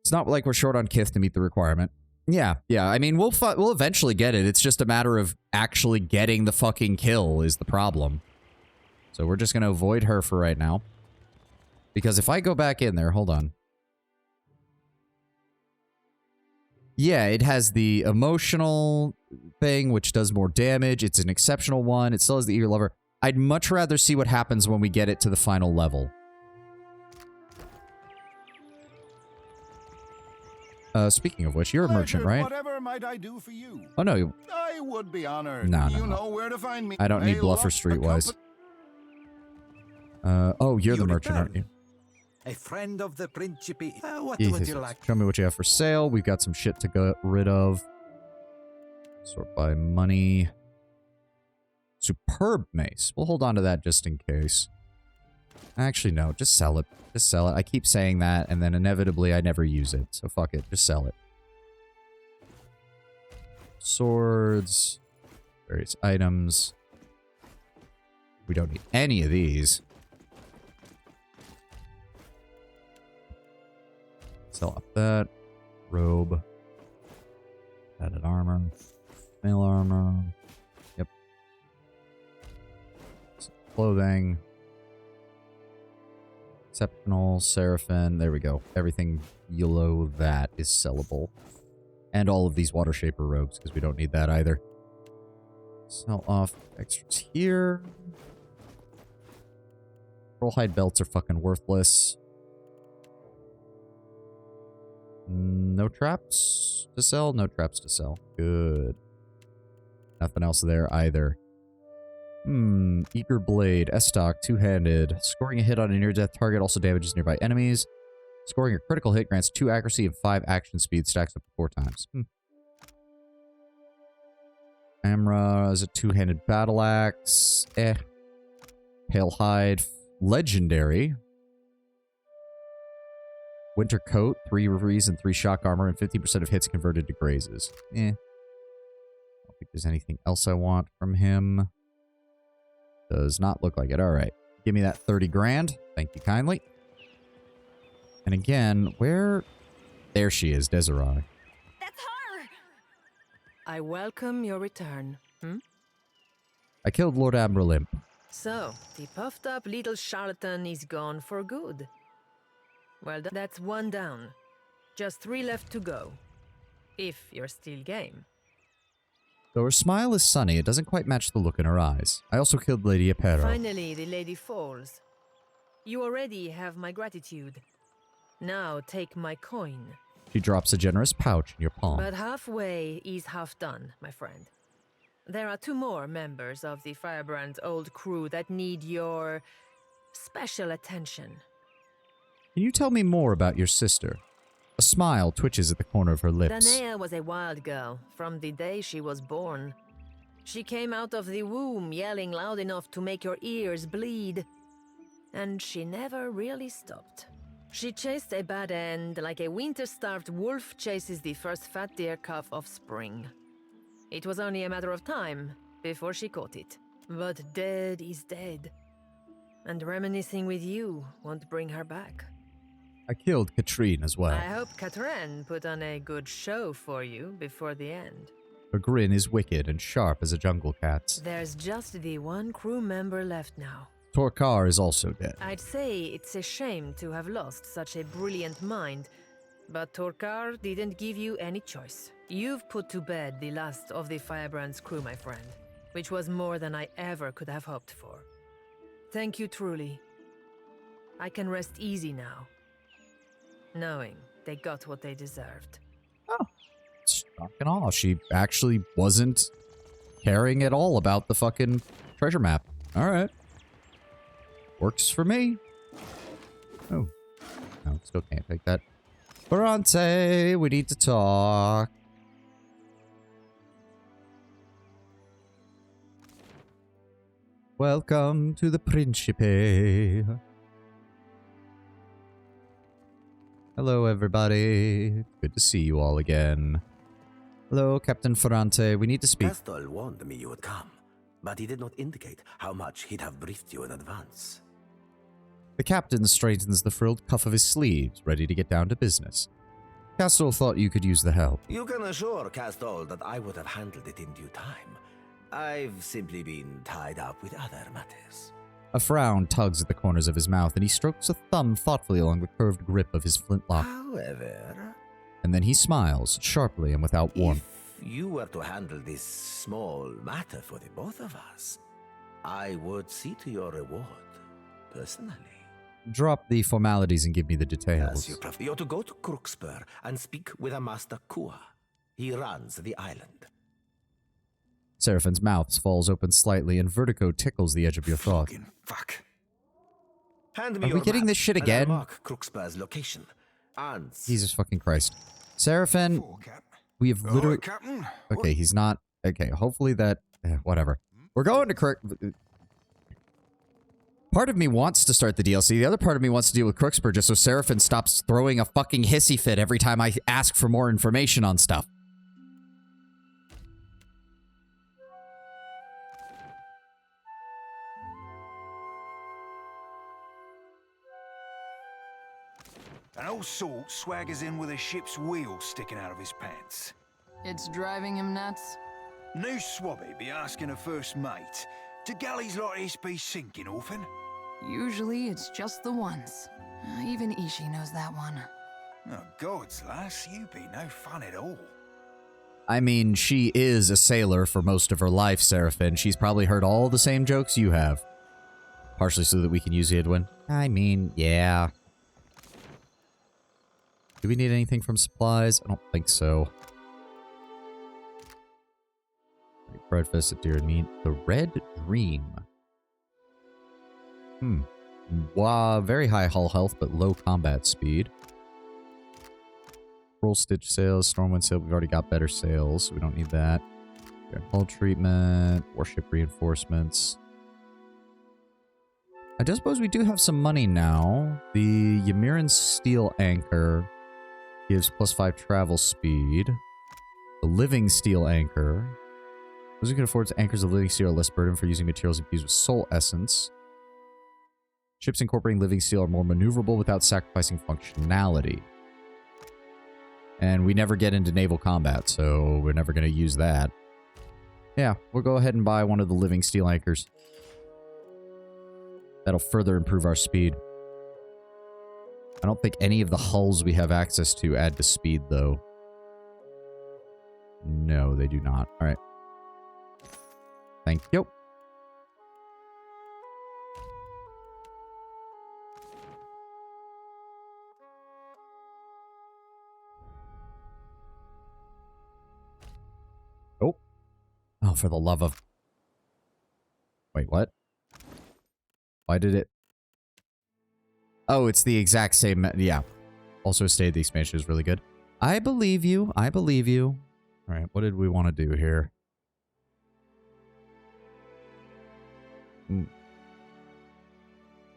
It's not like we're short on kith to meet the requirement. Yeah. I mean, we'll eventually get it. It's just a matter of actually getting the fucking kill is the problem. So we're just gonna avoid her for right now. Because if I go back in there, hold on. Yeah, it has the emotional thing, which does more damage. It's an exceptional one. It still has the eager lover. I'd much rather see what happens when we get it to the final level. Speaking of which, you're a merchant, right? Whatever might I do for you? Oh, no. I would be honored. No. You know where to find me. I don't need bluffer streetwise. Oh, you're the merchant, aren't you? A friend of the Principe. What Eothas. would you like? Show me what you have for sale. We've got some shit to get rid of. Sort by money. Superb mace. We'll hold on to that just in case. Actually, no. Just sell it. Just sell it. I keep saying that, and then inevitably I never use it. So fuck it. Just sell it. Swords. Various items. We don't need any of these. Sell off that. Robe. Added armor. Mail armor. Yep. Some clothing. Exceptional. Seraphim. There we go. Everything below that is sellable. And all of these water shaper robes, because we don't need that either. Sell off extras here. Pearlhide belts are fucking worthless. No traps to sell? No traps to sell. Good. Nothing else there either. Eager Blade. S-Stock. Two-handed. Scoring a hit on a near-death target also damages nearby enemies. Scoring a critical hit grants 2 accuracy and 5 action speed. Stacks up to 4 times. Amra is a two-handed battle axe. Pale Hide. Legendary. Winter Coat, 3 reveries and 3 shock armor, and 50% of hits converted to grazes. I don't think there's anything else I want from him. Does not look like it. Alright. Give me that 30 grand. Thank you kindly. And again, where... There she is, Desiree. I welcome your return. I killed Lord Amberlimp. So, the puffed up little charlatan is gone for good. Well, that's 1 down. Just 3 left to go. If you're still game. Though her smile is sunny, it doesn't quite match the look in her eyes. I also killed Lady Apero. Finally, the lady falls. You already have my gratitude. Now take my coin. She drops a generous pouch in your palm. But halfway is half done, my friend. There are 2 more members of the Firebrand's old crew that need your special attention. Can you tell me more about your sister? A smile twitches at the corner of her lips. Danae was a wild girl from the day she was born. She came out of the womb yelling loud enough to make your ears bleed. And she never really stopped. She chased a bad end like a winter-starved wolf chases the first fat deer calf of spring. It was only a matter of time before she caught it. But dead is dead. And reminiscing with you won't bring her back. I killed Katrine as well. I hope Katrin put on a good show for you before the end. Her grin is wicked and sharp as a jungle cat's. There's just the 1 crew member left now. Torkar is also dead. I'd say it's a shame to have lost such a brilliant mind, but Torkar didn't give you any choice. You've put to bed the last of the Firebrand's crew, my friend, which was more than I ever could have hoped for. Thank you truly. I can rest easy now, knowing they got what they deserved. Shocking all. She actually wasn't caring at all about the fucking treasure map. Alright. Works for me. Oh. No, still can't take that. Bronte, we need to talk. Welcome to the Principe. Hello, everybody. Good to see you all again. Hello, Captain Ferrante. We need to speak. Castell warned me you would come, but he did not indicate how much he'd have briefed you in advance. The captain straightens the frilled cuff of his sleeves, ready to get down to business. Castell thought you could use the help. You can assure Castell that I would have handled it in due time. I've simply been tied up with other matters. A frown tugs at the corners of his mouth, and he strokes a thumb thoughtfully along the curved grip of his flintlock. However, And then he smiles, sharply and without warmth. if you were to handle this small matter for the both of us, I would see to your reward, personally. Drop the formalities and give me the details. As you prefer. You're to go to Crookspur and speak with a Master Kua. He runs the island. Seraphin's mouth falls open slightly, and vertigo tickles the edge of your thought. Fuck. Hand me Are your we getting map, this shit and I'll again? mark Crookspur's location. And Jesus fucking Christ. Seraphin, we have literally... Captain. Okay, he's not... Okay, hopefully that... whatever. We're going to Crook... Part of me wants to start the DLC. The other part of me wants to deal with Crookspur just so Seraphin stops throwing a fucking hissy fit every time I ask for more information on stuff. An old salt swaggers in with a ship's wheel sticking out of his pants. It's driving him nuts. New swabby be asking a first mate. Do galleys like this be sinking often? Usually it's just the ones. Even Ishi knows that one. Oh, gods, lass, you be no fun at all. I mean, she is a sailor for most of her life, Seraphin. She's probably heard all the same jokes you have. Partially so that we can use Edwin. I mean, yeah. Do we need anything from supplies? I don't think so. Breakfast, deer and meat. The Red Dream. Wow, very high hull health, but low combat speed. Roll stitch sails, stormwind sail. We've already got better sails, so we don't need that. Hull treatment, warship reinforcements. I do suppose we do have some money now. The Ymiran steel anchor gives +5 travel speed. The living steel anchor. Those who can afford anchors of living steel are less burden for using materials infused with soul essence. Ships incorporating living steel are more maneuverable without sacrificing functionality. And we never get into naval combat, so we're never going to use that. Yeah, we'll go ahead and buy one of the living steel anchors. That'll further improve our speed. I don't think any of the hulls we have access to add to speed, though. No, they do not. All right. Thank you. Oh. Oh, for the love of... Wait, what? Why did it... Oh, it's the exact same... Yeah. Also stayed, the expansion is really good. I believe you. I believe you. All right, what did we want to do here?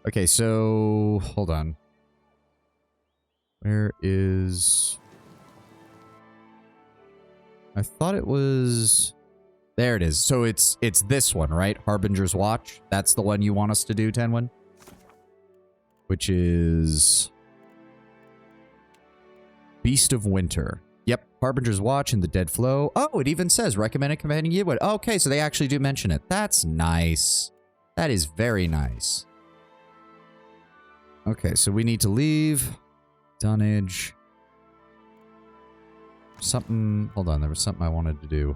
Okay, so... Hold on. Where is... I thought it was... There it is. So it's this one, right? Harbinger's Watch. That's the one you want us to do, Tenwin? Which is... Beast of Winter. Yep, Harbinger's Watch and the Dead Flow. Oh, it even says recommended companion Yidwood. Okay, so they actually do mention it. That's nice. That is very nice. Okay, so we need to leave. Dunnage. Something... Hold on, there was something I wanted to do.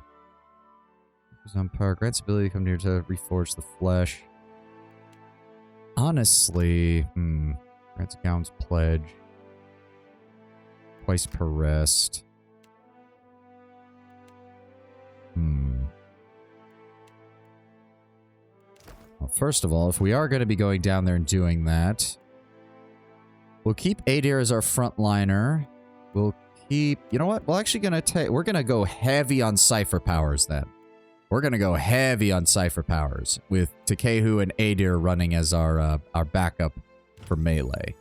Power grants ability to come near to reforge the flesh. Honestly, grants accounts pledge. Twice per rest. Well, first of all, if we are going to be going down there and doing that, we'll keep Adir as our frontliner. We'll keep... You know what? We're actually going to we're going to go heavy on Cypher powers then. We're going to go heavy on Cypher powers with Takehu and Adir running as our backup for melee.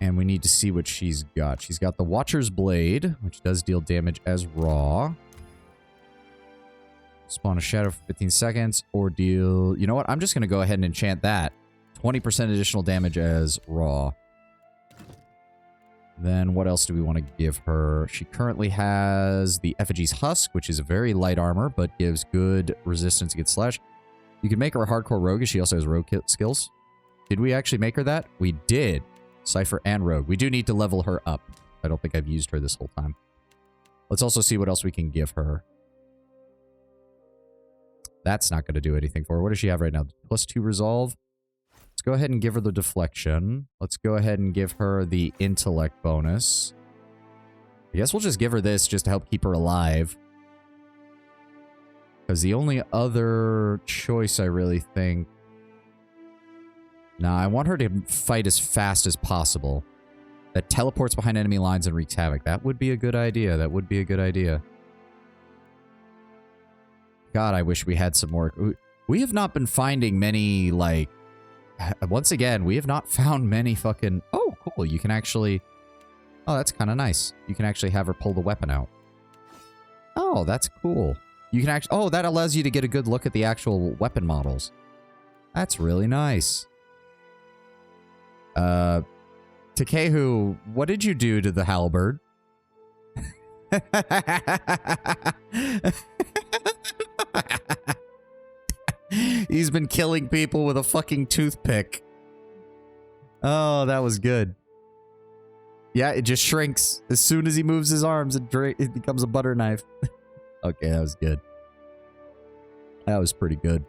And we need to see what she's got. She's got the Watcher's Blade, which does deal damage as raw. Spawn a shadow for 15 seconds, or deal... You know what? I'm just going to go ahead and enchant that. 20% additional damage as raw. Then what else do we want to give her? She currently has the Effigy's Husk, which is a very light armor, but gives good resistance against slash. You can make her a hardcore rogue, as she also has rogue skills. Did we actually make her that? We did. Cypher and rogue. We do need to level her up. I don't think I've used her this whole time. Let's also see what else we can give her. That's not going to do anything for her. What does she have right now? +2 resolve. Let's go ahead and give her the deflection. Let's go ahead and give her the intellect bonus. I guess we'll just give her this just to help keep her alive. Because the only other choice I really think... Nah, I want her to fight as fast as possible. That teleports behind enemy lines and wreaks havoc. That would be a good idea. That would be a good idea. God, I wish we had some more... We have not been finding many, like... Once again, we have not found many fucking... Oh, cool. You can actually... Oh, that's kind of nice. You can actually have her pull the weapon out. Oh, that's cool. You can actually... Oh, that allows you to get a good look at the actual weapon models. That's really nice. Takehu, what did you do to the halberd? He's been killing people with a fucking toothpick. Oh, that was good. Yeah, it just shrinks. As soon as he moves his arms, it becomes a butter knife. Okay, that was good. That was pretty good.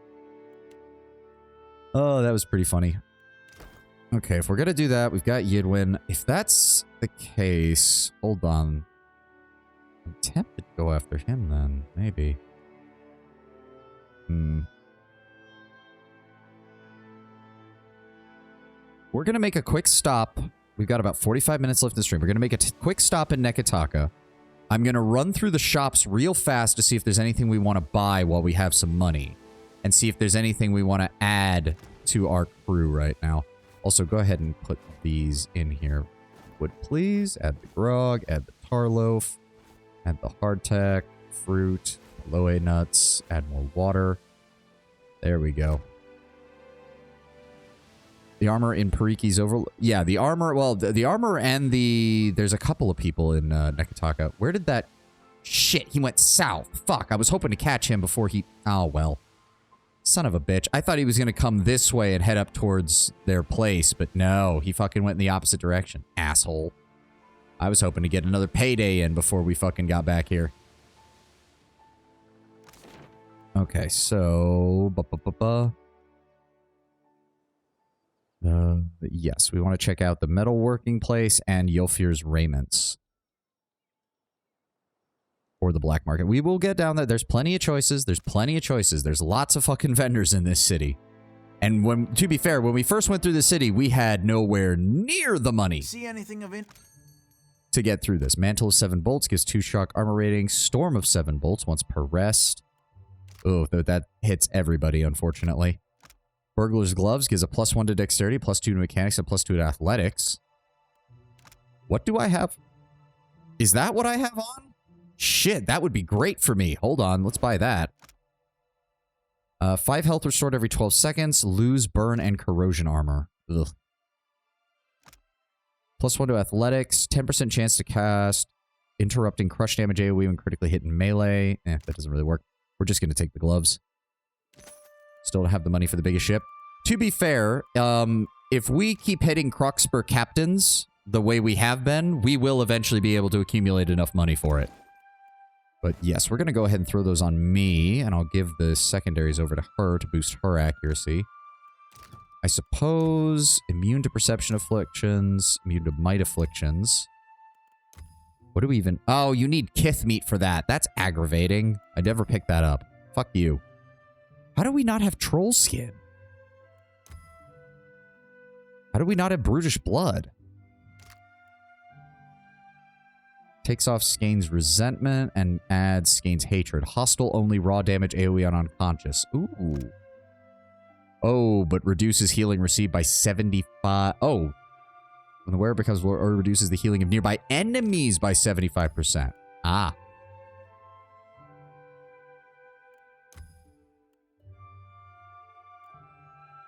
Oh, that was pretty funny. Okay, if we're gonna do that, we've got Yidwin. If that's the case, hold on. I'm tempted to go after him then, maybe. We're gonna make a quick stop. We've got about 45 minutes left in the stream. We're gonna make a quick stop in Nekataka. I'm gonna run through the shops real fast to see if there's anything we want to buy while we have some money. And see if there's anything we want to add to our crew right now. Also, go ahead and put these in here. Would please add the grog, add the tar loaf, add the hardtack, fruit, aloe nuts, add more water. There we go. The armor in Pariki's over... Yeah, the armor... Well, the armor and the... There's a couple of people in Nekataka. Where did that... Shit, he went south. Fuck, I was hoping to catch him before he... Oh, well. Son of a bitch. I thought he was going to come this way and head up towards their place, but no. He fucking went in the opposite direction. Asshole. I was hoping to get another payday in before we fucking got back here. Okay, so... Yes, we want to check out the metalworking place and Yofir's raiments. Or the black market. We will get down there. There's plenty of choices. There's plenty of choices. There's lots of fucking vendors in this city. And when, to be fair, when we first went through the city, we had nowhere near the money. See anything of it? To get through this. Mantle of 7 bolts gives 2 shock armor rating. Storm of 7 bolts once per rest. Oh, that hits everybody, unfortunately. Burglar's Gloves gives a +1 to dexterity, +2 to mechanics, and +2 to athletics. What do I have? Is that what I have on? Shit, that would be great for me. Hold on, let's buy that. 5 health restored every 12 seconds. Lose, burn, and corrosion armor. Ugh. +1 to athletics. 10% chance to cast interrupting crush damage AoE when critically hit in melee. That doesn't really work. We're just going to take the gloves. Still don't have the money for the biggest ship. To be fair, if we keep hitting Cruxper captains the way we have been, we will eventually be able to accumulate enough money for it. But yes, we're going to go ahead and throw those on me, and I'll give the secondaries over to her to boost her accuracy. I suppose immune to perception afflictions, immune to might afflictions. What do we even... Oh, you need kith meat for that. That's aggravating. I never picked that up. Fuck you. How do we not have troll skin? How do we not have brutish blood? Takes off Skane's resentment and adds Skane's hatred. Hostile only raw damage AoE on unconscious. Ooh. Oh, but reduces healing received by 75. Oh. When the wearer becomes or reduces the healing of nearby enemies by 75%. Ah.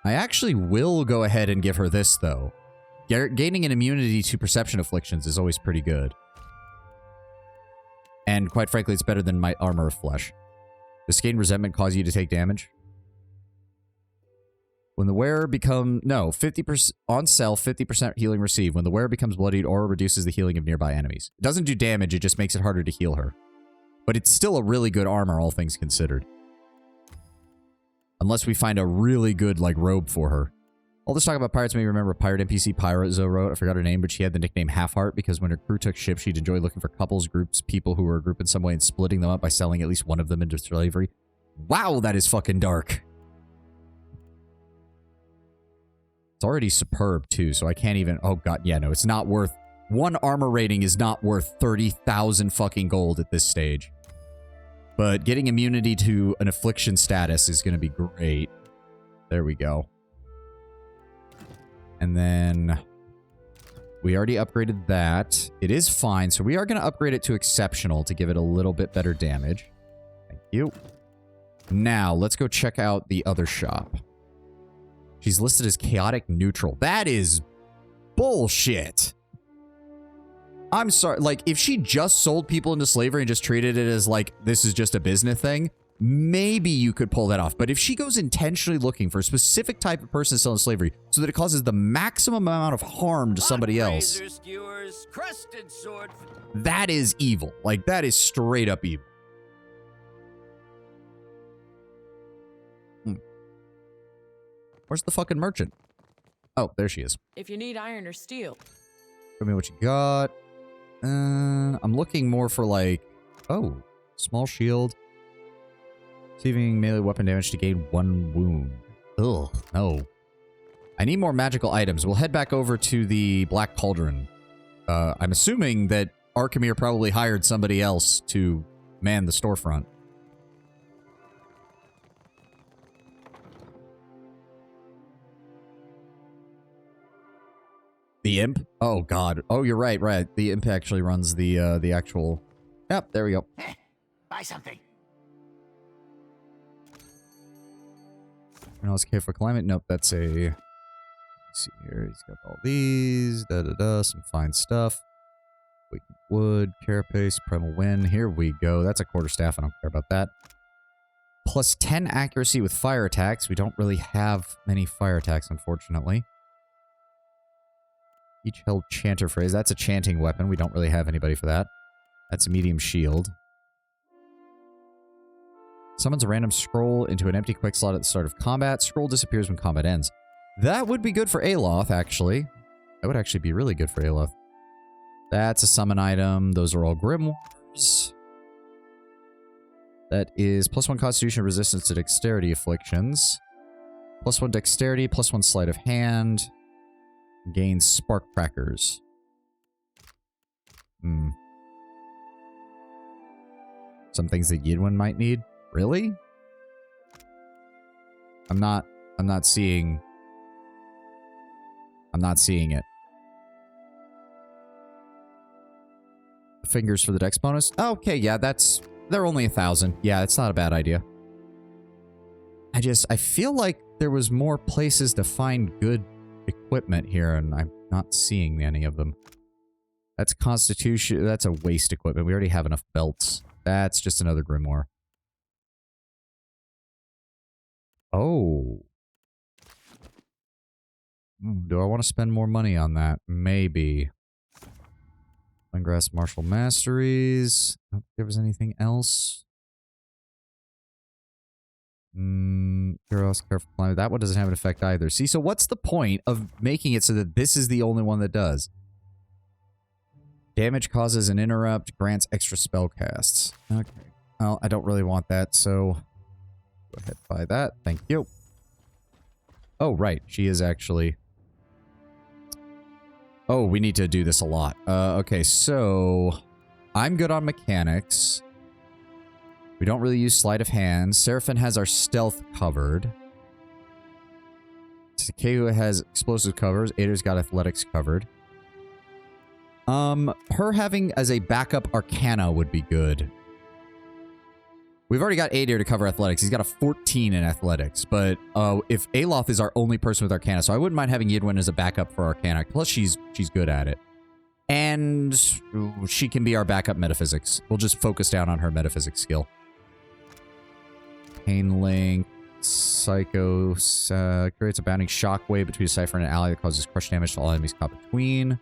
I actually will go ahead and give her this, though. Gaining an immunity to perception afflictions is always pretty good. And quite frankly, it's better than my armor of flesh. Does gain resentment cause you to take damage? When the wearer becomes... No, 50% on self, 50% healing received. When the wearer becomes bloodied, aura reduces the healing of nearby enemies. It doesn't do damage, it just makes it harder to heal her. But it's still a really good armor, all things considered. Unless we find a really good, like, robe for her. All this talk about pirates made me remember a pirate NPC Pirate Zo wrote. I forgot her name, but she had the nickname Half-Heart because when her crew took ships, she'd enjoy looking for couples, groups, people who were a group in some way and splitting them up by selling at least one of them into slavery. Wow, that is fucking dark. It's already superb, too, so I can't even... Oh, God, yeah, no, it's not worth... One armor rating is not worth 30,000 fucking gold at this stage. But getting immunity to an affliction status is going to be great. There we go. And then we already upgraded that. It is fine, so we are going to upgrade it to exceptional to give it a little bit better damage. Thank you. Now, let's go check out the other shop. She's listed as chaotic neutral. That is bullshit. I'm sorry, like, if she just sold people into slavery and just treated it as, like, this is just a business thing, maybe you could pull that off. But if she goes intentionally looking for a specific type of person selling slavery so that it causes the maximum amount of harm to somebody else, that is evil. Like, that is straight up evil. Where's the fucking merchant? Oh, there she is. If you need iron or steel. Show me what you got. I'm looking more for, like... Oh, small shield. Receiving melee weapon damage to gain 1 wound. Ugh, no. I need more magical items. We'll head back over to the Black Cauldron. I'm assuming that Arkhamir probably hired somebody else to man the storefront. The imp? Oh, God. Oh, you're right, right. The imp actually runs the actual... Yep, there we go. Buy something. Anyone else care for climate? Nope, that's a... Let's see here. He's got all these. Da-da-da. Some fine stuff. Weakened wood, carapace, primal wind. Here we go. That's a quarterstaff. I don't care about that. Plus 10 accuracy with fire attacks. We don't really have many fire attacks, unfortunately. Each held chanter phrase. That's a chanting weapon. We don't really have anybody for that. That's a medium shield. Summons a random scroll into an empty quick slot at the start of combat. Scroll disappears when combat ends. That would be good for Eothas, actually. That would actually be really good for Eothas. That's a summon item. Those are all grimoires. That is +1 constitution resistance to dexterity afflictions. +1 dexterity, +1 sleight of hand. Gains spark crackers. Some things that Yidwin might need. Really? I'm not seeing it. Fingers for the dex bonus? Okay, yeah, they're only 1,000. Yeah, it's not a bad idea. I feel like there was more places to find good equipment here, and I'm not seeing any of them. That's Constitution. That's a waste equipment. We already have enough belts. That's just another grimoire. Oh. Do I want to spend more money on that? Maybe. Grasp Martial Masteries. I don't think there was anything else. Heroes, Careful Climate. That one doesn't have an effect either. See, so what's the point of making it so that this is the only one that does? Damage causes an interrupt, grants extra spell casts. Okay. Well, I don't really want that, so go ahead and buy that. Thank you. Oh, right. She is actually... Oh, we need to do this a lot. Okay, so... I'm good on mechanics. We don't really use sleight of hand. Seraphim has our stealth covered. Takeu has explosive covers. Ader's got athletics covered. Her having as a backup Arcana would be good. We've already got Adair to cover athletics. He's got a 14 in athletics. But if Eothas is our only person with Arcana, so I wouldn't mind having Yidwin as a backup for Arcana. Plus, she's good at it. And she can be our backup metaphysics. We'll just focus down on her metaphysics skill. Pain Link. Psycho creates a bounding shockwave between a Cypher and an ally that causes crush damage to all enemies caught between.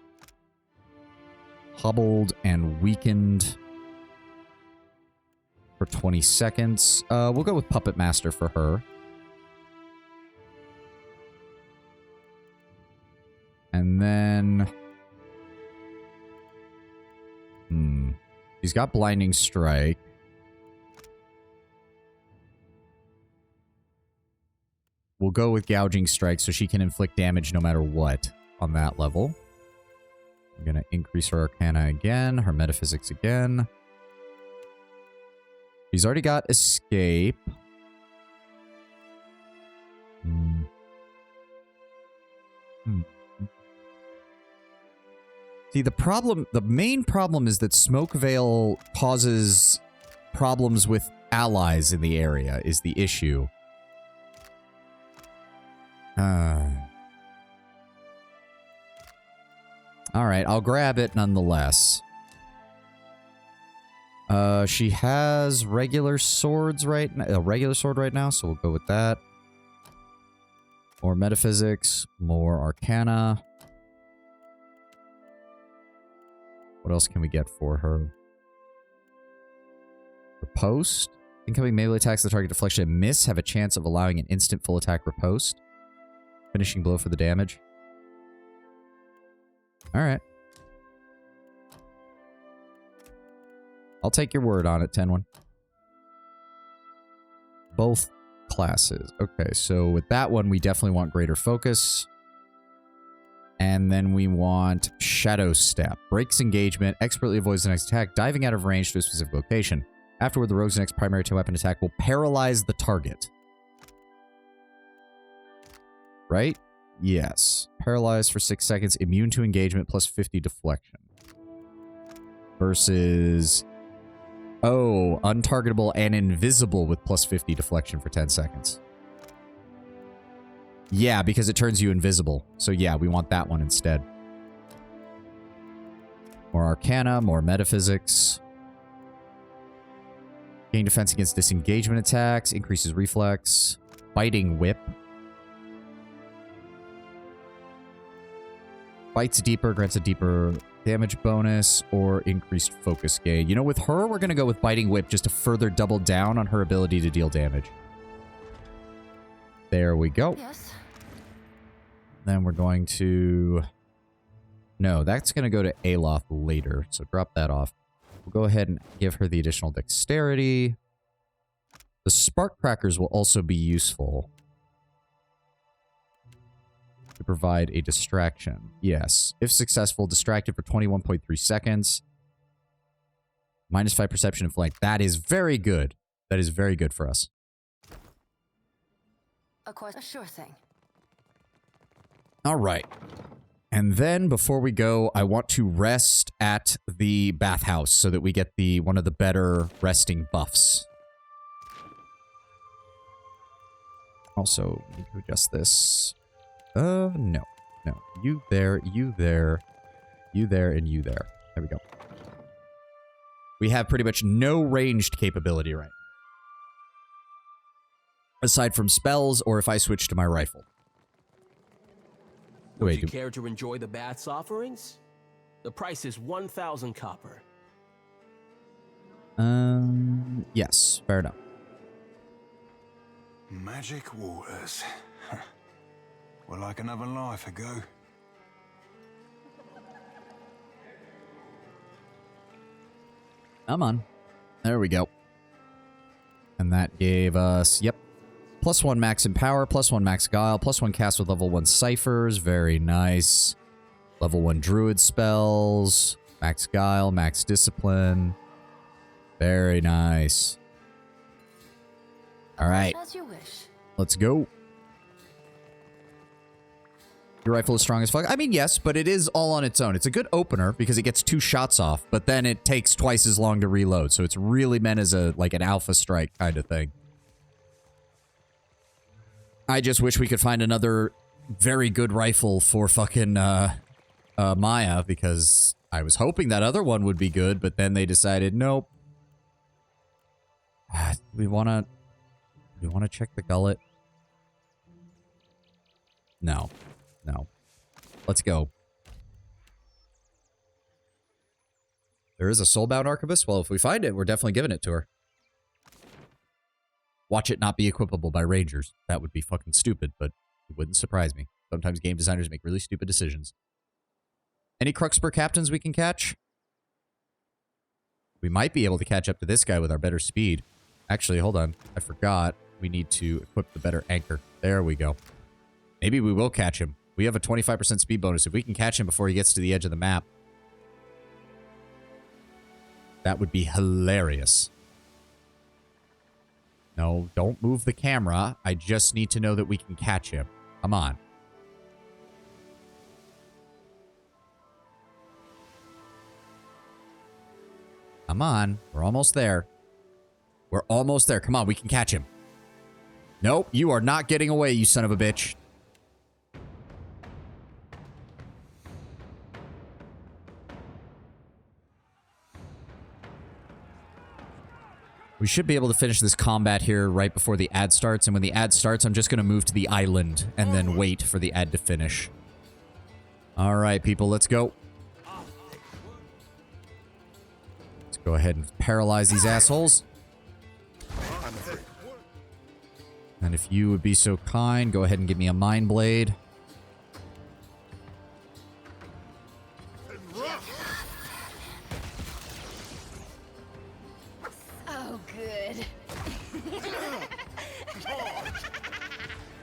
Hobbled and weakened for 20 seconds. We'll go with Puppet Master for her. And then... He's got Blinding Strike. We'll go with Gouging Strike so she can inflict damage no matter what on that level. I'm going to increase her Arcana again, her Metaphysics again. She's already got Escape. See, the main problem is that Smoke Veil causes problems with allies in the area, is the issue. Alright, I'll grab it nonetheless. She has regular swords right now, a regular sword right now, so we'll go with that. More Metaphysics, more Arcana. What else can we get for her? Riposte. Incoming melee attacks the target deflection and miss have a chance of allowing an instant full attack riposte. Finishing blow for the damage. Alright. I'll take your word on it, Tenwin. Both classes. Okay, so with that one, we definitely want Greater Focus. And then we want Shadow Step. Breaks engagement, expertly avoids the next attack, diving out of range to a specific location. Afterward, the rogue's next primary two-weapon attack will paralyze the target. Right? Yes. Paralyzed for 6 seconds, immune to engagement, plus 50 deflection. Versus... Oh, untargetable and invisible with plus 50 deflection for 10 seconds. Yeah, because it turns you invisible. So yeah, we want that one instead. More Arcana, more Metaphysics. Gain defense against disengagement attacks, increases reflex. Biting Whip. Bites deeper, grants a deeper damage bonus, or increased focus gain. You know, with her, we're going to go with Biting Whip just to further double down on her ability to deal damage. There we go. Yes. Then we're going to... No, that's going to go to Eothas later, so drop that off. We'll go ahead and give her the additional dexterity. The Spark Crackers will also be useful to provide a distraction. Yes. If successful, distracted for 21.3 seconds. -5 perception and flank. That is very good. That is very good for us. A sure thing. All right. And then before we go, I want to rest at the bathhouse so that we get the one of the better resting buffs. Also, we need to adjust this. No. No. You there, you there, you there, and you there. There we go. We have pretty much no ranged capability right now. Aside from spells, or if I switch to my rifle. Would you care to enjoy the bath's offerings? The price is 1,000 copper. Yes, fair enough. Magic waters. Well, like another life ago. Come on. There we go. And that gave us, yep, +1 max in power, +1 max guile, +1 cast with level 1 ciphers. Very nice. Level 1 druid spells. Max guile, max discipline. Very nice. All right. As you wish. Let's go. Your rifle is strong as fuck. I mean, yes, but it is all on its own. It's a good opener because it gets 2 shots off, but then it takes twice as long to reload. So it's really meant as a like an alpha strike kind of thing. I just wish we could find another very good rifle for fucking Maya, because I was hoping that other one would be good, but then they decided, nope. We wanna check the gullet? No. No. Let's go. There is a soulbound arquebus? Well, if we find it, we're definitely giving it to her. Watch it not be equipable by rangers. That would be fucking stupid, but it wouldn't surprise me. Sometimes game designers make really stupid decisions. Any Cruxper captains we can catch? We might be able to catch up to this guy with our better speed. Actually, hold on. I forgot. We need to equip the better anchor. There we go. Maybe we will catch him. We have a 25% speed bonus. If we can catch him before he gets to the edge of the map, that would be hilarious. No, don't move the camera. I just need to know that we can catch him. Come on. Come on. We're almost there. We're almost there. Come on, we can catch him. Nope, you are not getting away, you son of a bitch. We should be able to finish this combat here right before the ad starts. And when the ad starts, I'm just going to move to the island and then wait for the ad to finish. All right, people, let's go. Let's go ahead and paralyze these assholes. And if you would be so kind, go ahead and give me a Mind Blade. Oh, good.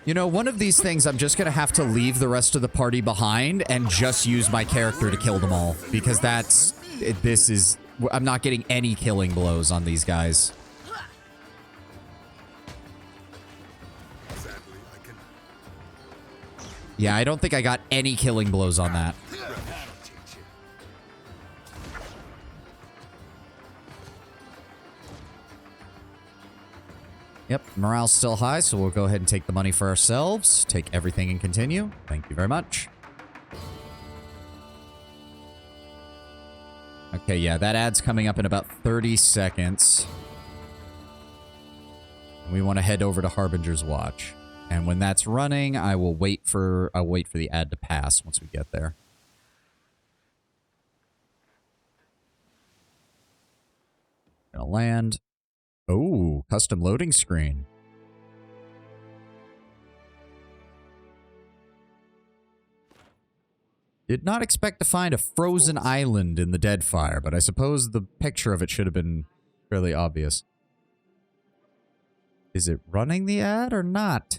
You know, one of these things I'm just going to have to leave the rest of the party behind and just use my character to kill them all. Because that's... this is... I'm not getting any killing blows on these guys. Yeah, I don't think I got any killing blows on that. Yep, morale's still high, so we'll go ahead and take the money for ourselves. Take everything and continue. Thank you very much. Okay, yeah, that ad's coming up in about 30 seconds. We want to head over to Harbinger's Watch. And when that's running, I'll wait for the ad to pass once we get there. Gonna land. Oh, custom loading screen. Did not expect to find a frozen island in the Deadfire, but I suppose the picture of it should have been fairly obvious. Is it running the ad or not?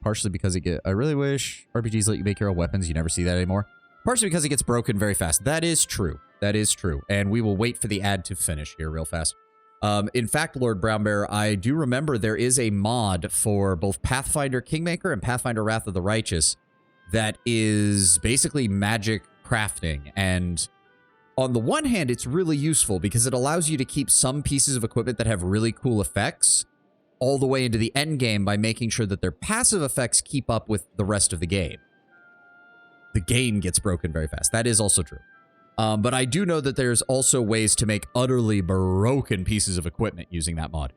Partially because I really wish RPGs let you make your own weapons. You never see that anymore. Partially because it gets broken very fast. That is true. That is true. And we will wait for the ad to finish here real fast. In fact, Lord Brownbear, I do remember there is a mod for both Pathfinder Kingmaker and Pathfinder Wrath of the Righteous that is basically magic crafting. And on the one hand, it's really useful because it allows you to keep some pieces of equipment that have really cool effects all the way into the end game by making sure that their passive effects keep up with the rest of the game. The game gets broken very fast. That is also true. But I do know that there's also ways to make utterly broken pieces of equipment using that mod.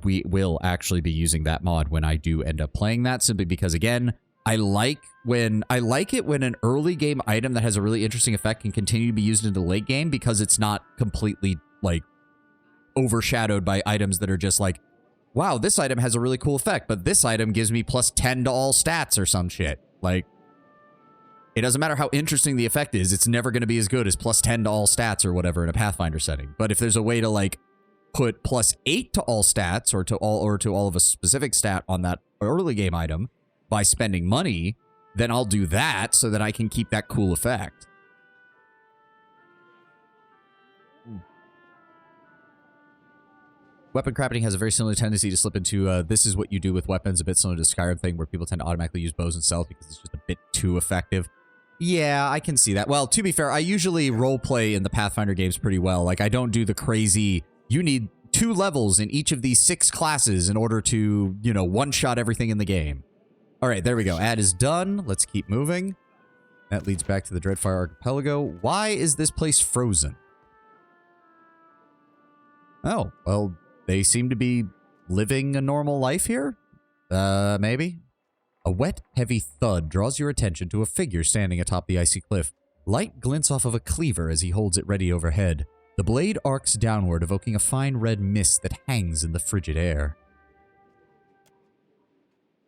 We will actually be using that mod when I do end up playing that, simply because, again, I like it when an early game item that has a really interesting effect can continue to be used into the late game, because it's not completely, like, overshadowed by items that are just like, wow, this item has a really cool effect, but this item gives me plus 10 to all stats or some shit. Like, it doesn't matter how interesting the effect is, it's never going to be as good as plus 10 to all stats or whatever in a Pathfinder setting. But if there's a way to, like, put plus 8 to all stats or to all of a specific stat on that early game item by spending money, then I'll do that so that I can keep that cool effect. weapon crafting has a very similar tendency to slip into this is what you do with weapons, a bit similar to the Skyrim thing, where people tend to automatically use bows and stealth because it's just a bit too effective. Yeah, I can see that. Well, to be fair, I usually roleplay in the Pathfinder games pretty well. Like, I don't do the crazy, you need 2 levels in each of these 6 classes in order to, you know, one-shot everything in the game. All right, there we go. Ad is done. Let's keep moving. That leads back to the Dreadfire Archipelago. Why is this place frozen? Oh, well, they seem to be living a normal life here? Maybe? A wet, heavy thud draws your attention to a figure standing atop the icy cliff. Light glints off of a cleaver as he holds it ready overhead. The blade arcs downward, evoking a fine red mist that hangs in the frigid air.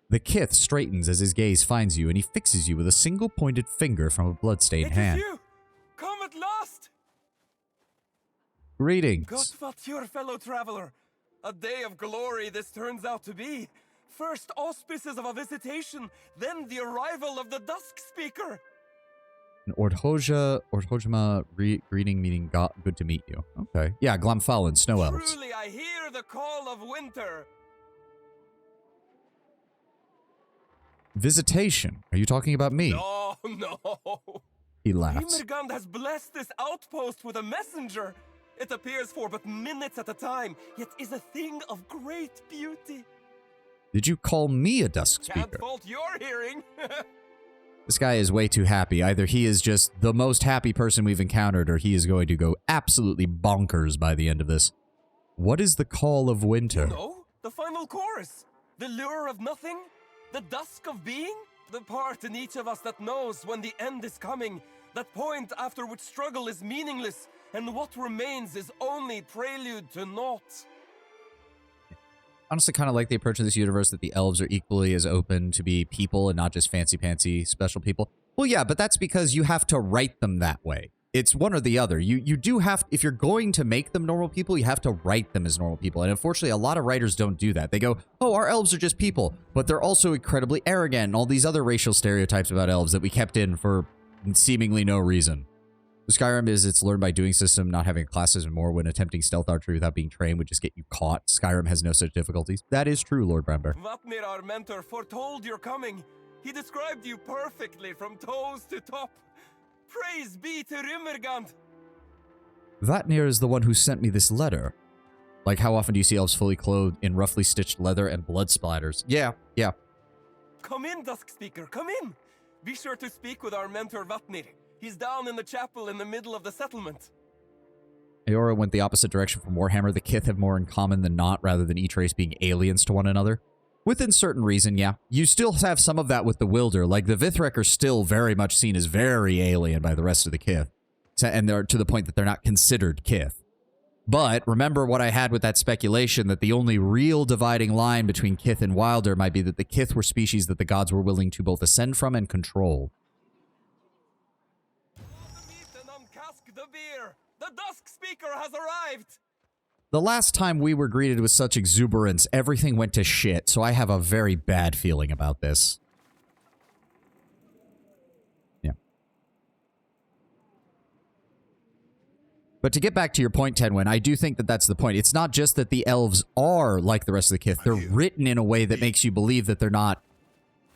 The kith straightens as his gaze finds you, and he fixes you with a single pointed finger from a bloodstained hand. You! Come at last! Greetings. God, what your fellow traveler! A day of glory this turns out to be. First auspices of a visitation, then the arrival of the Dusk Speaker. An Ordhojama greeting meaning good to meet you. Okay. Yeah, Glamfallen, Snow Elves. Truly I hear the call of winter. Visitation. Are you talking about me? No, no. He laughs. Himmergand has blessed this outpost with a messenger. It appears for but minutes at a time, yet is a thing of great beauty. Did you call me a Dusk Speaker? Can't fault your hearing. This guy is way too happy. Either he is just the most happy person we've encountered, or he is going to go absolutely bonkers by the end of this. What is the call of winter? You know, the final chorus. The lure of nothing. The dusk of being. The part in each of us that knows when the end is coming. That point after which struggle is meaningless, and what remains is only prelude to naught. Honestly, kind of like the approach of this universe that the elves are equally as open to be people and not just fancy-pantsy special people. Well, yeah, but that's because you have to write them that way. It's one or the other. You do have, if you're going to make them normal people, you have to write them as normal people. And unfortunately, a lot of writers don't do that. They go, oh, our elves are just people, but they're also incredibly arrogant and all these other racial stereotypes about elves that we kept in for seemingly no reason. Skyrim is its learn by doing system, not having classes and more when attempting stealth archery without being trained would just get you caught. Skyrim has no such difficulties. That is true, Lord Bramber. Vatnir, our mentor, foretold your coming. He described you perfectly from toes to top. Praise be to Rimmergand. Vatnir is the one who sent me this letter. Like, how often do you see elves fully clothed in roughly stitched leather and blood splatters? Yeah. Come in, Dusk Speaker, come in. Be sure to speak with our mentor Vatnir. He's down in the chapel in the middle of the settlement. Eora went the opposite direction from Warhammer. The Kith have more in common than not, rather than each race being aliens to one another. Within certain reason, yeah. You still have some of that with the Wilder. Like, the Vithrek are still very much seen as very alien by the rest of the Kith. And they're to the point that they're not considered Kith. But remember what I had with that speculation, that the only real dividing line between Kith and Wilder might be that the Kith were species that the gods were willing to both ascend from and control. The Dusk Speaker has arrived! The last time we were greeted with such exuberance, everything went to shit, so I have a very bad feeling about this. Yeah. But to get back to your point, Tenwin, I do think that that's the point. It's not just that the elves are like the rest of the Kith. They're written in a way that makes you believe that they're not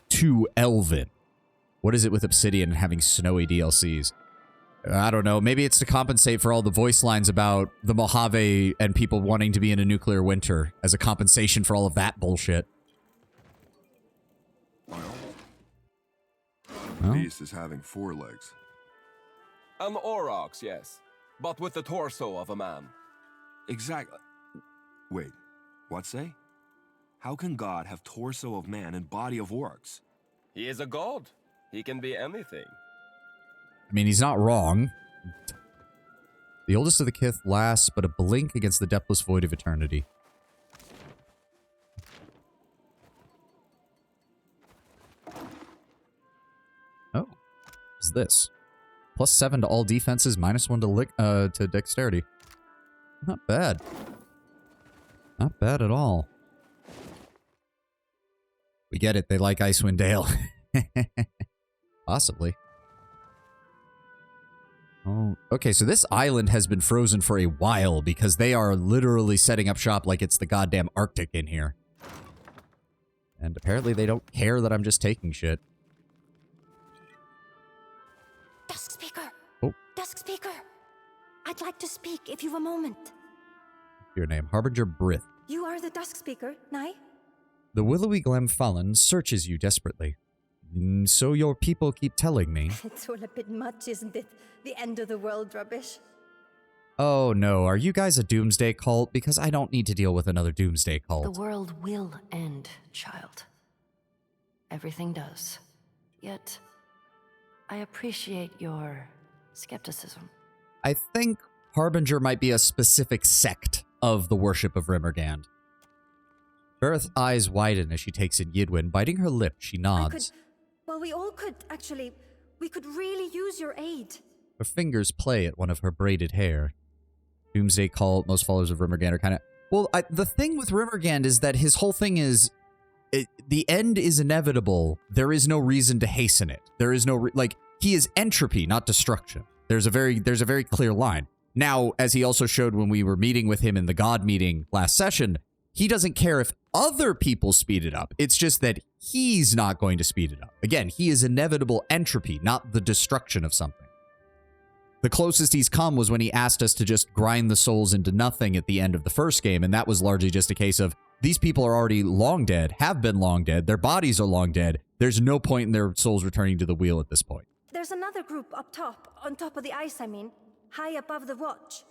too elven. What is it with Obsidian and having snowy DLCs? I don't know. Maybe it's to compensate for all the voice lines about the Mojave and people wanting to be in a nuclear winter as a compensation for all of that bullshit. The beast is having 4 legs. An aurochs, yes. But with the torso of a man. Exactly. Wait, what say? How can God have torso of man and body of orcs? He is a god. He can be anything. I mean, he's not wrong. The oldest of the Kith lasts but a blink against the depthless void of eternity. Oh. What's this? +7 to all defenses, -1 to dexterity. Not bad. Not bad at all. We get it. They like Icewind Dale. Possibly. Oh, okay, so this island has been frozen for a while because they are literally setting up shop like it's the goddamn Arctic in here. And apparently they don't care that I'm just taking shit. Dusk Speaker! Oh. Dusk Speaker! I'd like to speak if you've a moment. Your name, Harbinger Brith. You are the Dusk Speaker, Nye? The Willowy Glen Fallen searches you desperately. So your people keep telling me. It's all a bit much, isn't it? The end of the world rubbish. Oh no, are you guys a doomsday cult? Because I don't need to deal with another doomsday cult. The world will end, child. Everything does. Yet, I appreciate your skepticism. I think Harbinger might be a specific sect of the worship of Rimmergand. Berth's eyes widen as she takes in Yidwin. Biting her lip, she nods. Well, we all could, actually. We could really use your aid. Her fingers play at one of her braided hair. Doomsday cult, most followers of Rimmergand are kind of... Well, the thing with Rimmergand is that his whole thing is... the end is inevitable. There is no reason to hasten it. There is no... he is entropy, not destruction. There's a very clear line. Now, as he also showed when we were meeting with him in the God meeting last session, he doesn't care if other people speed it up. It's just that he's not going to speed it up. Again, he is inevitable entropy, not the destruction of something. The closest he's come was when he asked us to just grind the souls into nothing at the end of the first game, and that was largely just a case of these people are already long dead, have been long dead, their bodies are long dead. There's no point in their souls returning to the wheel at this point. There's another group up top, on top of the ice, I mean, high above the watch.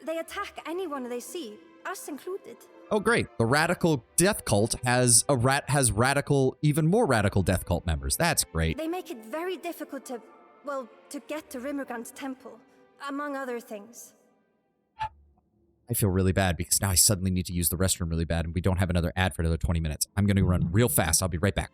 They attack anyone they see, us included. Oh, great. The radical death cult has radical, even more radical death cult members. That's great. They make it very difficult to get to Rimmergand's temple, among other things. I feel really bad because now I suddenly need to use the restroom really bad and we don't have another ad for another 20 minutes. I'm going to run real fast. I'll be right back.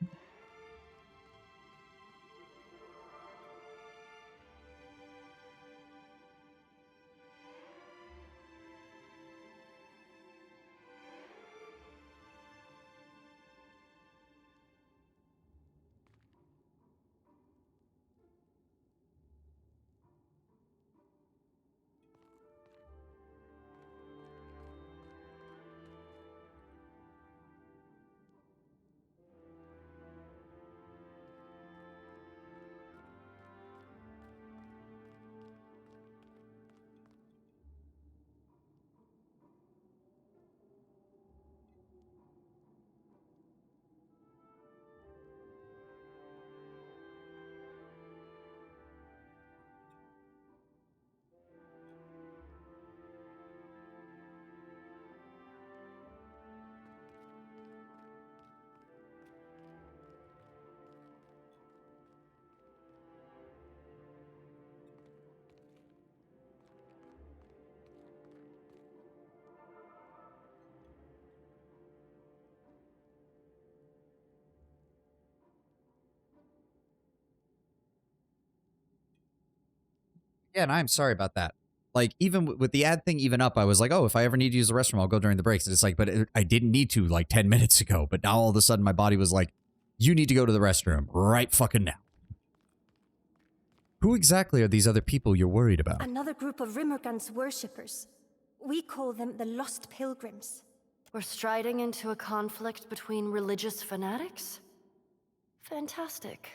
Yeah, and I'm sorry about that. Like, even with the ad thing even up, I was like, oh, if I ever need to use the restroom, I'll go during the breaks. And it's like, but I didn't need to like 10 minutes ago. But now all of a sudden my body was like, you need to go to the restroom right fucking now. Who exactly are these other people you're worried about? Another group of Rimmergand's worshippers. We call them the Lost Pilgrims. We're striding into a conflict between religious fanatics? Fantastic.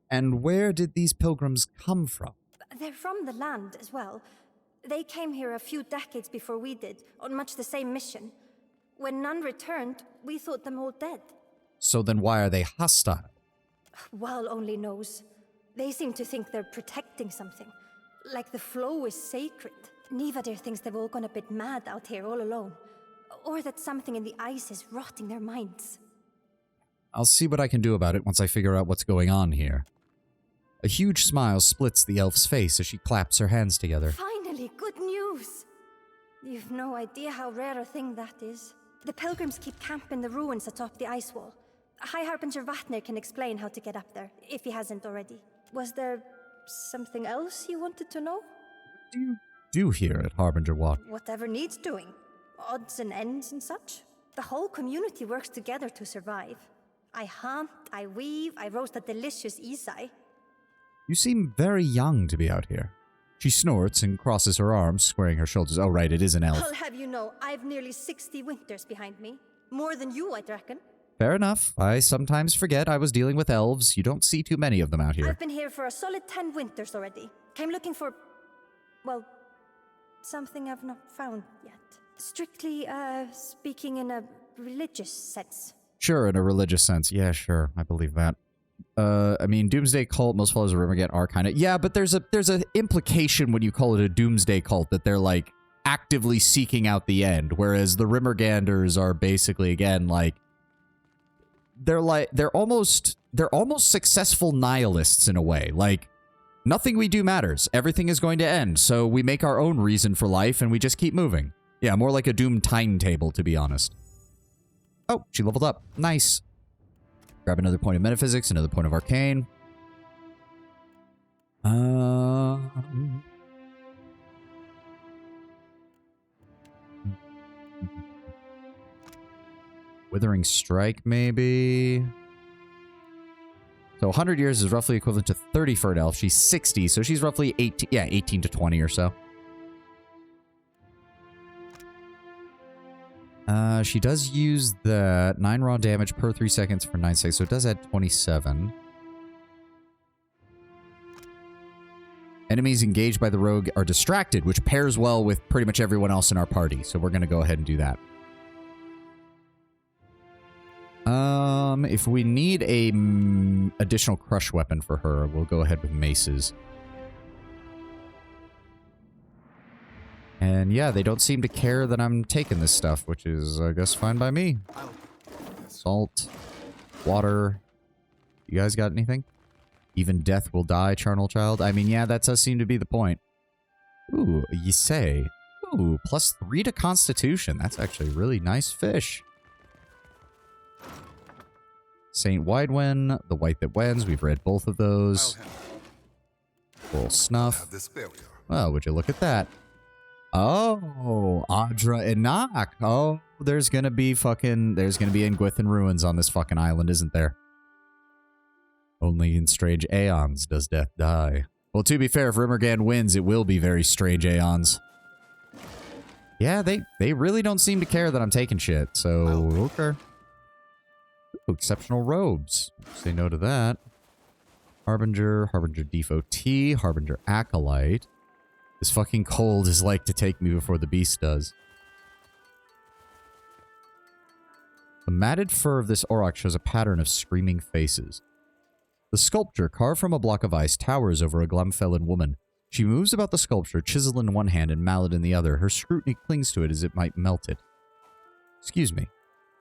And where did these pilgrims come from? They're from the land as well. They came here a few decades before we did, on much the same mission. When none returned, we thought them all dead. So then why are they hostile? Wal only knows. They seem to think they're protecting something. Like the flow is sacred. Nivadir thinks they've all gone a bit mad out here all alone. Or that something in the ice is rotting their minds. I'll see what I can do about it once I figure out what's going on here. A huge smile splits the elf's face as she claps her hands together. Finally, good news! You've no idea how rare a thing that is. The pilgrims keep camp in the ruins atop the ice wall. High Harbinger Vatnir can explain how to get up there, if he hasn't already. Was there something else you wanted to know? What do you do here at Harbinger Watt? Whatever needs doing. Odds and ends and such. The whole community works together to survive. I hunt, I weave, I roast a delicious isai. You seem very young to be out here. She snorts and crosses her arms, squaring her shoulders. Oh, right, it is an elf. I'll have you know, I've nearly 60 winters behind me. More than you, I'd reckon. Fair enough. I sometimes forget I was dealing with elves. You don't see too many of them out here. I've been here for a solid 10 winters already. Came looking for, well, something I've not found yet. Strictly, speaking in a religious sense. Sure, in a religious sense. Yeah, sure. I believe that. I mean, Doomsday Cult, most followers of Rimmergant are kind of... Yeah, but there's a implication when you call it a Doomsday Cult that they're, like, actively seeking out the end, whereas the Rimmerganders are basically, again, like... They're almost successful nihilists in a way. Like, nothing we do matters. Everything is going to end, so we make our own reason for life and we just keep moving. Yeah, more like a Doom timetable, to be honest. Oh, she leveled up. Nice. Grab another point of metaphysics, another point of arcane. Withering Strike, maybe. So 100 years is roughly equivalent to 30 for an elf. She's 60, so she's roughly 18, yeah, 18 to 20 or so. She does use that 9 raw damage per 3 seconds for 9 seconds, so it does add 27. Enemies engaged by the rogue are distracted, which pairs well with pretty much everyone else in our party, so we're going to go ahead and do that. If we need a additional crush weapon for her, we'll go ahead with maces. And yeah, they don't seem to care that I'm taking this stuff, which is, I guess, fine by me. Salt. Water. You guys got anything? Even death will die, charnel child. I mean, yeah, that does seem to be the point. Ooh, you say. Ooh, +3 to constitution. That's actually a really nice fish. Saint Widewen, the White That Wends. We've read both of those. Full snuff. Well, would you look at that? Oh, Audra and Nock. Oh, there's gonna be Engwithan ruins on this fucking island, isn't there? Only in strange aeons does death die. Well, to be fair, if Rimmergand wins, it will be very strange aeons. Yeah, they really don't seem to care that I'm taking shit, so okay. Ooh, exceptional robes. Say no to that. Harbinger, Harbinger Defo-T, Harbinger Acolyte. This fucking cold is like to take me before the beast does. The matted fur of this auroch shows a pattern of screaming faces. The sculpture, carved from a block of ice, towers over a Glamfellan woman. She moves about the sculpture, chisel in one hand and mallet in the other. Her scrutiny clings to it as it might melt it. Excuse me.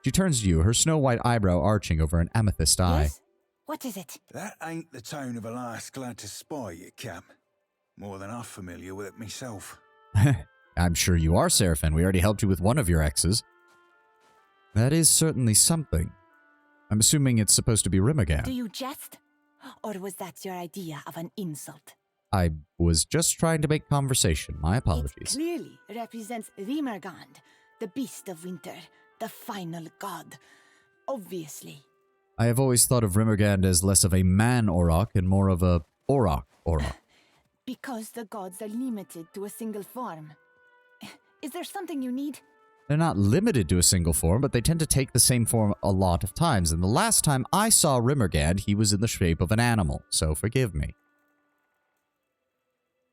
She turns to you, her snow-white eyebrow arching over an amethyst eye. Yes? What is it? That ain't the tone of a lass glad to spy you, Cap. More than I'm familiar with it myself. I'm sure you are, Seraphin. We already helped you with one of your exes. That is certainly something. I'm assuming it's supposed to be Rimmergand. Do you jest? Or was that your idea of an insult? I was just trying to make conversation. My apologies. It clearly represents Rimmergand, the beast of winter, the final god. Obviously. I have always thought of Rimmergand as less of a man auroch and more of a auroch. Because the gods are limited to a single form. Is there something you need? They're not limited to a single form, but they tend to take the same form a lot of times. And the last time I saw Rimmergand, he was in the shape of an animal, so forgive me.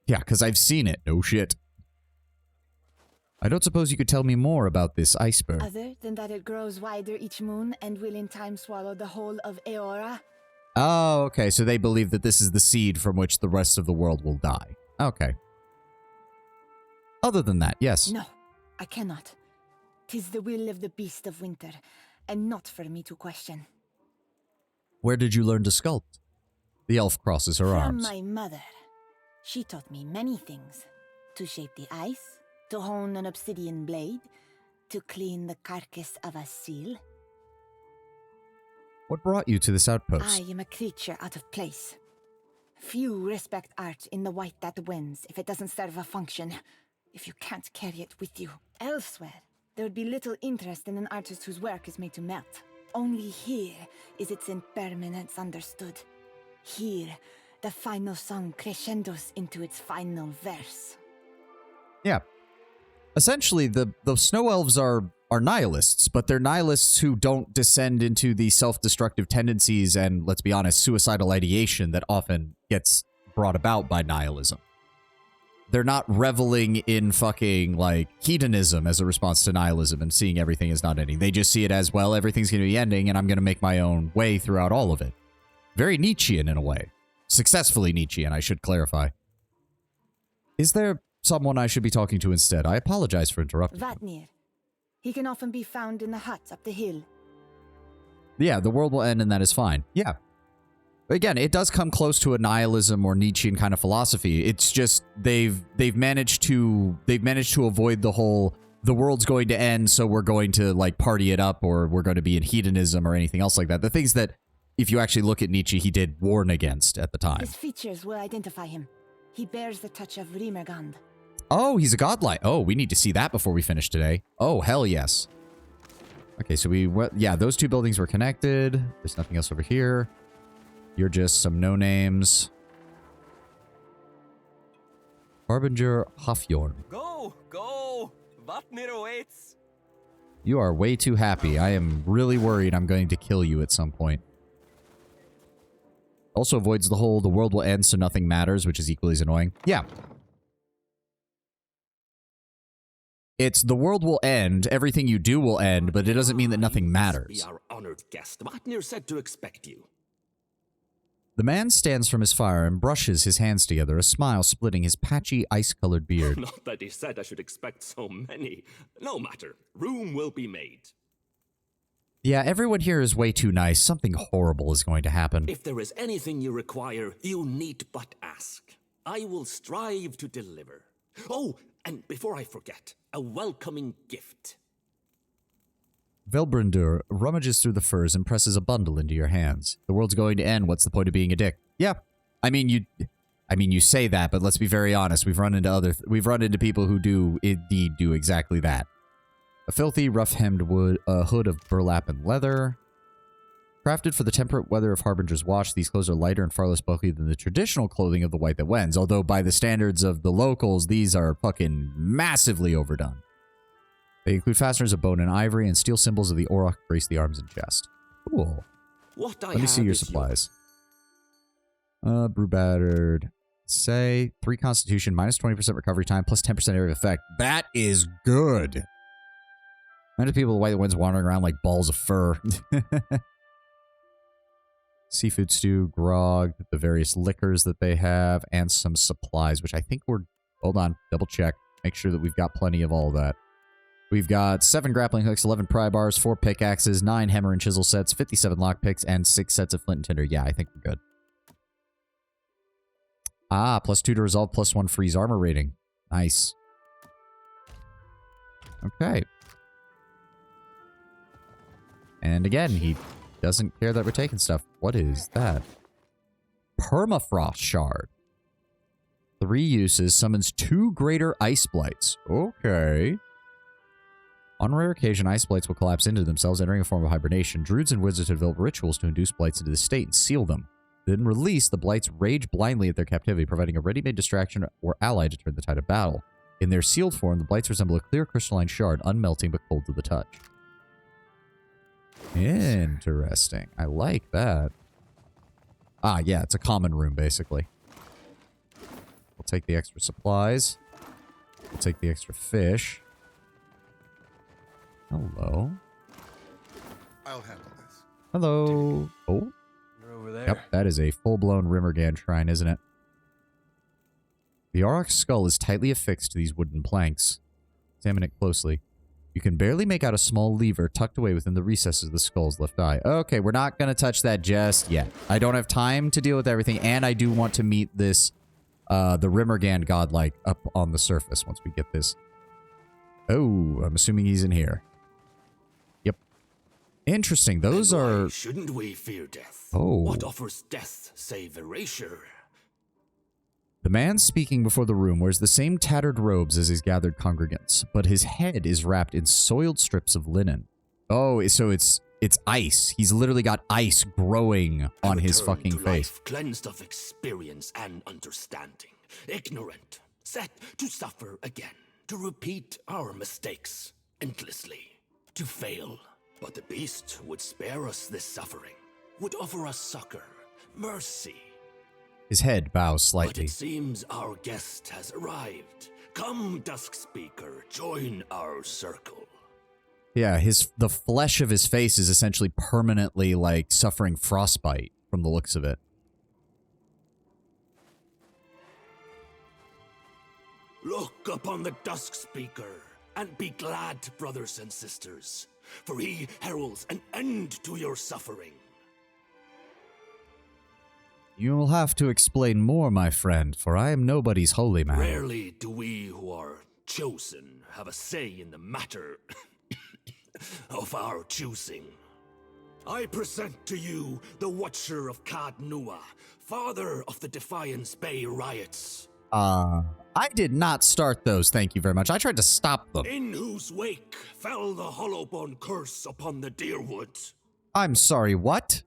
Yeah, because I've seen it. No shit. I don't suppose you could tell me more about this iceberg. Other than that it grows wider each moon and will in time swallow the whole of Eora? Oh, okay, so they believe that this is the seed from which the rest of the world will die. Okay. Other than that, yes. No, I cannot. 'Tis the will of the beast of winter, and not for me to question. Where did you learn to sculpt? The elf crosses her arms. From my mother. She taught me many things. To shape the ice, to hone an obsidian blade, to clean the carcass of a seal. What brought you to this outpost? I am a creature out of place. Few respect art in the White That Wends if it doesn't serve a function, if you can't carry it with you. Elsewhere, there would be little interest in an artist whose work is made to melt. Only here is its impermanence understood. Here, The final song crescendos into its final verse. Yeah. Essentially, the snow elves are nihilists, but they're nihilists who don't descend into the self-destructive tendencies and, let's be honest, suicidal ideation that often gets brought about by nihilism. They're not reveling in fucking, like, hedonism as a response to nihilism and seeing everything as not ending. They just see it as, well, everything's going to be ending and I'm going to make my own way throughout all of it. Very Nietzschean in a way. Successfully Nietzschean, I should clarify. Is there someone I should be talking to instead? I apologize for interrupting. Vatnir. He can often be found in the huts up the hill. Yeah, the world will end and that is fine. Yeah. Again, it does come close to a nihilism or Nietzschean kind of philosophy. It's just they've managed to avoid the whole the world's going to end, so we're going to like party it up or we're going to be in hedonism or anything else like that. The things that, if you actually look at Nietzsche, he did warn against at the time. His features will identify him. He bears the touch of Rimergand. Oh, he's a godlike. Oh, we need to see that before we finish today. Oh, hell yes. Okay, so yeah, those two buildings were connected. There's nothing else over here. You're just some no-names. Harbinger Hafjorn. Go! Vatnir awaits! You are way too happy. I am really worried I'm going to kill you at some point. Also avoids the whole, the world will end so nothing matters, which is equally as annoying. Yeah. It's the world will end, everything you do will end, but it doesn't mean that nothing matters. Be our honored guest. Vatnir said to expect you. The man stands from his fire and brushes his hands together, a smile splitting his patchy, ice-colored beard. Not that he said I should expect so many. No matter. Room will be made. Yeah, everyone here is way too nice. Something horrible is going to happen. If there is anything you require, you need but ask. I will strive to deliver. Oh, and before I forget, a welcoming gift. Velbrindur rummages through the furs and presses a bundle into your hands. The world's going to end. What's the point of being a dick? Yeah. I mean, you say that, but let's be very honest. We've run into people who do indeed do exactly that. A filthy, rough-hemmed hood of burlap and leather. Crafted for the temperate weather of Harbinger's Watch, these clothes are lighter and far less bulky than the traditional clothing of the White That Wends, although by the standards of the locals, these are fucking massively overdone. They include fasteners of bone and ivory, and steel symbols of the Auroch grace the arms and chest. Cool. Let me see your supplies. Brew battered. Say, 3 constitution, minus 20% recovery time, plus 10% area of effect. That is good. Imagine people with White That Wends wandering around like balls of fur. Seafood stew, grog, the various liquors that they have, and some supplies, which I think we're... Hold on, double check. Make sure that we've got plenty of all of that. We've got 7 grappling hooks, 11 pry bars, 4 pickaxes, 9 hammer and chisel sets, 57 lockpicks, and 6 sets of flint and tinder. Yeah, I think we're good. Ah, plus 2 to resolve, plus 1 freeze armor rating. Nice. Okay. And again, he doesn't care that we're taking stuff. What is that? Permafrost shard. 3 uses, summons 2 greater ice blights. Okay. On rare occasion, ice blights will collapse into themselves, entering a form of hibernation. Druids and wizards develop rituals to induce blights into the state and seal them. Then release, the blights rage blindly at their captivity, providing a ready-made distraction or ally to turn the tide of battle. In their sealed form, the blights resemble a clear crystalline shard, unmelting but cold to the touch. Interesting. I like that. Ah, yeah, it's a common room, basically. We'll take the extra supplies. We'll take the extra fish. Hello. I'll handle this. Hello. Oh. You're over there. Yep, that is a full-blown Rimergand shrine, isn't it? The Auroch's skull is tightly affixed to these wooden planks. Examine it closely. You can barely make out a small lever tucked away within the recesses of the skull's left eye. Okay, we're not going to touch that just yet. I don't have time to deal with everything, and I do want to meet this, the Rimergand godlike up on the surface once we get this. Oh, I'm assuming he's in here. Yep. Interesting. Those are... Shouldn't we fear death? Oh. What offers death save erasure? The man speaking before the room wears the same tattered robes as his gathered congregants, but his head is wrapped in soiled strips of linen. Oh, so it's it's ice. He's literally got ice growing on his Return fucking to face. life, cleansed of experience and understanding, ignorant, set to suffer again, to repeat our mistakes endlessly, to fail. But the beast would spare us this suffering, would offer us succor, mercy. His head bows But slightly. it seems our guest has arrived. Come, Dusk Speaker, join our circle. Yeah, the flesh of his face is essentially permanently, like, suffering frostbite from the looks of it. Look upon the Dusk Speaker, and be glad, brothers and sisters, for he heralds an end to your suffering. You'll have to explain more, my friend, for I am nobody's holy man. Rarely do we who are chosen have a say in the matter of our choosing. I present to you the Watcher of Cad Nua, father of the Defiance Bay riots. I did not start those, thank you very much. I tried to stop them. In whose wake fell the Hollowbone curse upon the Deerwood. I'm sorry, what?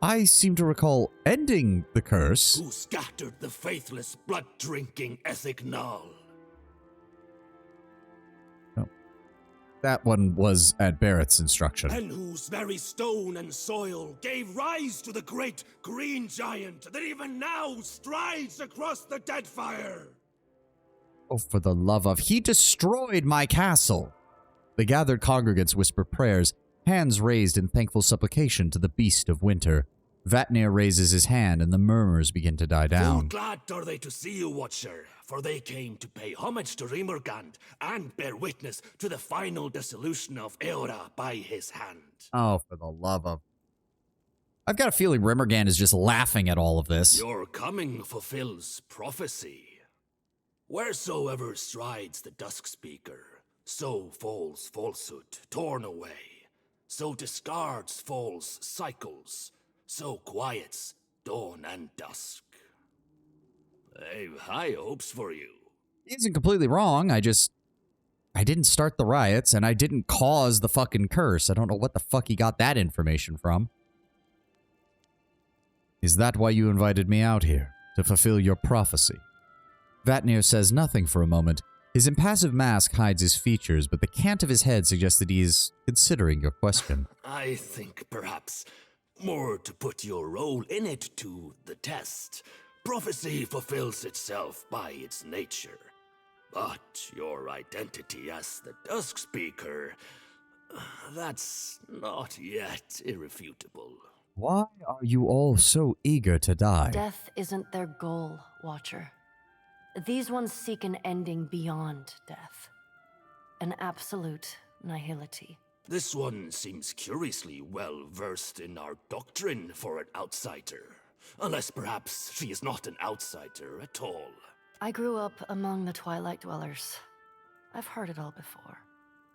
I seem to recall ending the curse. Who scattered the faithless, blood-drinking Ethignal. That one was at Barrett's instruction. And whose very stone and soil gave rise to the great green giant that even now strides across the Deadfire. Oh, for the love of... He destroyed my castle! The gathered congregants whisper prayers, hands raised in thankful supplication to the beast of winter. Vatnir raises his hand and the murmurs begin to die Full down. glad are they to see you, Watcher, for they came to pay homage to Rimmergand and bear witness to the final dissolution of Eora by his hand. Oh, for the love of... I've got a feeling Rimmergand is just laughing at all of this. Your coming fulfills prophecy. Wheresoever strides the Dusk Speaker, so falls falsehood, torn away. So discards false cycles, so quiets dawn and dusk. I've high hopes for you. He isn't completely wrong, I didn't start the riots, and I didn't cause the fucking curse. I don't know what the fuck he got that information from. Is that why you invited me out here? To fulfill your prophecy? Vatnir says nothing for a moment. His impassive mask hides his features, but the cant of his head suggests that he is considering your question. I think perhaps more to put your role in it to the test. Prophecy fulfills itself by its nature. But your identity as the Dusk Speaker, that's not yet irrefutable. Why are you all so eager to die? Death isn't their goal, Watcher. These ones seek an ending beyond death. An absolute nihility. This one seems curiously well versed in our doctrine for an outsider. Unless perhaps she is not an outsider at all. I grew up among the Twilight Dwellers. I've heard it all before.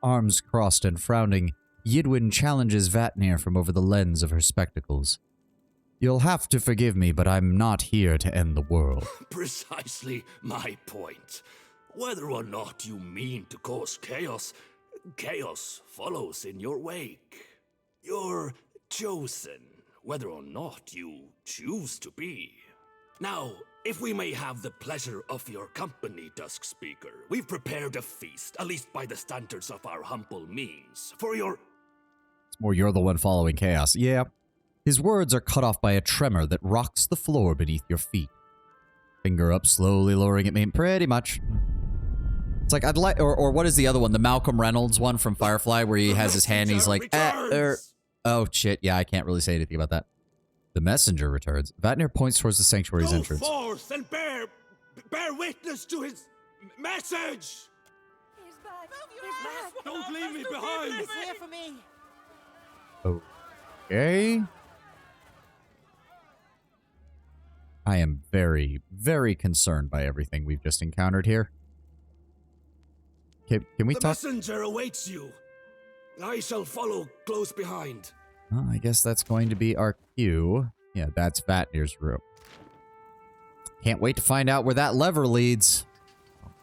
Arms crossed and frowning, Yidwin challenges Vatnir from over the lens of her spectacles. You'll have to forgive me, but I'm not here to end the world. Precisely my point. Whether or not you mean to cause chaos, chaos follows in your wake. You're chosen, whether or not you choose to be. Now, if we may have the pleasure of your company, Dusk Speaker, we've prepared a feast, at least by the standards of our humble means, for your... It's more you're the one following chaos. Yeah. His words are cut off by a tremor that rocks the floor beneath your feet. Finger up, slowly lowering it, pretty much. It's like, I'd like, or what is the other one? The Malcolm Reynolds one from Firefly, where he has his hand and he's like, oh shit, yeah, I can't really say anything about that. The messenger returns. Vatnir points towards the sanctuary's entrance. Go forth and bear witness to his message! He's back. He's back. Don't leave me behind! He's here for me. Okay. I am very, very concerned by everything we've just encountered here. Can we the talk? messenger awaits you. I shall follow close behind. Well, I guess that's going to be our cue. Yeah, that's Vatnir's room. Can't wait to find out where that lever leads.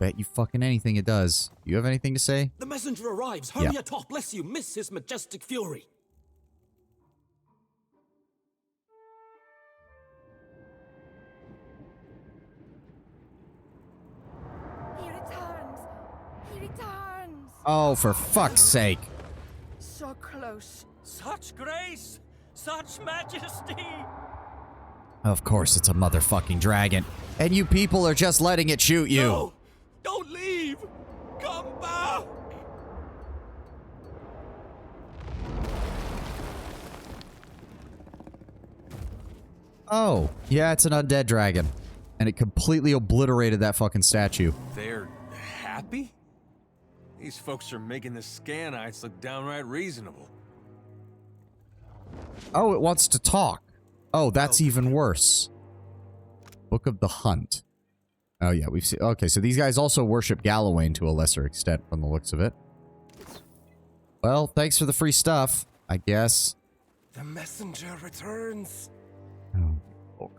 Bet you fucking anything it does. You have anything to say? The messenger arrives. Hurry Yeah. atop, lest you miss his majestic fury. He returns! He returns! Oh, for fuck's sake. So close. Such grace! Such majesty! Of course it's a motherfucking dragon. And you people are just letting it shoot you. No! Don't leave! Come back! Oh, yeah, it's an undead dragon. And it completely obliterated that fucking statue. They're happy? These folks are making the Scanites look downright reasonable. Oh, it wants to talk. Oh, that's even worse. Book of the Hunt. Oh, yeah, we've seen... Okay, so these guys also worship Gallowayne to a lesser extent from the looks of it. Well, thanks for the free stuff, I guess. The messenger returns. Oh,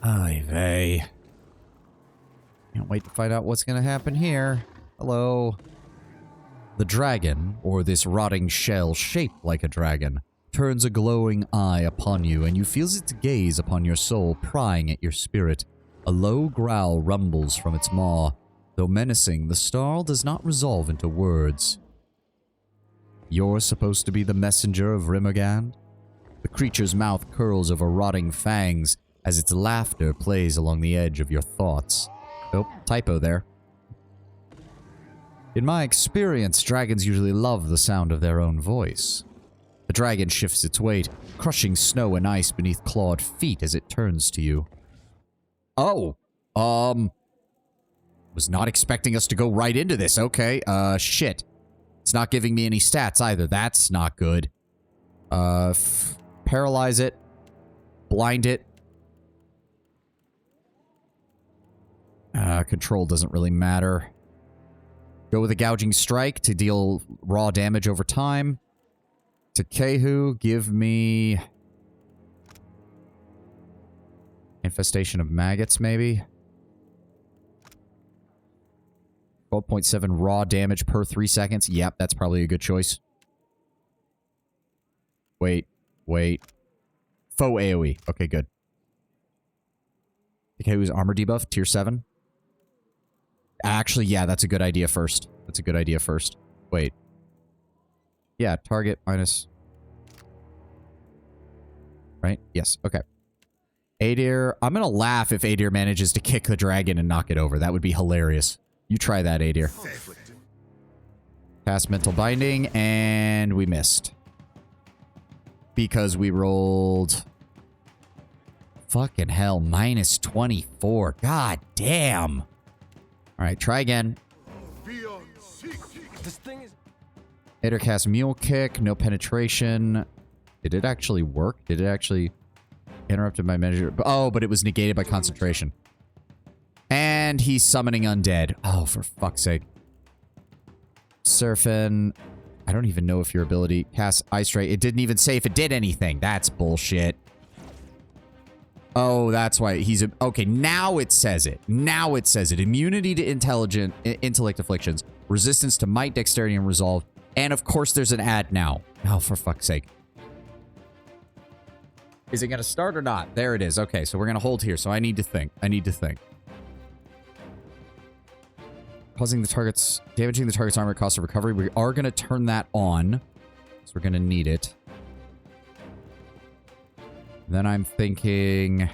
Ay vey. Can't wait to find out what's gonna happen here. Hello. The dragon, or this rotting shell shaped like a dragon, turns a glowing eye upon you, and you feel its gaze upon your soul, prying at your spirit. A low growl rumbles from its maw. Though menacing, the snarl does not resolve into words. You're supposed to be the messenger of Rimmergand? The creature's mouth curls over rotting fangs as its laughter plays along the edge of your thoughts. Oh, typo there. In my experience, dragons usually love the sound of their own voice. The dragon shifts its weight, crushing snow and ice beneath clawed feet as it turns to you. Oh, was not expecting us to go right into this. Okay, shit. It's not giving me any stats either. That's not good. Paralyze it. Blind it. Control doesn't really matter. Go with a gouging strike to deal raw damage over time. To Kehu, give me... Infestation of maggots, maybe? 12.7 raw damage per 3 seconds. Yep, that's probably a good choice. Wait. Foe AoE. Okay, good. Kehu's armor debuff, tier 7. Actually, yeah, that's a good idea first. Wait. Yeah, target minus... Right? Yes, okay. Adir, I'm gonna laugh if Adir manages to kick the dragon and knock it over. That would be hilarious. You try that, Adir. Cast Mental Binding, and we missed. Because we rolled... Fucking hell, minus 24. God damn. Alright, try again. This thing is... Adir cast Mule Kick, no penetration. Did it actually work? Did it actually... Interrupted my measure. Oh, but it was negated by concentration. And he's summoning undead. Oh, for fuck's sake. Surfin. I don't even know if your ability... Cast Ice Ray. It didn't even say if it did anything. That's bullshit. Oh, that's why he's... Okay, now it says it. Now it says it. Immunity to intellect afflictions. Resistance to might, dexterity, and resolve. And of course there's an ad now. Oh, for fuck's sake. Is it going to start or not? There it is. Okay, so we're going to hold here. So I need to think. Damaging the target's armor cost of recovery. We are going to turn that on. So we're going to need it. Then I'm thinking...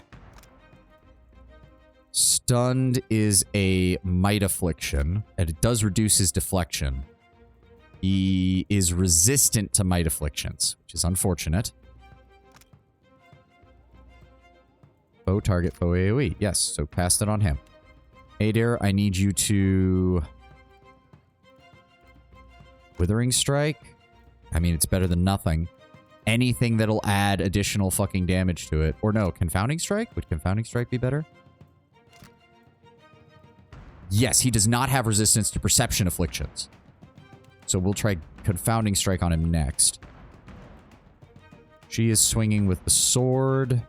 Stunned is a might affliction, and it does reduce his deflection. He is resistant to might afflictions, which is unfortunate. Foe target, foe AoE. Yes, so cast it on him. Adir, I need you to... Withering Strike? I mean, it's better than nothing. Anything that'll add additional fucking damage to it. Or no, Confounding Strike? Would Confounding Strike be better? Yes, he does not have resistance to Perception Afflictions. So we'll try Confounding Strike on him next. She is swinging with the sword.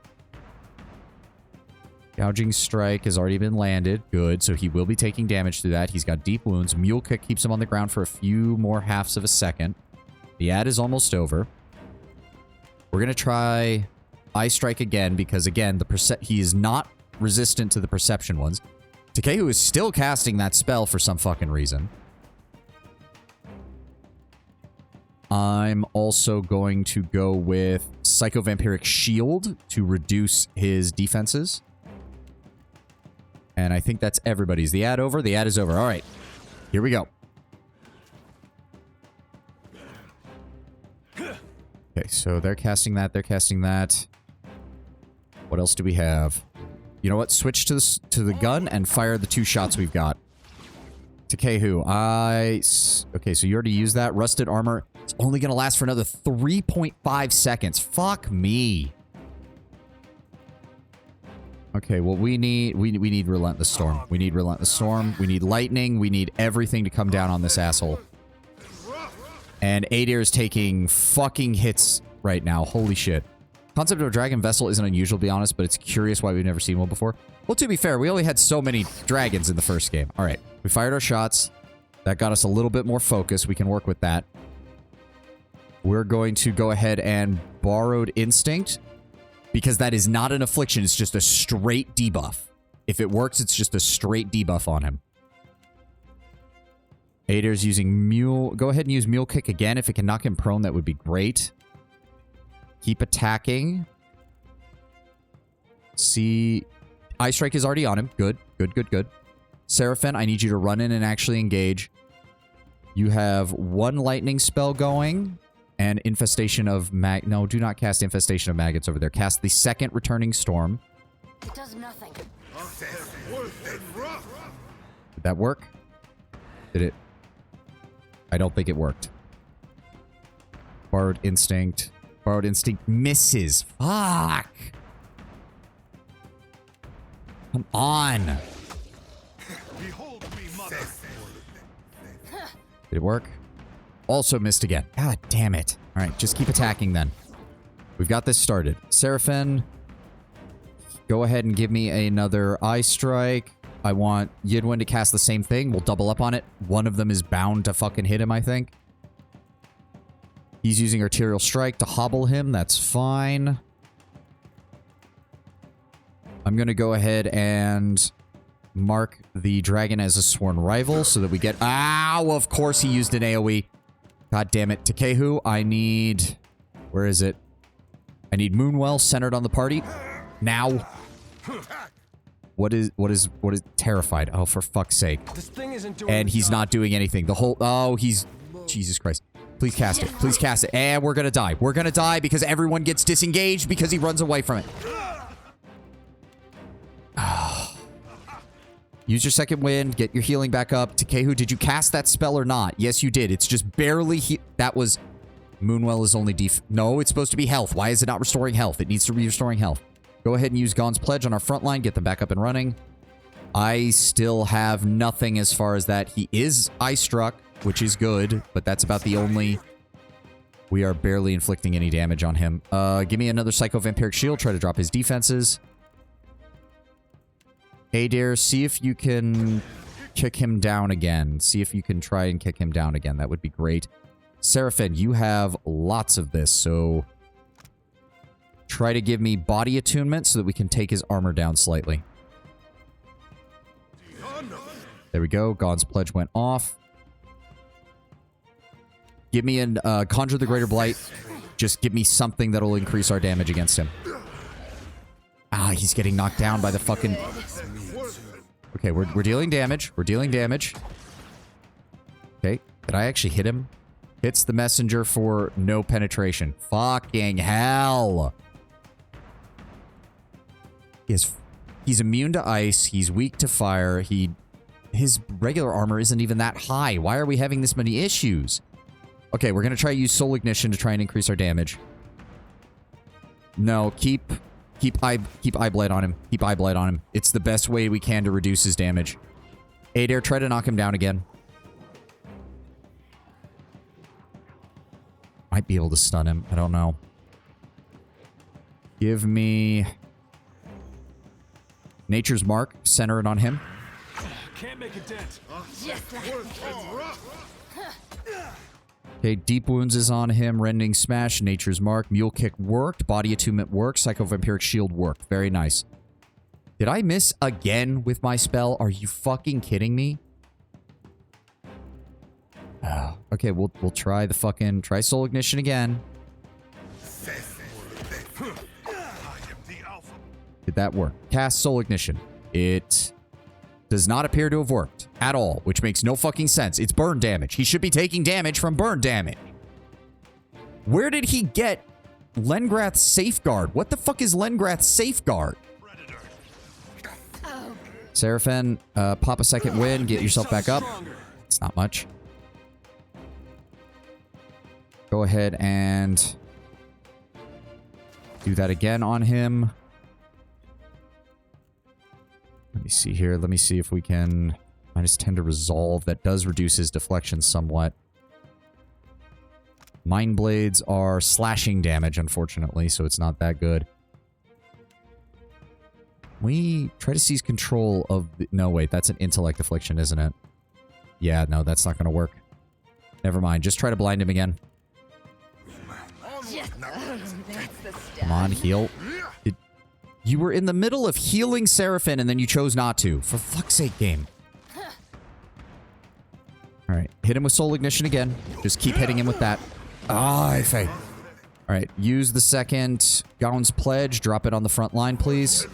Gouging Strike has already been landed. Good, so he will be taking damage through that. He's got deep wounds. Mule Kick keeps him on the ground for a few more halves of a second. The ad is almost over. We're going to try Eye Strike again because, again, he is not resistant to the perception ones. Takehu is still casting that spell for some fucking reason. I'm also going to go with Psycho-Vampiric Shield to reduce his defenses. And I think that's everybody's. The ad over? The ad is over. All right. Here we go. Okay, so they're casting that. They're casting that. What else do we have? You know what? Switch to the gun and fire the 2 shots we've got. Takehu, okay, so you already used that. Rusted armor. It's only going to last for another 3.5 seconds. Fuck me. Okay, well, we need Relentless Storm. We need Relentless Storm. We need lightning. We need everything to come down on this asshole. And Adair is taking fucking hits right now. Holy shit. Concept of a dragon vessel isn't unusual, to be honest, but it's curious why we've never seen one before. Well, to be fair, we only had so many dragons in the first game. All right, we fired our shots. That got us a little bit more focus. We can work with that. We're going to go ahead and Borrowed Instinct, because that is not an affliction. It's just a straight debuff. If it works, it's just a straight debuff on him. Adair's using Mule. Go ahead and use Mule Kick again. If it can knock him prone, that would be great. Keep attacking. See, Eye Strike is already on him. Good, good, good, good. Seraphim, I need you to run in and actually engage. You have 1 lightning spell going and Infestation of No, do not cast Infestation of Maggots over there. Cast the second Returning Storm. It does nothing. Did that work? Did it? I don't think it worked. Borrowed Instinct. Borrowed Instinct misses. Fuck. Come on. Did it work? Also missed again. God damn it. All right, just keep attacking then. We've got this started. Seraphim, go ahead and give me another Eye Strike. I want Yidwin to cast the same thing. We'll double up on it. One of them is bound to fucking hit him, I think. He's using Arterial Strike to hobble him. That's fine. I'm going to go ahead and mark the dragon as a sworn rival so that we get... Ow! Of course he used an AoE. God damn it. Takehu, I need... Where is it? I need Moonwell centered on the party. Now. What is terrified? Oh, for fuck's sake. This thing isn't doing And he's not doing anything. The whole... Oh, he's... Jesus Christ. Please cast it. Please cast it. And we're gonna die. We're gonna die because everyone gets disengaged because he runs away from it. Use your second wind. Get your healing back up. Takehu, did you cast that spell or not? Yes, you did. It's just barely... That was... Moonwell is only No, it's supposed to be health. Why is it not restoring health? It needs to be restoring health. Go ahead and use Gon's Pledge on our front line. Get them back up and running. I still have nothing as far as that. He is Eye Struck, which is good, but that's about the only... We are barely inflicting any damage on him. Give me another Psycho-Vampiric Shield. Try to drop his defenses. Adair, see if you can kick him down again. See if you can try and kick him down again. That would be great. Seraphim, you have lots of this, so... Try to give me body attunement so that we can take his armor down slightly. There we go. God's Pledge went off. Give me an Conjure the Greater Blight. Just give me something that'll increase our damage against him. Ah, he's getting knocked down by the fucking... Okay, we're dealing damage. We're dealing damage. Okay, did I actually hit him? Hits the messenger for no penetration. Fucking hell. He's immune to ice. He's weak to fire. His regular armor isn't even that high. Why are we having this many issues? Okay, we're going to try to use Soul Ignition to try and increase our damage. No, keep Eye Blight on him. Keep Eye Blight on him. It's the best way we can to reduce his damage. Adair, try to knock him down again. Might be able to stun him. I don't know. Give me... Nature's Mark, center it on him. Can't make a dent. Okay, Deep Wounds is on him. Rending Smash, Nature's Mark, Mule Kick worked. Body Attunement worked. Psycho-Vampiric Shield worked. Very nice. Did I miss again with my spell? Are you fucking kidding me? Okay, we'll try the fucking... Try Soul Ignition again. Did that work? Cast Soul Ignition. It does not appear to have worked at all, which makes no fucking sense. It's burn damage. He should be taking damage from burn damage. Where did he get Lengrath's Safeguard? What the fuck is Lengrath's Safeguard? Seraphin, pop a second win. Get yourself back up. It's not much. Go ahead and do that again on him. Let me see here. Let me see if we can... -10 to resolve. That does reduce his deflection somewhat. Mind Blades are slashing damage, unfortunately, so it's not that good. We try to seize control of the... No, wait, that's an intellect affliction, isn't it? Yeah, no, that's not going to work. Never mind. Just try to blind him again. Come on, heal. You were in the middle of healing Seraphin and then you chose not to. For fuck's sake, game. Alright, hit him with Soul Ignition again. Just keep hitting him with that. Ah, I fail. Alright, use the second Gaun's Pledge. Drop it on the front line, please.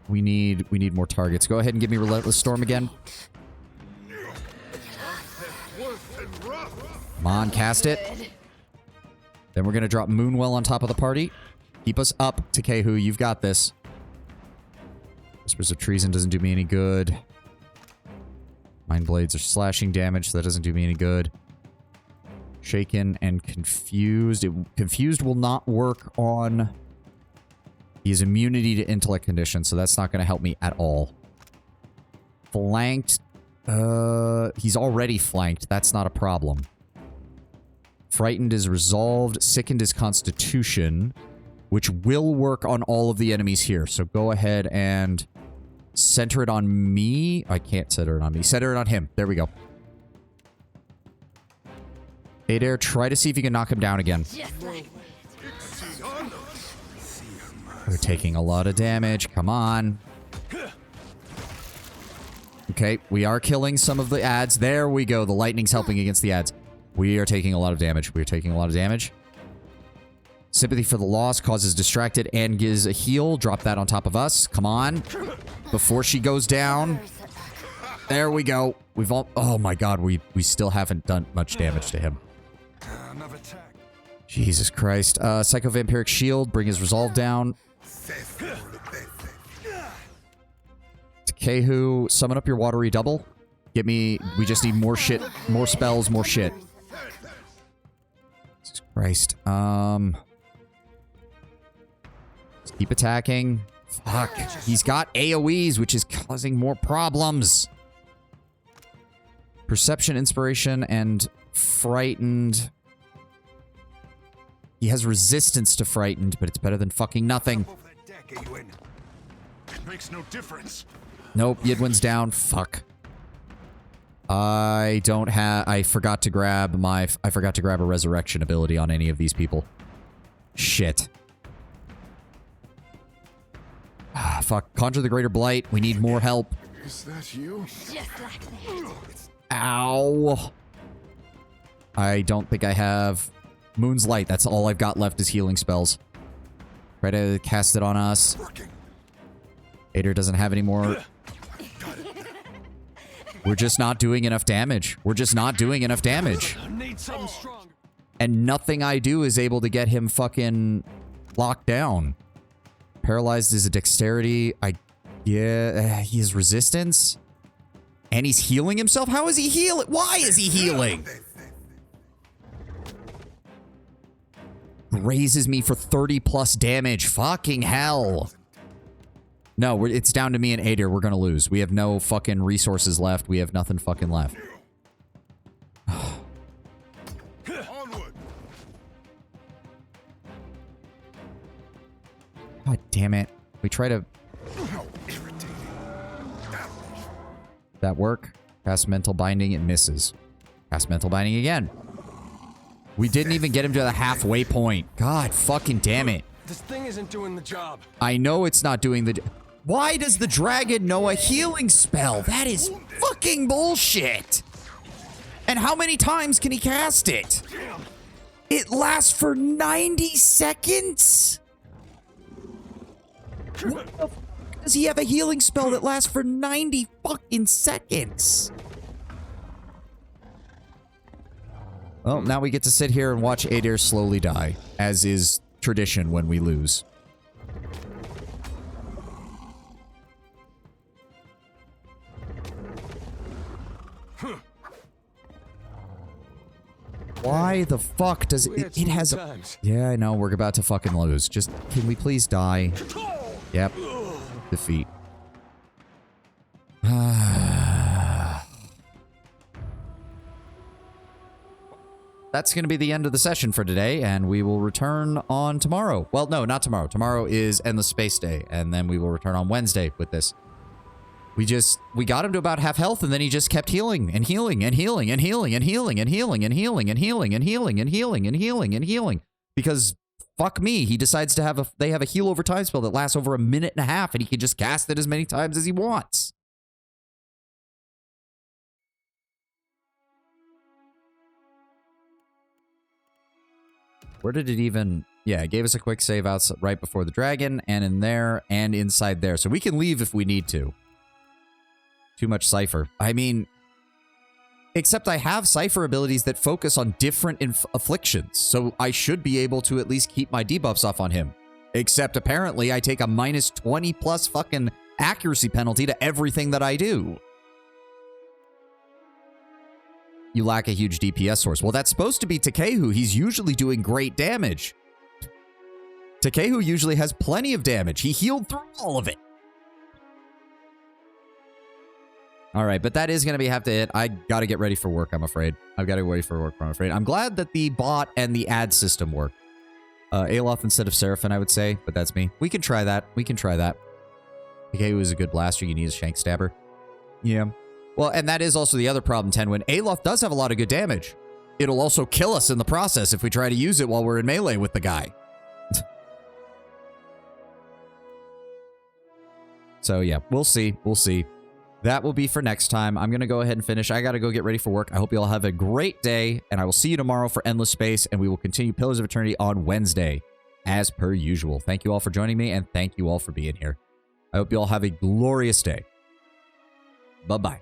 We need more targets. Go ahead and give me Relentless Storm again. Come on, cast it. Then we're going to drop Moonwell on top of the party. Keep us up, Takehu. You've got this. Whispers of Treason doesn't do me any good. Mind Blades are slashing damage, so that doesn't do me any good. Shaken and Confused. Confused will not work on... He has immunity to intellect conditions, so that's not going to help me at all. Flanked. He's already flanked. That's not a problem. Frightened is resolved. Sickened is Constitution, which will work on all of the enemies here. So go ahead and center it on me. I can't center it on me. Center it on him. There we go. Adair, try to see if you can knock him down again. We're taking a lot of damage. Come on. Okay, we are killing some of the ads. There we go. The lightning's helping against the ads. We are taking a lot of damage. We are taking a lot of damage. Sympathy for the Lost causes distracted and gives a heal. Drop that on top of us. Come on. Before she goes down. There we go. We've all... Oh my god, we still haven't done much damage to him. Jesus Christ. Psycho-Vampiric Shield. Bring his resolve down. Takehu, summon up your watery double. Get me... We just need more shit. More spells, more shit. Jesus Christ. Let's keep attacking. Fuck. He's got AoEs, which is causing more problems. Perception, Inspiration, and Frightened. He has resistance to Frightened, but it's better than fucking nothing. It makes no difference. Nope, Yidwin's down. Fuck. I don't have... I forgot to grab a resurrection ability on any of these people. Shit. Ah, fuck. Conjure the Greater Blight. We need more help. Is that you? Ow. I don't think I have... Moon's Light. That's all I've got left is healing spells. Try to cast it on us. Ader doesn't have any more... We're just not doing enough damage. We're just not doing enough damage. And nothing I do is able to get him fucking locked down. Paralyzed is a dexterity. Yeah, he has resistance. And he's healing himself? How is he healing? Why is he healing? Raises me for 30 plus damage. Fucking hell. No, it's down to me and Ader. We're gonna lose. We have no fucking resources left. We have nothing fucking left. God damn it. We try to... That work? Cast mental binding, it misses. Cast mental binding again. We didn't even get him to the halfway point. God fucking damn it. This thing isn't doing the job. I know it's not doing the... Why does the dragon know a healing spell? That is fucking bullshit. And how many times can he cast it? It lasts for 90 seconds? What the fuck does he have a healing spell that lasts for 90 fucking seconds? Well, now we get to sit here and watch Adair slowly die, as is tradition when we lose. Why the fuck does it... It has a... Yeah, I know. We're about to fucking lose. Just, can we please die? Yep. Defeat. That's going to be the end of the session for today, and we will return on tomorrow. Well, no, not tomorrow. Tomorrow is Endless Space Day, and then we will return on Wednesday with this. We got him to about half health, and then he just kept healing and healing and healing and healing and healing and healing and healing and healing and healing and healing and healing and healing. Because fuck me, he decides to have they have a heal over time spell that lasts over 1.5 minutes, and he can just cast it as many times as he wants. Where did it even... Yeah, it gave us a quick save out right before the dragon, and in there, and inside there. So we can leave if we need to. Too much Cypher. I mean... Except I have Cypher abilities that focus on different afflictions, so I should be able to at least keep my debuffs off on him. Except apparently I take a minus 20 plus fucking accuracy penalty to everything that I do. You lack a huge DPS source. Well, that's supposed to be Takehu. He's usually doing great damage. Takehu usually has plenty of damage. He healed through all of it. All right, but that is going to have to hit. I got to get ready for work, I'm afraid. I've got to get ready for work, I'm afraid. I'm glad that the bot and the ad system work. Eothas instead of Seraphim, I would say, but that's me. We can try that. We can try that. Takehu is a good blaster. You need a shank stabber. Yeah. Well, and that is also the other problem, Tenwin. Eothas does have a lot of good damage. It'll also kill us in the process if we try to use it while we're in melee with the guy. So, yeah, we'll see. We'll see. That will be for next time. I'm going to go ahead and finish. I got to go get ready for work. I hope you all have a great day, and I will see you tomorrow for Endless Space, and we will continue Pillars of Eternity on Wednesday, as per usual. Thank you all for joining me, and thank you all for being here. I hope you all have a glorious day. Bye-bye.